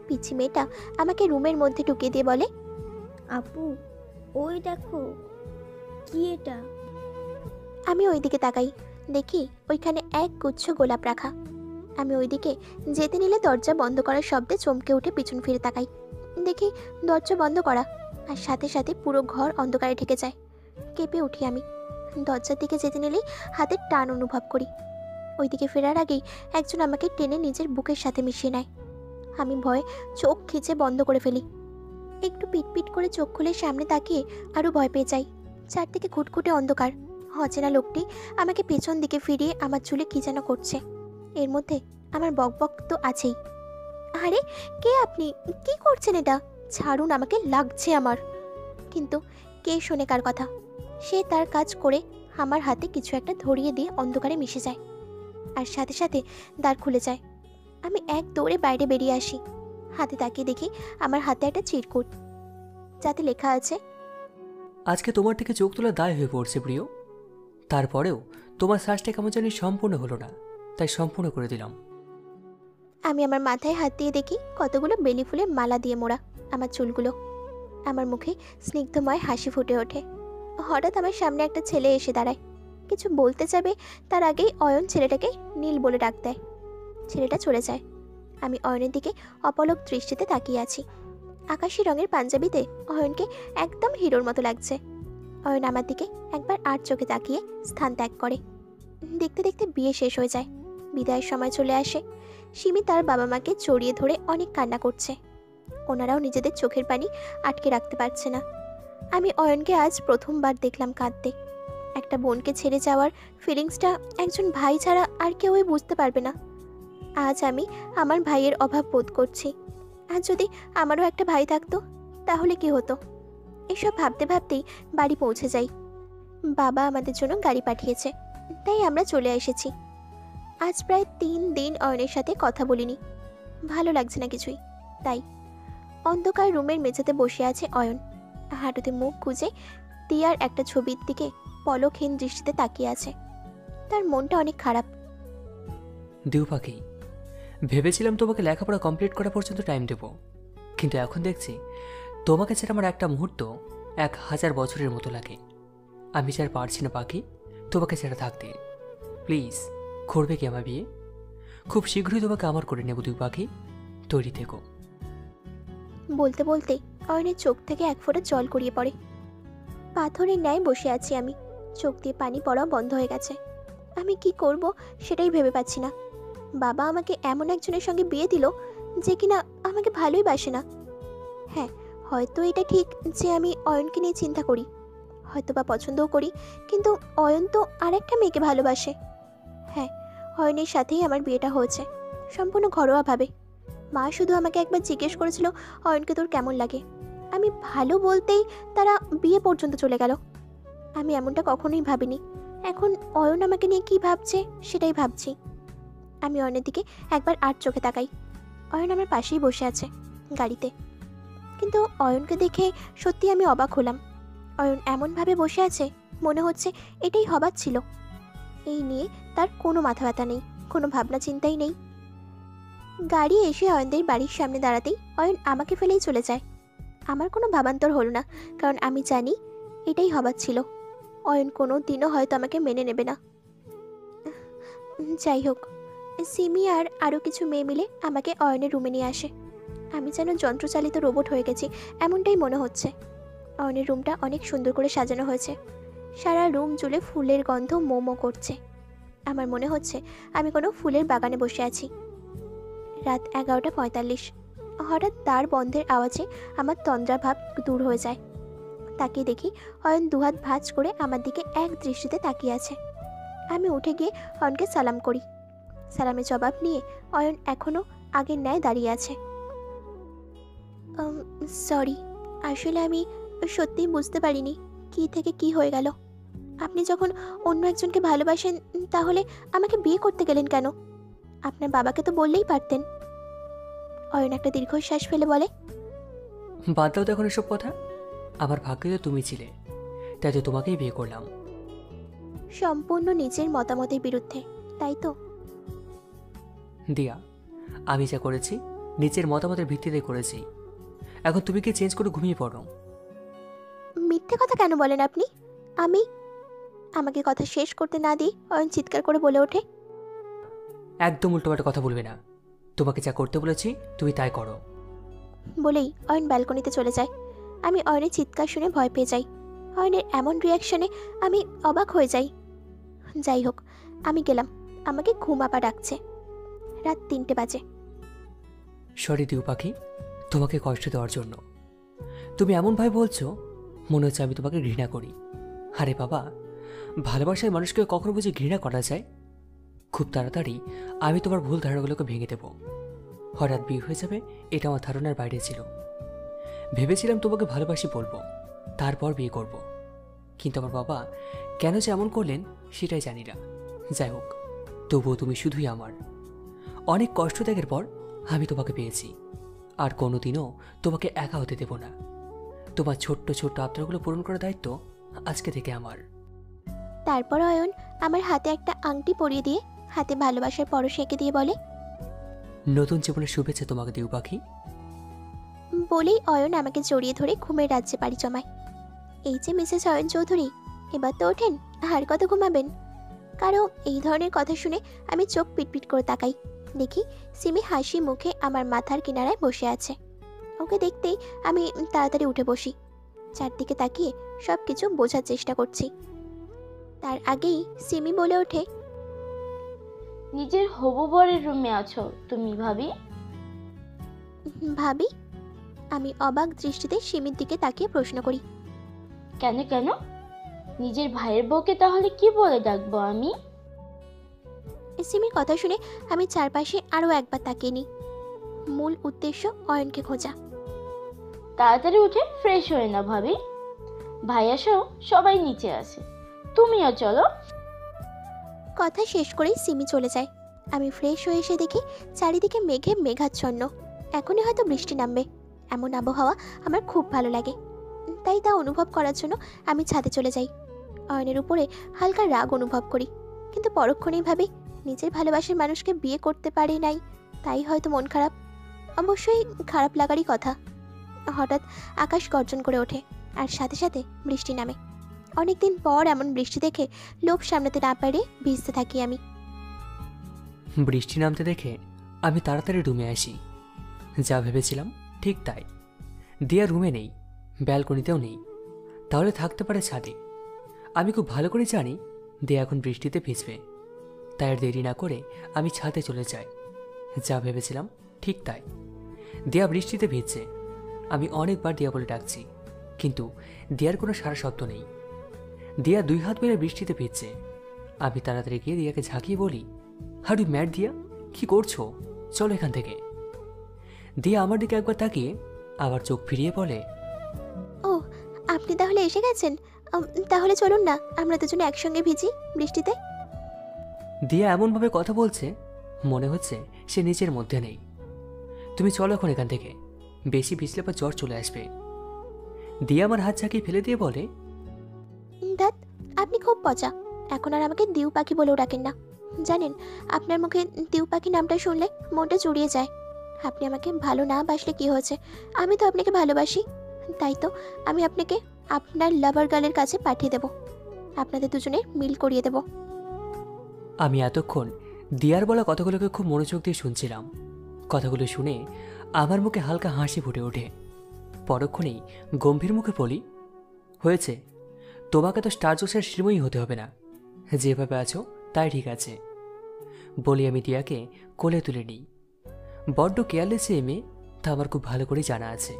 পিচ্চি মেয়েটা আমাকে রুমের মধ্যে ঢুকিয়ে দিয়ে বলে, আপু ওই দেখো, কি এটা? আমি ওই দিকে তাকাই, দেখি ওইখানে এক গুচ্ছ গোলাপ রাখা। আমি ওইদিকে যেতে নিলে দরজা বন্ধ করার শব্দে চমকে উঠে পিছন ফিরে তাকাই, দেখি দরজা বন্ধ করা, আর সাথে সাথে পুরো ঘর অন্ধকারে ঢেকে যায়। কেঁপে উঠি আমি। দরজার দিকে যেতে নিলেই হাতের টান অনুভব করি। ওইদিকে ফেরার আগেই একজন আমাকে টেনে নিজের বুকের সাথে মিশিয়ে নেয়। আমি ভয়ে চোখ খিচে বন্ধ করে ফেলি। একটু পিটপিট করে চোখ খুলে সামনে তাকিয়ে আরও ভয় পেয়ে যাই। চারদিকে ঘুটঘুটে অন্ধকার। অচেনা লোকটি আমাকে পেছন দিকে ফিরিয়ে আমার চুলে কি যেন করছে। এর মধ্যে আমার বকবক তো আছেই। আরে কে আপনি, কি করছেন এটা? ছাড়ুন আমাকে, লাগছে আমার। কিন্তু কে শোনে কার কথা? সে তার কাজ করে আমার হাতে কিছু একটা ধরিয়ে দিয়ে অন্ধকারে মিশে যায়, আর সাথে সাথে দ্বার খুলে যায়। আমি এক দৌড়ে বাইরে বেরিয়ে আসি। হাতে তাকিয়ে দেখি আমার হাতে একটা চিরকুট, যাতে লেখা আছে, আজকে তোমার থেকে চোখ তোলা দায় হয়ে পড়ছে প্রিয়। তারপরেও তোমার শ্বাসটা কেমন জানি সম্পূর্ণ হলো না, তাই সম্পূর্ণ করে দিলাম। আমি আমার মাথায় হাত দিয়ে দেখি কতগুলো বেলি ফুলের মালা দিয়ে মোড়া আমার চুলগুলো। আমার মুখে স্নিগ্ধময় হাসি ফুটে ওঠে। হঠাৎ আমার সামনে একটা ছেলে এসে দাঁড়ায়। কিছু বলতে যাবে তার আগেই অয়ন ছেলেটাকে নীল বলে ডাক দেয়। ছেলেটা চলে যায়। আমি অয়নের দিকে অপলক দৃষ্টিতে তাকিয়ে আছি। আকাশি রঙের পাঞ্জাবিতে অয়নকে একদম হিরোর মতো লাগছে। অয়ন আমার দিকে একবার আর চোখে তাকিয়ে স্থান ত্যাগ করে। দেখতে দেখতে বিয়ে শেষ হয়ে যায়। বিদায়ের সময় চলে আসে। সিমি তার বাবা মাকে জড়িয়ে ধরে অনেক কান্না করছে। ওনারাও নিজেদের চোখের পানি আটকে রাখতে পারছে না। আমি অয়নকে আজ প্রথমবার দেখলাম কাঁদতে। একটা বোনকে ছেড়ে যাওয়ার ফিলিংসটা একজন ভাই ছাড়া আর কেউই বুঝতে পারবে না। আজ আমি আমার ভাইয়ের অভাব বোধ করছি। আর যদি আমারও একটা ভাই থাকতো তাহলে কি হতো? এসব ভাবতে ভাবতেই বাড়ি পৌঁছে যাই। বাবা আমাদের জন্য গাড়ি পাঠিয়েছে, তাই আমরা চলে এসেছি। আজ প্রায় 3 দিন অয়নের সাথে কথা বলিনি। ভালো লাগছে না কিছুই। তাই অন্ধকার রুমের মেঝেতে বসে আছে অয়ন। হাঁটুতে মুখ গুজে দিয়ার একটা ছবির দিকে পলকহীন দৃষ্টিতে তাকিয়ে আছে। তার মনটা অনেক খারাপ। দিউ পাখি, ভেবেছিলাম তোমাকে লেখাপড়া কমপ্লিট করা পর্যন্ত টাইম দেব, কিন্তু এখন দেখছি তোমাকে ছাড়া আমার একটা মুহূর্ত 1000 বছরের মতো লাগে। আমি ছাড়া পারছি না পাখি তোমাকে ছাড়া থাকতে। প্লিজ করবে কি আমার বিয়ে? খুব শীঘ্রই তোমাকে আমার করে নেব দিউ পাখি, তৈরি থেকো। বলতে বলতে অয়নের চোখ থেকে এক ফোঁটা জল গড়িয়ে পড়ে। পাথরের ন্যায় বসে আছি আমি। চোখ দিয়ে পানি পড়াও বন্ধ হয়ে গেছে। আমি কি করব সেটাই ভেবে পাচ্ছি না। বাবা আমাকে এমন একজনের সঙ্গে বিয়ে দিল যে কিনা আমাকে ভালোই বাসে না। হ্যাঁ, হয়তো এটা ঠিক যে আমি অয়নকে নিয়ে চিন্তা করি, হয়তো বা পছন্দও করি, কিন্তু অয়ন তো আর একটা মেয়েকে ভালোবাসে। হ্যাঁ, অয়নের সাথেই আমার বিয়েটা হয়েছে, সম্পূর্ণ ঘরোয়াভাবে। মা শুধু আমাকে একবার জিজ্ঞেস করেছিল অয়নকে তোর কেমন লাগে। আমি ভালো বলতেই তারা বিয়ে পর্যন্ত চলে গেল। আমি এমনটা কখনোই ভাবিনি। এখন অয়ন আমাকে নিয়ে কি ভাবছে সেটাই ভাবছি। আমি অয়নের দিকে একবার আর চোখে তাকাই। অয়ন আমার পাশেই বসে আছে গাড়িতে। কিন্তু অয়নকে দেখে সত্যি আমি অবাক হলাম। অয়ন এমনভাবে বসে আছে মনে হচ্ছে এটাই হবার ছিল। এই নিয়ে তার কোনো মাথা ব্যথা নেই, কোনো ভাবনা চিন্তাই নেই। গাড়ি এসে অয়নদের বাড়ির সামনে দাঁড়াতেই অয়ন আমাকে ফেলেই চলে যায়। আমার কোনো ভাবান্তর হলো না, কারণ আমি জানি এটাই হবার ছিল। অয়ন কোনো দিনও হয়তো আমাকে মেনে নেবে না। যাই হোক, সিমি আর আরও কিছু মেয়ে মিলে আমাকে অয়নের রুমে নিয়ে আসে। আমি যেন যন্ত্রচালিত রোবট হয়ে গেছি এমনটাই মনে হচ্ছে। অয়নের রুমটা অনেক সুন্দর করে সাজানো হয়েছে। সারা রুম জুড়ে ফুলের গন্ধ মোমো করছে। আমার মনে হচ্ছে আমি কোনো ফুলের বাগানে বসে আছি। রাত 11:45। হঠাৎ দ্বার বন্ধের আওয়াজে আমার তন্দ্রাভাব দূর হয়ে যায়। তাকিয়ে দেখি অয়ন দুহাত ভাঁজ করে আমার দিকে এক দৃষ্টিতে তাকিয়ে আছে। আমি উঠে গিয়ে অয়নকে সালাম করি। সালামের জবাব নিয়ে অয়ন এখনও আগের ন্যায় দাঁড়িয়ে আছে। সরি, আসলে আমি সত্যিই বুঝতে পারিনি কি থেকে কি হয়ে গেল। আপনি যখন অন্য একজনকে ভালোবাসেন তাহলে আমাকে বিয়ে করতে গেলেন কেন? আপনার বাবাকে তো বললেই পারতেন। অয়ন একটা দীর্ঘশ্বাস ফেলে বলে, বাদ দাও তো এখন এসব কথা। আমার ভাগ্যে তো তুমি ছিলে, তাই তো তোমাকেই বিয়ে করলাম। সম্পূর্ণ নিজের মতামতের বিরুদ্ধে, তাই তো? দিয়া, আমি যা করেছি নিজের মতামতের ভিত্তিতে করেছি। এখন তুমি কি চেঞ্জ করে ঘুমিয়ে পড়ো? মিথ্যে কথা কেন বলেন আপনি? আমাকে কথা শেষ করতে না দিয়ে অয়ন চিৎকার করে বলে ওঠে, একদম উল্টোপাল্টা কথা বলবে না। তোমাকে যা করতে বলেছি তুমি তাই করো। বলেই অয়ন ব্যালকনিতে চলে যায়। আমি অয়নের চিৎকার শুনে ভয় পেয়ে যাই। অয়নের এমন রিয়াকশনে আমি অবাক হয়ে যাই। যাই হোক, আমি গেলাম। আমাকে ঘুম আপা ডাকছে। রাত 3টে বাজে। সরি দিউ পাখি, তোমাকে কষ্ট দেওয়ার জন্য। তুমি এমনভাবে বলছো মনে হচ্ছে আমি তোমাকে ঘৃণা করি। আরে বাবা, ভালোবাসায় মানুষকে কখনো বুঝে ঘৃণা করা যায়? খুব তাড়াতাড়ি আমি তোমার ভুল ধারণাগুলোকে ভেঙে দেব। হঠাৎ বিয়ে হয়ে যাবে এটা আমার ধারণার বাইরে ছিল। ভেবেছিলাম তোমাকে ভালোবাসি বলবো, তারপর বিয়ে করব। কিন্তু আমার বাবা কেন যে এমন করলেন সেটাই জানি না। যাই হোক, তবুও তুমি শুধুই আমার। অনেক কষ্ট ত্যাগের পর আমি তোমাকে পেয়েছি, আর কোনোদিনও তোমাকে একা হতে দেব না। তোমার ছোট্ট ছোট্ট আবদারগুলো পূরণ করার দায়িত্ব আজকে থেকে আমার। তারপর অয়ন আমার হাতে একটা আংটি পরিয়ে দিয়ে হাতে ভালোবাসার পরশ এঁকে দিয়ে বলে, নতুন জীবনের শুভেচ্ছা তোমাকে দিউ পাখি। বলেই অয়ন আমাকে জড়িয়ে ধরে ঘুমের রাজ্যে পাড়ি জমায়। এই যে মিসেস অয়ন চৌধুরী, এবার তো ওঠেন, আর কত ঘুমাবেন? কারো এই ধরনের কথা শুনে আমি চোখ পিটপিট করে তাকাই। দেখি সিমি হাসি মুখে আমার মাথার কিনারায় বসে আছে। ওকে দেখতেই আমি তাড়াতাড়ি উঠে বসি। চারদিকে তাকিয়ে সব কিছু বোঝার চেষ্টা করছি। তার আগেই সিমি বলে ওঠে, নিজের হবু বরের রুমে আছো তুমি ভাবি? ভাবি? আমি অবাক দৃষ্টিতে সিমির দিকে তাকিয়ে প্রশ্ন করি। কেন কেন? নিজের ভাইয়ের বউকে তাহলে কি বলে ডাকবো আমি? সিমির কথা শুনে আমি চারপাশে আরও একবার তাকিয়ে নিই। মূল উদ্দেশ্য অয়নকে খোঁজা। তাড়াতাড়ি উঠে ফ্রেশ হয়ে না ভাবি, ভাইয়া সহ সবাই নিচে আছে, তুমিও চলো। কথা শেষ করেই সিমি চলে যায়। আমি ফ্রেশ হয়ে এসে দেখি চারিদিকে মেঘে মেঘাচ্ছন্ন। এখনই হয়তো বৃষ্টি নামবে। এমন আবহাওয়া আমার খুব ভালো লাগে। তাই তা অনুভব করার জন্য আমি ছাদে চলে যাই। অয়নের উপরে হালকা রাগ অনুভব করি, কিন্তু পরক্ষণেই ভাবি নিজের ভালোবাসার মানুষকে বিয়ে করতে পারি নাই, তাই হয়তো মন খারাপ। অবশ্যই খারাপ লাগারই কথা। হঠাৎ আকাশ গর্জন করে ওঠে, আর সাথে সাথে বৃষ্টি নামে। অনেকদিন পর এমন বৃষ্টি দেখে লোভ সামলাতে না পারে ভিজতে থাকি আমি। বৃষ্টি নামতে দেখে আমি তাড়াতাড়ি রুমে আসি। যা ভেবেছিলাম ঠিক তাই। দিয়া রুমে নেই, ব্যালকনিতেও নেই, তাহলে থাকতে পারে ছাদে। আমি খুব ভালো করে জানি দিয়া এখন বৃষ্টিতে ভিজবে, তাই আর দেরি না করে আমি ছাদে চলে যাই। যা ভেবেছিলাম ঠিক তাই। দিয়া বৃষ্টিতে ভিজছে। আমি অনেকবার দিয়া বলে ডাকছি, কিন্তু দিয়ার কোনো সারা শব্দ নেই। দিয়া 2 হাত মেরে বৃষ্টিতে ভিজছে। আমি তাড়াতাড়ি গিয়ে দিয়াকে ঝাঁকিয়ে বলি, হাউ ম্যাড দিয়া, কি করছো? চলো এখান থেকে। দিয়া আমার দিকে একবার তাকিয়ে আবার চোখ ফিরিয়ে বলে, ও আপনি তাহলে এসে গেছেন? তাহলে চলুন না, আমরা দুজনে একসঙ্গে ভিজি বৃষ্টিতে। দিয়া এমনভাবে কথা বলছে মনে হচ্ছে সে নিজের মধ্যে নেই। তুমি চলো এখন এখান থেকে, বেশি ভিজলে পর জ্বর চলে আসবে। দিয়া আমার হাত ঝাঁকিয়ে ফেলে দিয়ে বলে, দাদ আপনি খুব পচা। এখন আর আমাকে দিউ পাখি বলেও ডাকেন না। জানেন, আপনার মুখে দিউ পাখি নামটা শুনলে মনটা জুড়িয়ে যায়। আপনি আমাকে ভালো না বাসলে কি হয়েছে, আমি তো আপনাকে ভালোবাসি। তাই তো আমি আপনাকে আপনার লাভার গার্লের কাছে পাঠিয়ে দেব। আপনাদের দুজনের মিল করিয়ে দেব। আমি এতক্ষণ দিয়ার বলা কথাগুলোকে খুব মনোযোগ দিয়ে শুনছিলাম। কথাগুলো শুনে আমার মুখে হালকা হাসি ফুটে ওঠে। পরক্ষণেই গম্ভীর মুখে বলি, হয়েছে, তোমাকে তো স্টার জোসের শ্রীময়ী হতে হবে না, যেভাবে আছো তাই ঠিক আছে। বলি আমি দিয়াকে কোলে তুলে নিই। বড্ড কেয়ারলেস মেয়ে, তা আমার খুব ভালো করে জানা আছে।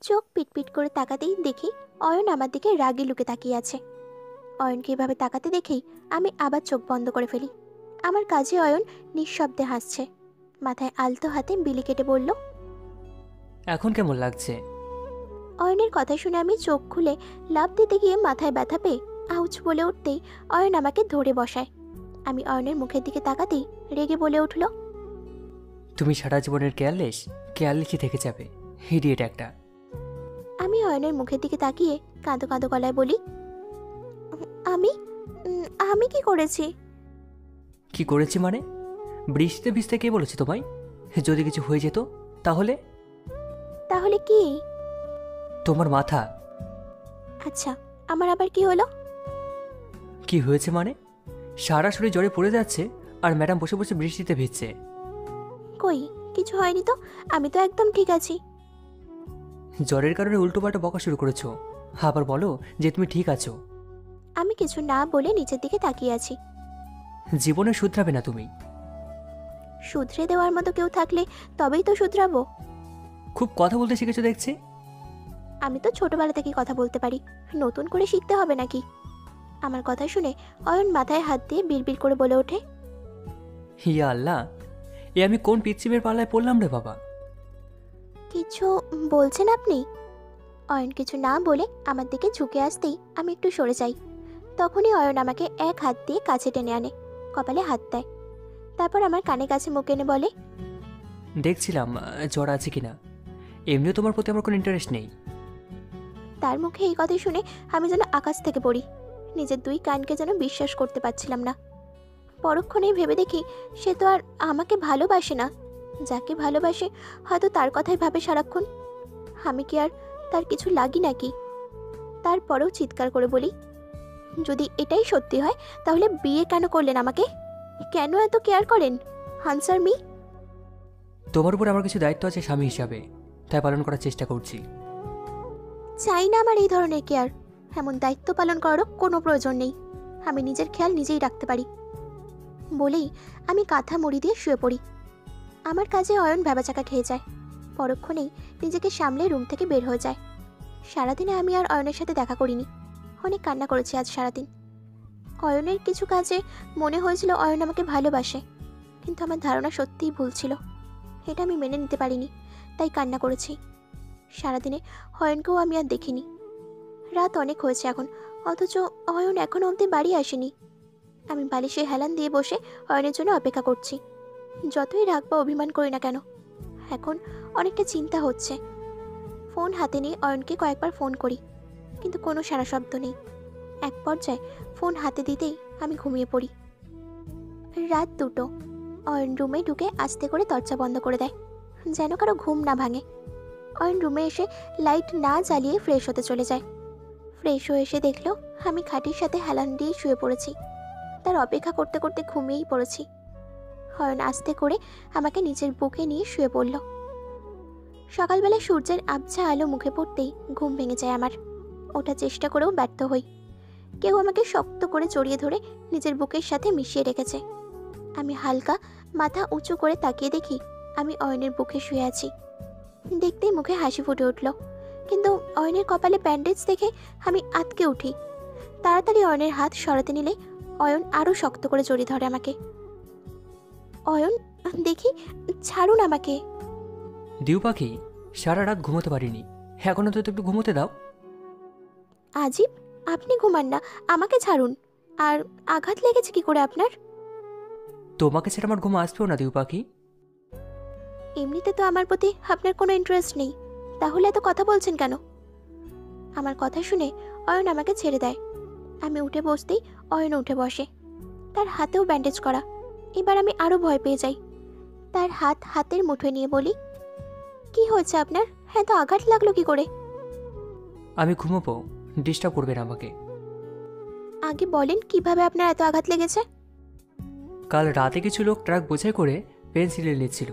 চোখ পিটপিট করে তাকাতেই দেখি অয়ন আমার দিকে রাগি লুকে তাকিয়ে আছে। অয়নকে এভাবে তাকাতে দেখেই আমি আবার চোখ বন্ধ করে ফেলি। আমার কাজে অয়ন নিঃশব্দে হাসছে। মাথায় আলতো হাতে বিলি কেটে বলল, এখন কেমন লাগছে? অয়নের কথা শুনে আমি চোখ খুলে লাফ দিতে গিয়ে মাথায় ব্যথা পেয়ে আউচ বলে উঠতেই অয়ন আমাকে ধরে বসায়। আমি অয়নের মুখের দিকে তাকাতেই রেগে বলে উঠল, তুমি সারা জীবনের কেয়ারলেসই থেকে যাবে, হিডিয়েট একটা। আমি অয়নের মুখের দিকে তাকিয়ে কাঁদো কাঁদো গলায় বলি, আমি আমি কি করেছি? কি করেছি মানে? বৃষ্টিতে ভিজতে কে বলেছে তোমায়? যদি কিছু হয়ে যেত তাহলে? তাহলে কি? তোমার মাথা। আচ্ছা, আমার আবার কি হলো? কি হয়েছে মানে? সারা শরীর জ্বরে পড়ে যাচ্ছে আর ম্যাডাম বসে বসে বৃষ্টিতে ভিজছে। কই, কিছু হয়নি তো, আমি তো একদম ঠিক আছি। জ্বরের কারণে উল্টোপাল্টা বকা শুরু করেছো, আবার বলো যে তুমি ঠিক আছো। আমি কিছু না বলে নিচের দিকে তাকিয়ে আছি। জীবনে শুধরাবে না তুমি। শুধরে দেওয়ার মতো কেউ থাকলে তবেই তো শুধরাবো। খুব কথা বলতে শিখেছো দেখছি। আমি তো ছোটবেলা থেকেই কথা বলতে পারি, নতুন করে শিখতে হবে নাকি? আমার কথা শুনে অয়ন মাথায় হাত দিয়ে বিড়বিড় করে বলে ওঠে, ইয়া আল্লাহ, এ আমি কোন পিচ্চিমের পাল্লায় পড়লাম রে বাবা। কিছু বলছেন আপনি? অয়ন কিছু না বলে আমার দিকে ঝুঁকে আসতেই আমি একটু সরে যাই। তখনই অয়ন আমাকে এক হাত দিয়ে কাছে টেনে আনে, কপালে হাত দেয়। তারপর আমার কানে কাছে মুখ এনে বলে, দেখছিলাম জ্বর আছে কিনা, এমনিও তোমার প্রতি আমার কোনো ইন্টারেস্ট নেই। তার মুখে এই কথা শুনে আমি যেন আকাশ থেকে পড়ি। নিজের 2 কানকে যেন বিশ্বাস করতে পারছিলাম না। পরক্ষণেই ভেবে দেখি সে তো আর আমাকে ভালোবাসে না। যাকে ভালোবাসে হয়তো তার কথাই ভাবে সারাক্ষণ। আমি কি আর তার কিছু লাগি নাকি? তারপরেও চিৎকার করে বলি, যদি এটাই সত্যি হয় তাহলে বিয়ে কেন করলেন আমাকে? কেন এত কেয়ার করেন? Answer me. তোমার উপর আমার কিছু দায়িত্ব আছে স্বামী হিসাবে, তাই পালন করার চেষ্টা করছি। চাই না আমার এই ধরনের কেয়ার। এমন দায়িত্ব পালন করারও কোনো প্রয়োজন নেই। আমি নিজের খেয়াল নিজেই রাখতে পারি। বলেই আমি কাঁথা মুড়ি দিয়ে শুয়ে পড়ি। আমার কাজে অয়ন ভ্যাবাচাকা খেয়ে যায়। পরক্ষণেই নিজেকে সামলে রুম থেকে বের হয়ে যায়। সারাদিনে আমি আর অয়নের সাথে দেখা করিনি। অনেক কান্না করেছি আজ সারাদিন। অয়নের কিছু কাজে মনে হয়েছিল অয়ন আমাকে ভালোবাসে, কিন্তু আমার ধারণা সত্যিই ভুল ছিল। এটা আমি মেনে নিতে পারিনি, তাই কান্না করেছি। সারাদিনে অয়নকেও আমি আর দেখিনি। রাত অনেক হয়েছে এখন, অথচ অয়ন এখনও অবধি বাড়ি আসেনি। আমি বালিশে হেলান দিয়ে বসে অয়নের জন্য অপেক্ষা করছি। যতই রাগ বা অভিমান করি না কেন, এখন অনেকটা চিন্তা হচ্ছে। ফোন হাতে নিয়ে অয়নকে কয়েকবার ফোন করি, কিন্তু কোনো সাড়া শব্দ নেই। এক পর্যায়ে ফোন হাতে দিতেই আমি ঘুমিয়ে পড়ি। রাত 2টো। অয়ন রুমে ঢুকে আস্তে করে দরজা বন্ধ করে দেয়, যেন কারো ঘুম না ভাঙে। অয়ন রুমে এসে লাইট না জ্বালিয়ে ফ্রেশ হতে চলে যায়। ফ্রেশ হয়ে এসে দেখলো আমি খাটির সাথে হেলান দিয়ে শুয়ে পড়েছি। তার অপেক্ষা করতে করতে ঘুমিয়েই পড়েছি। অয়ন আস্তে করে আমাকে নিজের বুকে নিয়ে শুয়ে পড়ল। সকালবেলা সূর্যের আবছা আলো মুখে পড়তেই ঘুম ভেঙে যায় আমার। ওঠার চেষ্টা করেও ব্যর্থ হই। কেউ আমাকে শক্ত করে জড়িয়ে ধরে নিজের বুকের সাথে মিশিয়ে রেখেছে। আমি হালকা মাথা উঁচু করে তাকিয়ে দেখি আমি অয়নের বুকে শুয়ে আছি। দেখতেই মুখে হাসি ফুটে উঠল, কিন্তু অয়নের কপালে ব্যান্ডেজ দেখে আমি আঁতকে উঠি। তাড়াতাড়ি অয়নের হাত সরাতে নিলে অয়ন আরও শক্ত করে জড়িয়ে ধরে আমাকে। অয়ন, দেখি, ছাড়ুন আমাকে। দিউ পাখি, সারা রাত ঘুমোতে পারিনি, এখনো তো একটু ঘুমোতে দাও। আজিব, আপনি ঘুমান না, আমাকে ছাড়ুন। আর আঘাত লেগেছে কি করে আপনার? তোমাকে ছেড়ে আমার ঘুম আসবেও না দিউ পাখি। এমনিতে তো আমার প্রতি আপনার কোনো ইন্টারেস্ট নেই, তাহলে এত কথা বলছেন কেন? আমার কথা শুনে অয়ন আমাকে ছেড়ে দেয়। আমি উঠে বসতেই অয়ন উঠে বসে। তার হাতেও ব্যান্ডেজ করা। এবার আমি আরও ভয় পেয়ে যাই। তার হাত হাতের মুঠোয় নিয়ে বলি, কি হয়েছে আপনার? এত আঘাত লাগলো কি করে? আমি ঘুমোবো, ডিস্টার্ব করবেন আমাকে। আগে বলেন কিভাবে আপনার এত আঘাত লেগেছে? কাল রাতে কিছু লোক ট্রাক বোঝাই করে পেন্সিলে নিচ্ছিল,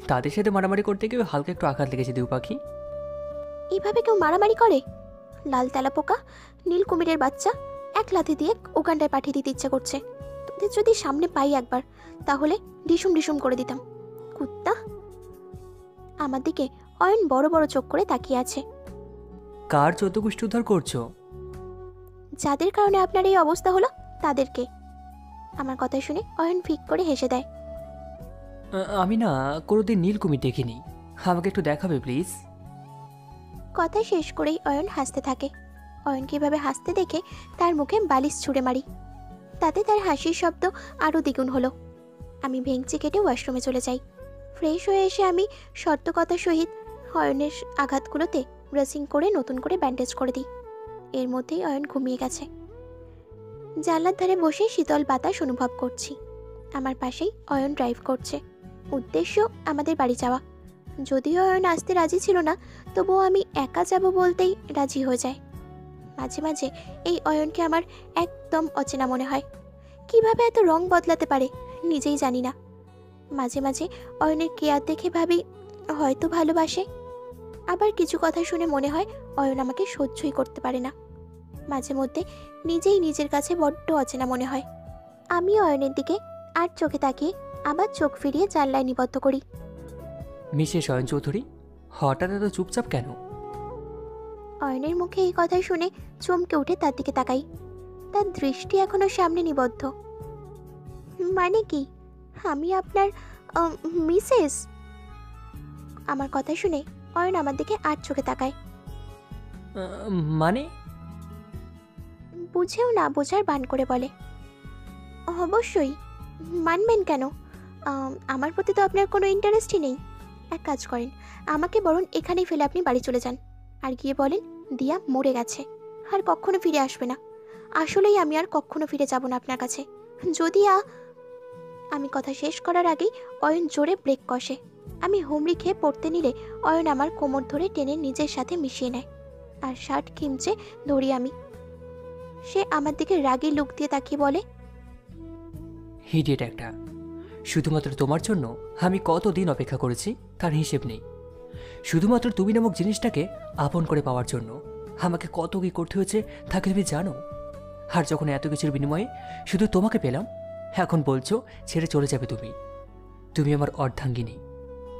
তাদের সাথে মারামারি করতে গিয়ে হালকা একটু আঘাত লেগেছে দিউ পাখি। এইভাবে কেউ মারামারি করে? লাল তেলাপোকা, নীল কুমিরের বাচ্চা, এক লাথি দিয়ে উগান্ডায় পাঠিয়ে দিতে ইচ্ছা করছে। তোদের যদি সামনে পাই একবার, তাহলে ডিসুম ডিসুম করে দিতাম। কুত্তা। আমার দিকে অয়ন বড় বড় চোখ করে তাকিয়ে আছে। কার চতুর্গুষ্টি উদ্ধার করছো? যাদের কারণে আপনার এই অবস্থা হলো তাদেরকে। আমার কথা শুনে অয়ন ফিক করে হেসে দেয়। আমি না কোনোদিন নীল কুমির দেখিনি, আমাকে একটু দেখাবে প্লিজ? কথা শেষ করেই অয়ন হাসতে থাকে। অয়ন কিভাবে হাসতে দেখে তার মুখে বালিশ ছুঁড়ে মারি। তাতে তার হাসির শব্দ আরও দ্বিগুণ হলো। আমি ভেঙচি কেটে ওয়াশরুমে চলে যাই। ফ্রেশ হয়ে এসে আমি সত্যকতার সহিত অয়নের আঘাতগুলোতে ড্রেসিং করে নতুন করে ব্যান্ডেজ করে দিই। এর মধ্যেই অয়ন ঘুমিয়ে গেছে। জানলার ধারে বসে শীতল বাতাস অনুভব করছি। আমার পাশেই অয়ন ড্রাইভ করছে। উদ্দেশ্য আমাদের বাড়ি যাওয়া। যদিও অয়ন আসতে রাজি ছিল না, তবুও আমি একা যাব বলতেই রাজি হয়ে যায়। মাঝে মাঝে এই অয়নকে আমার একদম অচেনা মনে হয়। কিভাবে এত রং বদলাতে পারে নিজেই জানি না। মাঝে মাঝে অয়নের কেয়ার দেখে ভাবি হয়তো ভালোবাসে। আবার কিছু কথা শুনে মনে হয় অয়ন আমাকে সহ্যই করতে পারে না। মাঝে মধ্যে নিজেই নিজের কাছে বড্ড অচেনা মনে হয়। আমি অয়নের দিকে আর চোখে তাকিয়ে আবার চোখ ফিরিয়ে জানলায় নিবদ্ধ করি। মিসেস অয়ন চৌধুরী, হঠাৎ এত চুপচাপ কেন? অয়নের মুখে এই কথা শুনে চমকে উঠে তার দিকে তাকাই। তার দৃষ্টি এখনো সামনে নিবদ্ধ। মানে কি? আমি আপনার মিসেস? আমার কথা শুনে অয়ন আমার দিকে আর চোখে তাকায়। মানে? বুঝেও না বোঝার বান করে বলে, অবশ্যই। মানবেন কেন? আমার প্রতি তো আপনার কোনো ইন্টারেস্টই নেই। এক কাজ করেন, আমাকে বরং এখানেই ফেলে আপনি বাড়ি চলে যান, আর গিয়ে বলেন দিয়া মরে গেছে, আর কখনো ফিরে আসবে না। আসলেই আমি আর কখনো ফিরে যাব না আপনার কাছে। যদি আমি কথা শেষ করার আগেই অয়ন জোরে ব্রেক কষে। আমি হুমড়ি খেয়ে পড়তে নিলে অয়ন আমার কোমর ধরে টেনে নিজের সাথে মিশিয়ে নেয়, আর শার্ট খিমচে ধরি আমি। সে আমার দিকে রাগী লুক দিয়ে তাকিয়ে বলে, হিডিয়েট একটা। শুধুমাত্র তোমার জন্য আমি কতদিন অপেক্ষা করেছি তার হিসেব নেই। শুধুমাত্র তুমি নামক জিনিসটাকে আপন করে পাওয়ার জন্য আমাকে কত কি করতে হয়েছে তাকে তুমি জানো। আর যখন এত কিছুর বিনিময়ে শুধু তোমাকে পেলাম, এখন বলছো ছেড়ে চলে যাবে তুমি। তুমি আমার অর্ধাঙ্গিনী।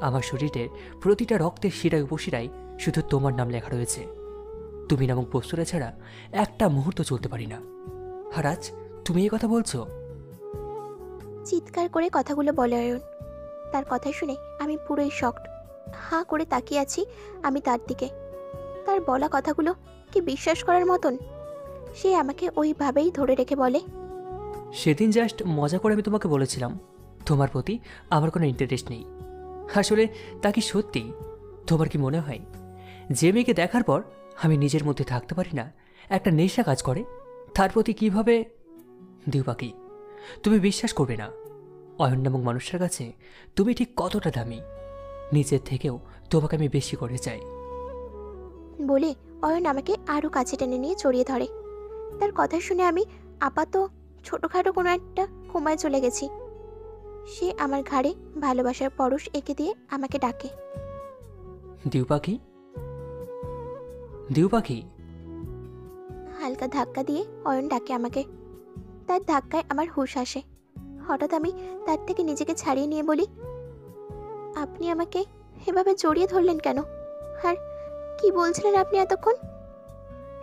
আমার শরীরের প্রতিটা রক্তের শিরায় উপশিরায় শুধু তোমার নাম লেখা রয়েছে। তুমি নামক বস্তুরা ছাড়া একটা মুহূর্ত চলতে পারি না। আর আজ তুমি এই কথা বলছো? চিৎকার করে কথাগুলো বলে অয়ন। তার কথা শুনে আমি পুরোই শকড। হাঁ করে তাকিয়ে আছি আমি তার দিকে। তার বলা কথাগুলো কি বিশ্বাস করার মতন? সে আমাকে ওইভাবেই ধরে রেখে বলে, সেদিন জাস্ট মজা করে আমি তোমাকে বলেছিলাম তোমার প্রতি আমার কোনো ইন্টারেস্ট নেই। আসলে তা কি সত্যি? তোমার কি মনে হয় যে মেয়েকে দেখার পর আমি নিজের মধ্যে থাকতে পারি না, একটা নেশা কাজ করে, তার প্রতি কিভাবে? দিউপাখি, তুমি বিশ্বাস করবে না অয়ন নামক মানুষটার কাছে তুমি ঠিক কতটা দামি। নিজের থেকেও তোমাকে আমি বেশি করে চাই। বলে অয়ন আমাকে আরও কাছে টেনে নিয়ে জড়িয়ে ধরে। তার কথা শুনে আমি আপাতত ছোটোখাটো কোনো একটা কোমায় চলে গেছি। সে আমার ঘাড়ে ভালোবাসার পরশ এঁকে দিয়ে আমাকে ডাকে, দিউপাখি, দিউপাখি। হালকা ধাক্কা দিয়ে অয়ন ডাকে আমাকে। তার ধাক্কায় আমার হুঁশ আসে। হঠাৎ আমি তার থেকে নিজেকে ছাড়িয়ে নিয়ে বলি, আপনি আমাকে এভাবে জড়িয়ে ধরলেন কেন? আর কি বলছিলেন আপনি এতক্ষণ?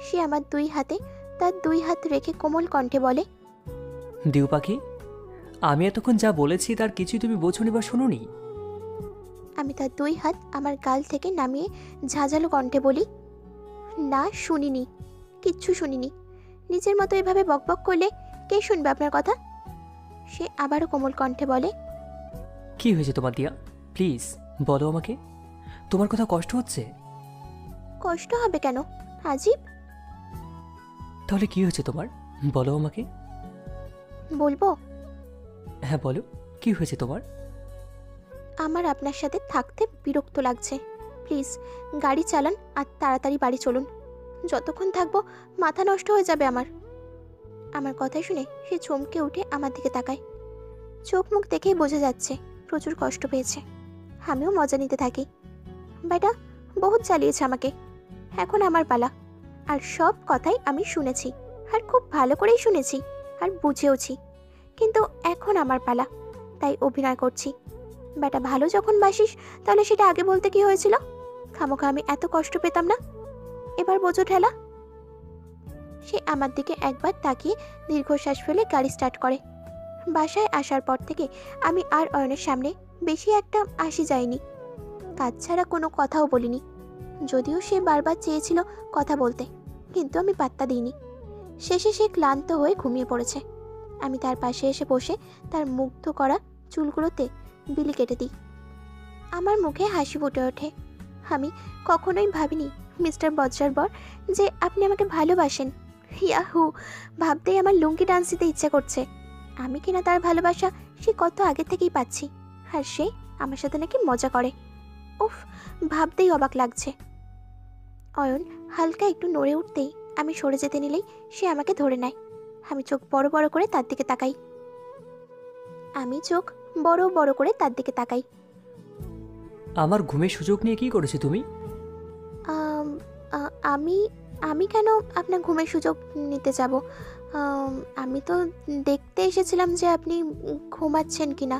সে আমার দুই হাতে তার দুই হাত রেখে কোমল কণ্ঠে বলে, দিউপাখি, আমি এতক্ষণ যা বলেছি তার কিছুই তুমি বোঝোনি বা শুনোনি। আমি তার দুই হাত আমার গাল থেকে নামিয়ে ঝাঁঝালো কণ্ঠে বলি, না শুনিনি, কিচ্ছু শুনিনি। নিজের মতো এভাবে বকবক করলে কে শুনবে আপনার কথা? সে আবারও কোমল কণ্ঠে বলে, কি হয়েছে তোমার দিয়া? প্লিজ বলো আমাকে, তোমার কথা কষ্ট হচ্ছে? কষ্ট হবে কেন? আজীব। তাহলে কি হয়েছে তোমার? বলো আমাকে। বলবো? হ্যাঁ বলো, কি হয়েছে তোমার? আমার আপনার সাথে থাকতে বিরক্ত লাগছে। প্লিজ গাড়ি চালান আর তাড়াতাড়ি বাড়ি চলুন। যতক্ষণ থাকবো মাথা নষ্ট হয়ে যাবে আমার। আমার কথা শুনে সে চমকে উঠে আমার দিকে তাকায়। চোখ মুখ দেখেই বোঝা যাচ্ছে প্রচুর কষ্ট পেয়েছে। আমিও মজা নিতে থাকি। বেটা বহুত চালিয়েছে আমাকে, এখন আমার পালা। আর সব কথাই আমি শুনেছি, আর খুব ভালো করেই শুনেছি, আর বুঝেওছি। কিন্তু এখন আমার পালা, তাই অভিনয় করছি। বেটা ভালো যখন বাসিস তাহলে সেটা আগে বলতে কি হয়েছিল? খামোখা আমি এত কষ্ট পেতাম না। এবার বোঝো ঠেলা। সে আমার দিকে একবার তাকিয়ে দীর্ঘশ্বাস ফেলে গাড়ি স্টার্ট করে। বাসায় আসার পর থেকে আমি আর অয়নের সামনে বেশি একটা আসি যাইনি। কাজ ছাড়া কোনো কথাও বলিনি। যদিও সে বারবার চেয়েছিল কথা বলতে, কিন্তু আমি পাত্তা দিইনি। শেষে সে ক্লান্ত হয়ে ঘুমিয়ে পড়েছে। আমি তার পাশে এসে বসে তার মুগ্ধ করা চুলগুলোতে বিলি কেটে দিই। আমার মুখে হাসি ফুটে ওঠে। আমি কখনোই ভাবিনি মিস্টার বজ্রার বর যে আপনি আমাকে ভালোবাসেন। ইয়াহু, ভাবতেই আমার লুঙ্গি ডান্স দিতে ইচ্ছে করছে। আমি কিনা তার ভালোবাসা সে কত আগে থেকেই পাচ্ছি, আর সে আমার সাথে নাকি মজা করে। উফ, ভাবতেই অবাক লাগছে। অয়ন হালকা একটু নড়ে উঠতেই আমি সরে যেতে নিলেই সে আমাকে ধরে নেয়। আমি চোখ বড় বড় করে তার দিকে তাকাই। আমার ঘুমের সুযোগ নিয়ে কি করেছো তুমি? আমি কেন আপনার ঘুমের সুযোগ নিতে যাব? আমি তো দেখতে এসেছিলাম যে আপনি ঘুমাচ্ছেন কিনা।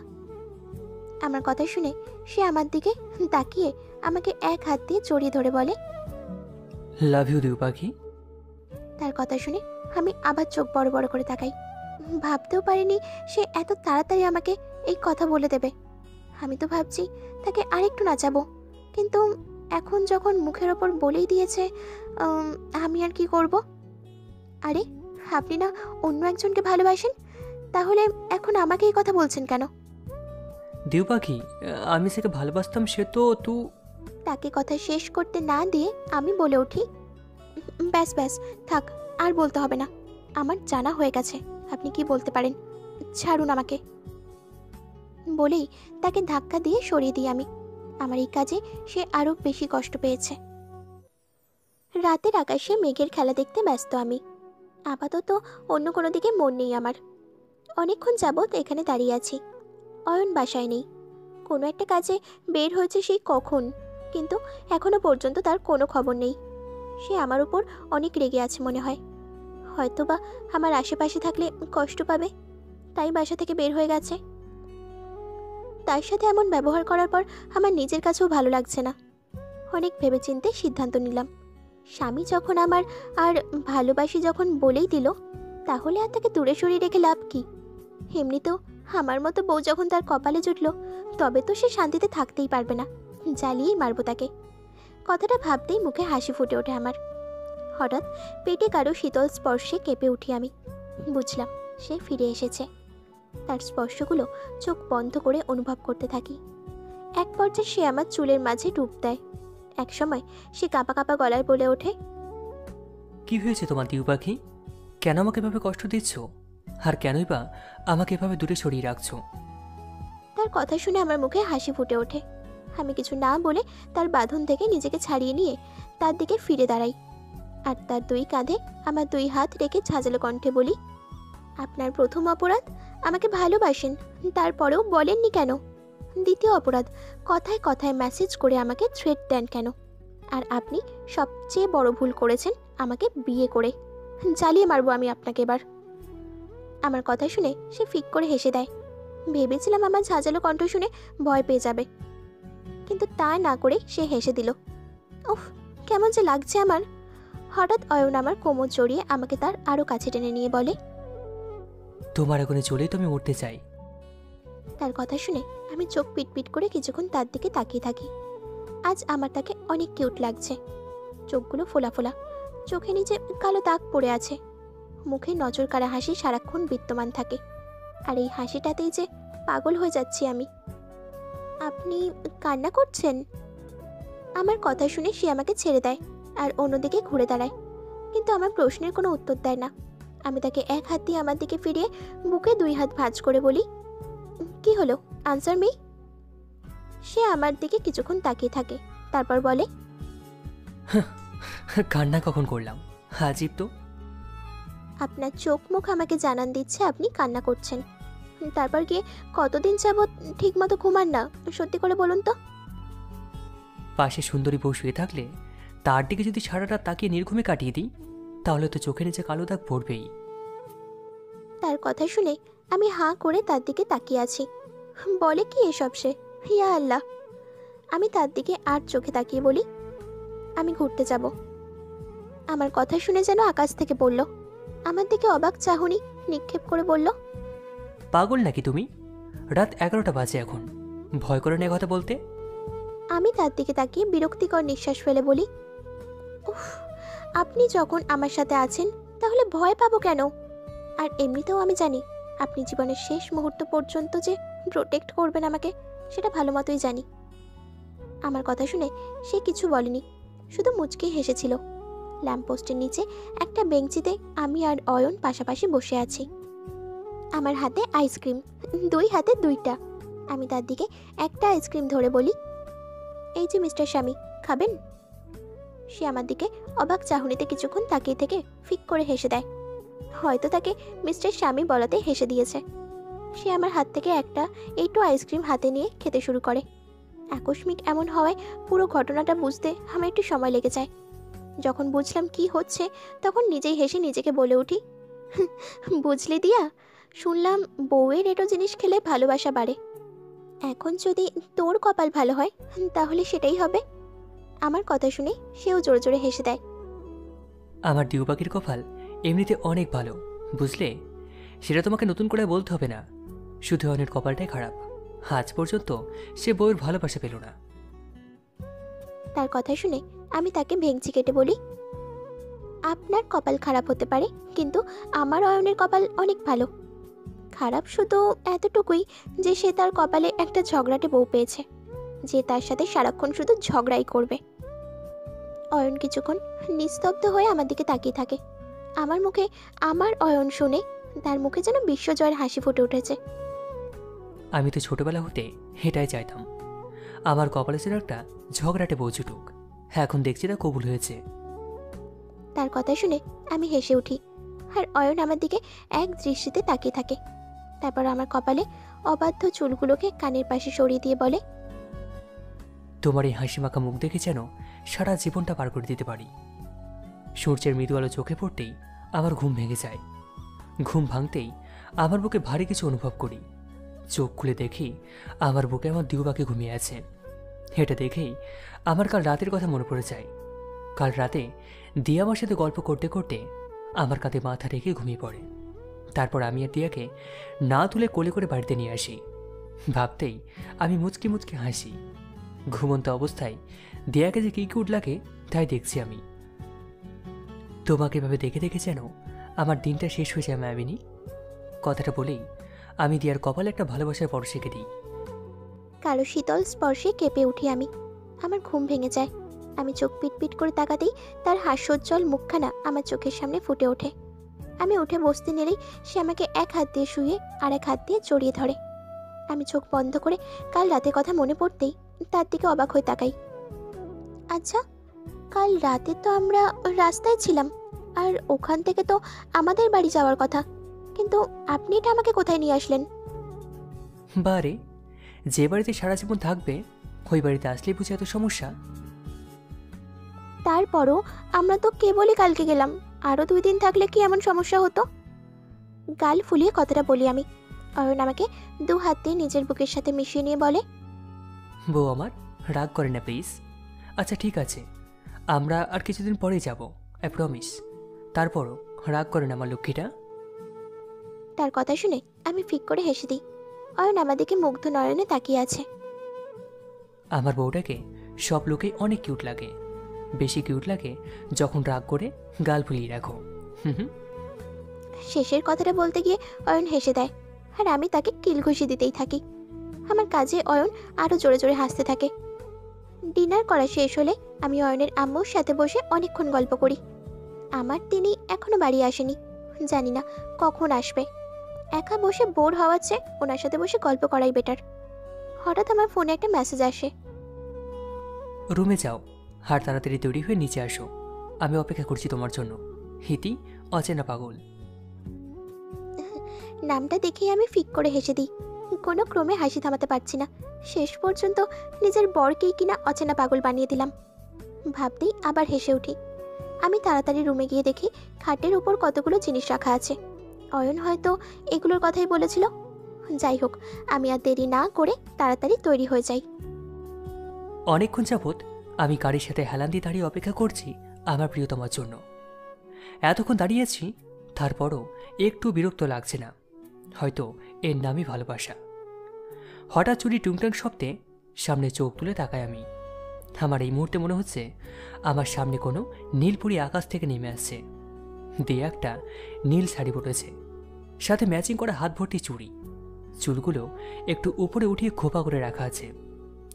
আমার কথা শুনে সে আমার দিকে তাকিয়ে আমাকে এক হাত দিয়ে জড়িয়ে ধরে বলে, লাভ ইউ দিউপাখি। তার কথা শুনে আমি আবার চোখ বড় বড় করে তাকাই। ভাবতেও পারিনি সে এত তাড়াতাড়ি আমাকে এই কথা বলে দেবে। আমি তো ভাবছি তাকে আরেকটু নাচাবো, কিন্তু এখন যখন মুখের ওপর বলেই দিয়েছে, আমি আর কি করব? আরে আপনি না অন্য একজনকে ভালোবাসেন, তাহলে এখন আমাকে এই কথা বলছেন কেন? দিউপাখি, আমি যাকে ভালোবাসতাম সে তো তাকে কথা শেষ করতে না দিয়ে আমি বলে উঠি, ব্যাস ব্যাস থাক, আর বলতে হবে না, আমার জানা হয়ে গেছে আপনি কি বলতে পারেন, ছাড়ুন আমাকে। বলেই তাকে ধাক্কা দিয়ে সরিয়ে দিই আমি। আমার এই কাজে সে আরও বেশি কষ্ট পেয়েছে। রাতের আকাশে মেঘের খেলা দেখতে ব্যস্ত আমি। আপাতত অন্য কোনো দিকে মন নেই আমার। অনেকক্ষণ যাবৎ এখানে দাঁড়িয়ে আছি। অয়ন বাসায় নেই, কোনো একটা কাজে বের হয়েছে সেই কখন, কিন্তু এখনো পর্যন্ত তার কোনো খবর নেই। সে আমার উপর অনেক রেগে আছে মনে হয়, হয়তোবা আমার আশেপাশে থাকলে কষ্ট পাবে, তাই বাসা থেকে বের হয়ে গেছে। তার সাথে এমন ব্যবহার করার পর আমার নিজের কাছেও ভালো লাগছে না। অনেক ভেবেচিন্তে সিদ্ধান্ত নিলাম, স্বামী যখন আমার আর ভালোবাসি যখন বলেই দিল, তাহলে আর তাকে দূরে সরিয়ে রেখে লাভ কি? এমনিতেও আমার মতো বউ যখন তার কপালে জুটল, তবে তো সে শান্তিতে থাকতেই পারবে না, জ্বালিয়েই মারবো তাকে। কথাটা ভাবতেই মুখে হাসি ফুটে ওঠে আমার। হঠাৎ পেটে কারো শীতল স্পর্শে কেঁপে উঠি আমি। বুঝলাম সে ফিরে এসেছে। তার স্পর্শগুলো চোখ বন্ধ করে অনুভব করতে থাকি। এক পর্যায়ে সে আমার চুলের মাঝে ডুব দেয়। এক সময় সে কাঁপা কাঁপা গলায় বলে ওঠে, কি হয়েছে তোমার দিউ পাখি? কেন আমাকে এভাবে কষ্ট দিচ্ছ? আর কেনই বা আমাকে এভাবে দূরে সরিয়ে রাখছো? তার কথা শুনে আমার মুখে হাসি ফুটে ওঠে। আমি কিছু না বলে তার বাঁধন থেকে নিজেকে ছাড়িয়ে নিয়ে তার দিকে ফিরে দাঁড়াই, আর তার দুই কাঁধে আমার দুই হাত রেখে ঝাঁঝালো কণ্ঠে বলি, আপনার প্রথম অপরাধ আমাকে ভালোবাসেন, তারপরেও বলেননি কেন? দ্বিতীয় অপরাধ, কথায় কথায় মেসেজ করে আমাকে থ্রেট দেন কেন? আর আপনি সবচেয়ে বড় ভুল করেছেন আমাকে বিয়ে করে। জ্বালিয়ে মারবো আমি আপনাকে এবার। আমার কথা শুনে সে ফিক করে হেসে দেয়। ভেবেছিলাম আমার ঝাঁঝালো কণ্ঠ শুনে ভয় পেয়ে যাবে, কিন্তু তা না করে সে হেসে দিল। উফ, কেমন যে লাগছে আমার। হঠাৎ অয়ন আমার কোমর জড়িয়ে আমাকে তার আরও কাছে টেনে নিয়ে বলে, তোমার আগুনে চলেই তো আমি উঠতে চাই। তার কথা শুনে আমি চোখ পিটপিট করে কিছুক্ষণ তার দিকে তাকিয়ে থাকি। আজ আমার তাকে অনেক কিউট লাগছে। চোখগুলো ফোলা ফোলা, চোখে নিচে কালো দাগ পড়ে আছে, মুখে নজর কাড়া হাসি সারাক্ষণ বিদ্যমান থাকে। আর এই হাসিটাতেই যে পাগল হয়ে যাচ্ছি আমি। আপনি কান্না করছেন? আমার কথা শুনে সে আমাকে ছেড়ে দেয় আর অন্যদিকে ঘুরে দাঁড়ায়, কিন্তু আমার প্রশ্নের কোনো উত্তর দেয় না। আমি তাকে এক হাত দিয়ে আমার দিকে ফিরিয়ে বুকে দুই হাত ভাঁজ করে বলি, কি হলো, আনসার মি। সে আমার দিকে কিছুক্ষণ তাকিয়ে থাকে, তারপর বলে, কান্না কখন করলাম? আজীব তো। আপনার চোখ মুখ আমাকে জানান দিচ্ছে আপনি কান্না করছেন। তারপর গিয়ে কতদিন যাবৎ ঠিক মতো ঘুমান না, সত্যি করে বলুন তো। পাশে সুন্দরী বউ শুয়ে থাকলে তার দিকে যদি সারা রাত তাকিয়ে নির্ঘুমে কাটিয়ে দিই, তাহলে তো চোখের নিচে কালো দাগ পড়বেই। তার কথা শুনে আমি হাঁ করে তার দিকে তাকিয়ে আছি। বলে কি এসব সে? ইয়া আল্লাহ। আমি তার দিকে আর চোখে তাকিয়ে বলি, আমি ঘুরতে যাব। আমার কথা শুনে যেন আকাশ থেকে পড়ল। আমার দিকে অবাক চাহনি নিক্ষেপ করে বলল, পাগল নাকি তুমি? রাত 11টা বাজে এখন, ভয় করে না কথা বলতে? আমি তার দিকে তাকিয়ে বিরক্তিকর নিঃশ্বাস ফেলে বলি, উফ, আপনি যখন আমার সাথে আছেন তাহলে ভয় পাবো কেন? আর এমনিতেও আমি জানি আপনি জীবনের শেষ মুহূর্ত পর্যন্ত যে প্রোটেক্ট করবেন আমাকে, সেটা ভালো মতোই জানি। আমার কথা শুনে সে কিছু বলেনি, শুধু মুচকি হেসেছিল। ল্যাম্পপোস্টের নিচে একটা বেঞ্চিতে আমি আর অয়ন পাশাপাশি বসে আছি। আমার হাতে আইসক্রিম, দুই হাতে দুইটা। আমি তার দিকে একটা আইসক্রিম ধরে বলি, এই যে মিস্টার স্বামী, খাবেন? সে আমার দিকে অবাক চাহনিতে কিছুক্ষণ তাকিয়ে থেকে ফিক করে হেসে দেয়। হয়তো তাকে মিস্টার স্বামী বলাতে হেসে দিয়েছে। সে আমার হাত থেকে একটা এইটু আইসক্রিম হাতে নিয়ে খেতে শুরু করে। আকস্মিক এমন হওয়ায় পুরো ঘটনাটা বুঝতে আমার একটু সময় লেগে যায়। যখন বুঝলাম কি হচ্ছে, তখন নিজেই হেসে নিজেকে বলে উঠি, বুঝলি দিয়া, শুনলাম বউয়ের এটো জিনিস খেলে ভালোবাসা বাড়ে। এখন যদি তোর কপাল ভালো হয় তাহলে সেটাই হবে। আমার কথা শুনে সেও জোরে জোরে হেসে দেয়। আমার দিউ পাখির কপাল এমনিতে অনেক ভালো, বুঝলে? সেটা তোমাকে নতুন করে বলতে হবে না। শুধু অনেক কপালটাই খারাপ, আজ পর্যন্ত সে বউয়ের ভালোবাসা পেল না। তার কথা শুনে আমি তাকে ভেঙচি কেটে বলি, আপনার কপাল খারাপ হতে পারে, কিন্তু আমার অয়নের কপাল অনেক ভালো। খারাপ শুধু এতটুকুই যে সে তার কপালে একটা ঝগড়াটে বউ পেয়েছে, যে তার সাথে সারাক্ষণ শুধু ঝগড়াই করবে। অয়ন কিছুক্ষণ নিস্তব্ধ হয়ে আমার দিকে তাকিয়ে থাকে। আমার মুখে আমার অয়ন শুনে তার মুখে যেন বিশ্বজয়ের হাসি ফুটে উঠেছে। আমি তো ছোটবেলা হতে এটাই চাইতাম, আমার কপালে ছিল একটা ঝগড়াটে বউ জুটুক। এখন দেখছি তা কবুল হয়েছে। তার কথা শুনে আমি হেসে উঠি। আর অয়ন আমার দিকে এক দৃষ্টিতে তাকিয়ে থাকে। তারপর আমার কপালে অবাধ্য চুলগুলোকে কানের পাশে সরিয়ে দিয়ে বলে, তোমার এই হাসি মাখা মুখ দেখে যেন সারা জীবনটা পার করে দিতে পারি। সূর্যের মৃদু আলো চোখে পড়তেই আমার ঘুম ভেঙে যায়। ঘুম ভাঙতেই আমার বুকে ভারী কিছু অনুভব করি। চোখ খুলে দেখি আমার বুকে আমার দিউ পাখি ঘুমিয়ে আছে। এটা দেখেই আমার কাল রাতের কথা মনে পড়ে যায়। কাল রাতে দিয়া আমার সাথে গল্প করতে করতে আমার কাঁধে মাথা রেখে ঘুমিয়ে পড়ে। তারপর আমি আর দিয়াকে না তুলে কোলে করে বাড়িতে নিয়ে আসি। ভাবতেই আমি মুচকি মুচকি হাসি। ঘুমন্ত অবস্থায় দিয়াকে যে কী কিউট লাগে তাই দেখছি আমি। তোমাকে এভাবে দেখে দেখে যেন আমার দিনটা শেষ হয়ে যায় মায়াবিনী। কথাটা বলেই আমি দিয়ার কপালে একটা ভালোবাসার পরশ এঁকে দিই। কালো শীতল স্পর্শে কেঁপে উঠি আমি। আমার ঘুম ভেঙে যায়। আমি চোখ পিটপিট করে তাকাতেই তার হাস্যোজ্জ্বল মুখখানা আমার চোখের সামনে ফুটে ওঠে। আমি উঠে বসতে নিলেই সে আমাকে এক হাত দিয়ে শুয়ে আর এক হাত দিয়ে জড়িয়ে ধরে। আমি চোখ বন্ধ করে কাল রাতের কথা মনে পড়তেই তার দিকে অবাক হয়ে তাকাই। আচ্ছা, কাল রাতে তো আমরা রাস্তায় ছিলাম, আর ওখান থেকে তো আমাদের বাড়ি যাওয়ার কথা, কিন্তু আপনি এটা আমাকে কোথায় নিয়ে আসলেন? বারে, যে বাড়িতে সারা জীবন থাকবে ওই বাড়িতে আসলেই বুঝে এত সমস্যা? তারপরও আমরা তো কেবলই কালকে গেলাম, আরও 2 দিন থাকলে কি এমন সমস্যা হতো? গাল ফুলিয়ে কথাটা বলি আমি। অয়ন আমাকে 2 হাত দিয়ে নিজের বুকের সাথে মিশিয়ে নিয়ে বলে, বউ আমার, রাগ করে না প্লিজ। আচ্ছা ঠিক আছে, আমরা আর কিছুদিন পরেই যাব, আই প্রমিস। তারপরও রাগ করে না আমার লক্ষ্মীটা। তার কথা শুনে আমি ফিক করে হেসে দিই। অয়ন আমাদেরকে মুগ্ধ নয়নে তাকিয়ে আছে। আমার বউটাকে সব লোকেই অনেক কিউট লাগে। বেশি কিউট লাগে যখন রাগ করে গাল ফুলিয়ে রাখো। শেষের কথাটা বলতে গিয়ে অয়ন হেসে দেয়, আর আমি তাকে কিলঘুষি দিতেই থাকি। আমার কাজে অয়ন আরও জোরে জোরে হাসতে থাকে। ডিনার করা শেষ হলে আমি অয়নের আম্মুর সাথে বসে অনেকক্ষণ গল্প করি। আমার তিনি এখনো বাড়ি আসেনি, জানি না কখন আসবে। একা বসে বোর হওয়ার চেয়ে ওনার সাথে বসে গল্প করাই বেটার। হঠাৎ আমার ফোনে একটা মেসেজ আসে, রুমে যাও, আর তাড়াতাড়ি তৈরি হয়ে নিচে আসো, আমি অপেক্ষা করছি তোমার জন্য। হিতি, অচেনা পাগল। নামটা দেখেই আমি ফিক করে হেসে দিই। কোনো ক্রমে হাসি থামাতে পারছি না। শেষ পর্যন্ত নিজের বরকেই কিনা অচেনা পাগল বানিয়ে দিলাম। ভাবতেই আবার হেসে উঠি। আমি তাড়াতাড়ি রুমে গিয়ে দেখি খাটের উপর কতগুলো জিনিস রাখা আছে। অয়ন হয়তো এগুলোর কথাই বলেছিল। যাই হোক, আমি আর দেরি না করে তাড়াতাড়ি তৈরি হয়ে যাই। অনেকক্ষণ যাবৎ আমি গাড়ির সাথে হেলান দিয়ে দাঁড়িয়ে অপেক্ষা করছি আমার প্রিয়তমার জন্য। এতক্ষণ দাঁড়িয়েছি, তারপরও একটু বিরক্ত লাগছে না। হয়তো এর নামই ভালোবাসা। হঠাৎ চুরি টুংটাং শব্দে সামনে চোখ তুলে তাকায় আমি। আমার এই মুহূর্তে মনে হচ্ছে আমার সামনে কোনো নীলপুরি আকাশ থেকে নেমে আসছে। দিয়ে একটা নীল শাড়ি পরেছে, সাথে ম্যাচিং করা হাত ভর্তি চুড়ি। চুলগুলো একটু উপরে উঠিয়ে খোপা করে রাখা আছে,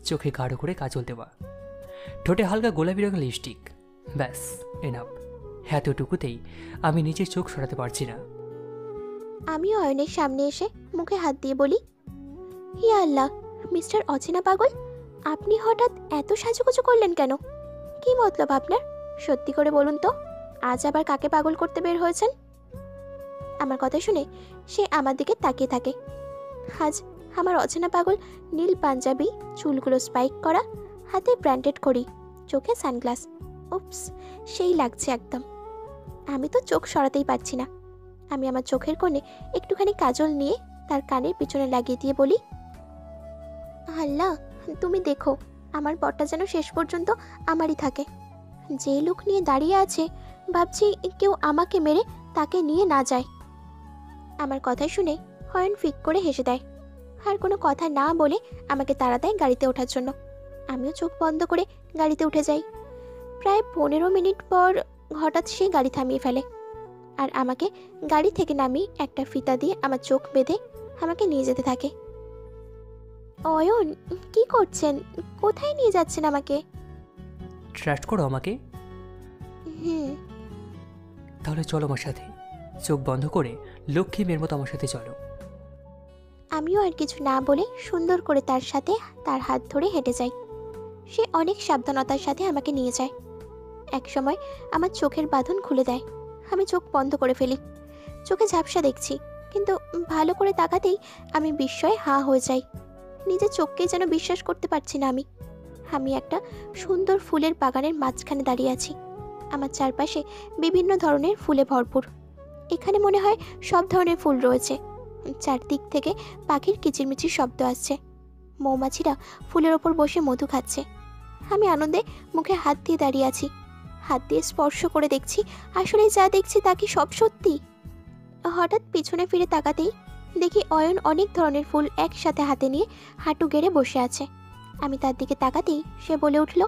চোখে গাঢ় করে কাজল দেওয়া, ঠোঁটে হালকা গোলাপি রঙের লিপস্টিক। ব্যাস, এনাফ। এতটুকুতেই আমি নিজের চোখ সরাতে পারছি না। আমি অয়নের সামনে এসে মুখে হাত দিয়ে বলি, ইয়া আল্লাহ, মিস্টার অচেনা পাগল, আপনি হঠাৎ এত সাজুগুজু করলেন কেন? কি মতলব আপনার? সত্যি করে বলুন তো, আজ আবার কাকে পাগল করতে বের হয়েছেন? আমার কথা শুনে সে আমার দিকে তাকিয়ে থাকে। আজ আমার অচেনা পাগল নীল পাঞ্জাবি, চুলগুলো স্পাইক করা, হাতে ব্র্যান্ডেড ঘড়ি, চোখে সানগ্লাস। উপস, সেই লাগছে একদম। আমি তো চোখ সরাতেই পারছি না। আমি আমার চোখের কোণে একটুখানি কাজল নিয়ে তার কানের পিছনে লাগিয়ে দিয়ে বলি, আল্লাহ, তুমি দেখো আমার বরটা যেন শেষ পর্যন্ত আমারই থাকে। যে লুক নিয়ে দাঁড়িয়ে আছে, ভাবছি কেউ আমাকে মেরে তাকে নিয়ে না যায়। আমার কথা শুনে অয়ন ফিক করে হেসে দেয়, আর কোনো কথা না বলে আমাকে তাড়া দেয় গাড়িতে ওঠার জন্য। আমিও চোখ বন্ধ করে গাড়িতে উঠে যাই। প্রায় 15 মিনিট পর হঠাৎ সে গাড়ি থামিয়ে ফেলে, আর আমাকে গাড়ি থেকে নামিয়ে একটা ফিতা দিয়ে আমার চোখ বেঁধে আমাকে নিয়ে যেতে থাকে। অয়ন, কি করছেন? কোথায় নিয়ে যাচ্ছেন আমাকে? ট্রাস্ট করো আমাকে? তাহলে চলো আমার সাথে। চোখ বন্ধ করে লক্ষ্মী মেয়ের মতো আমার সাথে চলো। আমিও আর কিছু না বলে সুন্দর করে তার সাথে তার হাত ধরে হেঁটে যাই। সে অনেক সাবধানতার সাথে আমাকে নিয়ে যায়। এক সময় আমার চোখের বাঁধন খুলে দেয়। আমি চোখ বন্ধ করে ফেলি। চোখে ঝাপসা দেখছি, কিন্তু ভালো করে তাকাতেই আমি বিস্ময়ে হাঁ হয়ে যাই। নিজের চোখকেই যেন বিশ্বাস করতে পারছি না আমি। আমি একটা সুন্দর ফুলের বাগানের মাঝখানে দাঁড়িয়ে আছি। আমার চারপাশে বিভিন্ন ধরনের ফুলে ভরপুর। এখানে মনে হয় সব ধরনের ফুল রয়েছে। চারদিক থেকে পাখির কিচিরমিচির শব্দ আসছে। মৌমাছিরা ফুলের ওপর বসে মধু খাচ্ছে। আমি আনন্দে মুখে হাত দিয়ে দাঁড়িয়ে আছি। হাত দিয়ে স্পর্শ করে দেখছি আসলে যা দেখছি তা কি সব সত্যি। হঠাৎ পিছনে ফিরে তাকাতেই দেখি অয়ন অনেক ধরনের ফুল একসাথে হাতে নিয়ে হাঁটু গেড়ে বসে আছে। আমি তার দিকে তাকাতেই সে বলে উঠল,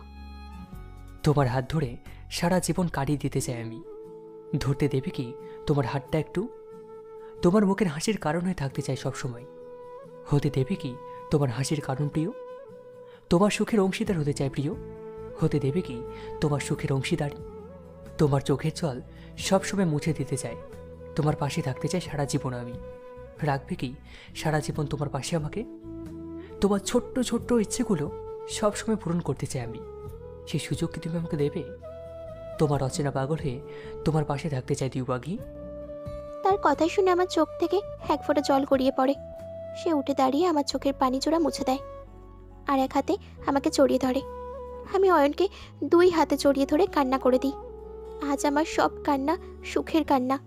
তোমার হাত ধরে সারা জীবন কাটিয়ে দিতে চাই আমি। ধরতে দেবে কি তোমার হাতটা একটু? তোমার মুখের হাসির কারণ হয়ে থাকতে চাই সবসময়। হতে দেবে কি তোমার হাসির কারণ প্রিয়? তোমার সুখের অংশীদার হতে চাই প্রিয়। হতে দেবে কি তোমার সুখের অংশীদার? তোমার চোখের জল সবসময় মুছে দিতে চাই। তোমার পাশে থাকতে চাই সারা জীবন আমি। রাখবে কি সারা জীবন তোমার পাশে আমাকে? তোমার ছোট্ট ছোট্ট ইচ্ছেগুলো সবসময় পূরণ করতে চাই আমি। সেই সুযোগ কি তুমি আমাকে দেবে? তোমার অচেনা পাগল হয়ে তোমার পাশে থাকতে চাই দিউবাগি। তার কথা শুনে আমার চোখ থেকে এক ফোঁটা জল গড়িয়ে পড়ে। সে উঠে দাঁড়িয়ে আমার চোখের পানি জোড়া মুছে দেয়, আর এক হাতে আমাকে জড়িয়ে ধরে। আমি অয়নকে দুই হাতে জড়িয়ে ধরে কান্না করে দিই। আজ আমার সব কান্না সুখের কান্না।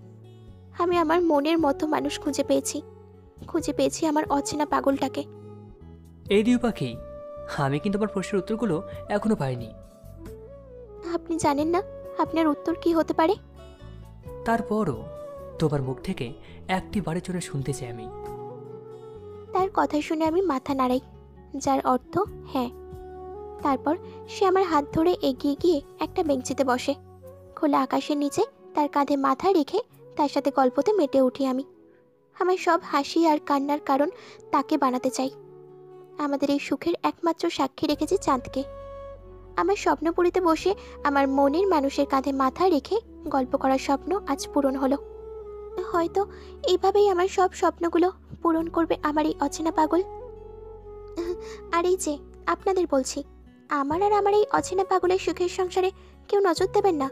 আমি আমার মনের মতো মানুষ খুঁজে পেয়েছি আমার অচেনা পাগলটাকে। এই দিউবাগি, আমি কিন্তু আমার প্রশ্নের উত্তরগুলো এখনো পাইনি। আপনি জানেন না আপনার উত্তর কি হতে পারে? তারপরও তোমার মুখ থেকে একটি বারের জন্য শুনতে চাই আমি। তার কথা শুনে আমি মাথা নাড়াই, যার অর্থ হ্যাঁ। তারপর সে আমার হাত ধরে এগিয়ে গিয়ে একটা বেঞ্চিতে বসে। খোলা আকাশের নিচে তার কাঁধে মাথা রেখে তার সাথে গল্পতে মেতে উঠি আমি। আমার সব হাসি আর কান্নার কারণ তাকে বানাতে চাই। আমাদের এই সুখের একমাত্র সাক্ষী রেখেছি চাঁদকে। আমার স্বপ্নপুরীতে বসে আমার মনের মানুষের কাঁধে মাথা রেখে গল্প করার স্বপ্ন আজ পূরণ হলো। হয়তো এইভাবেই আমার সব স্বপ্নগুলো পূরণ করবে আমার এই অচেনা পাগল। আর এই যে আপনাদের বলছি, আমার আর আমার এই অচেনা পাগলের সুখের সংসারে কেউ নজর দেবেন না।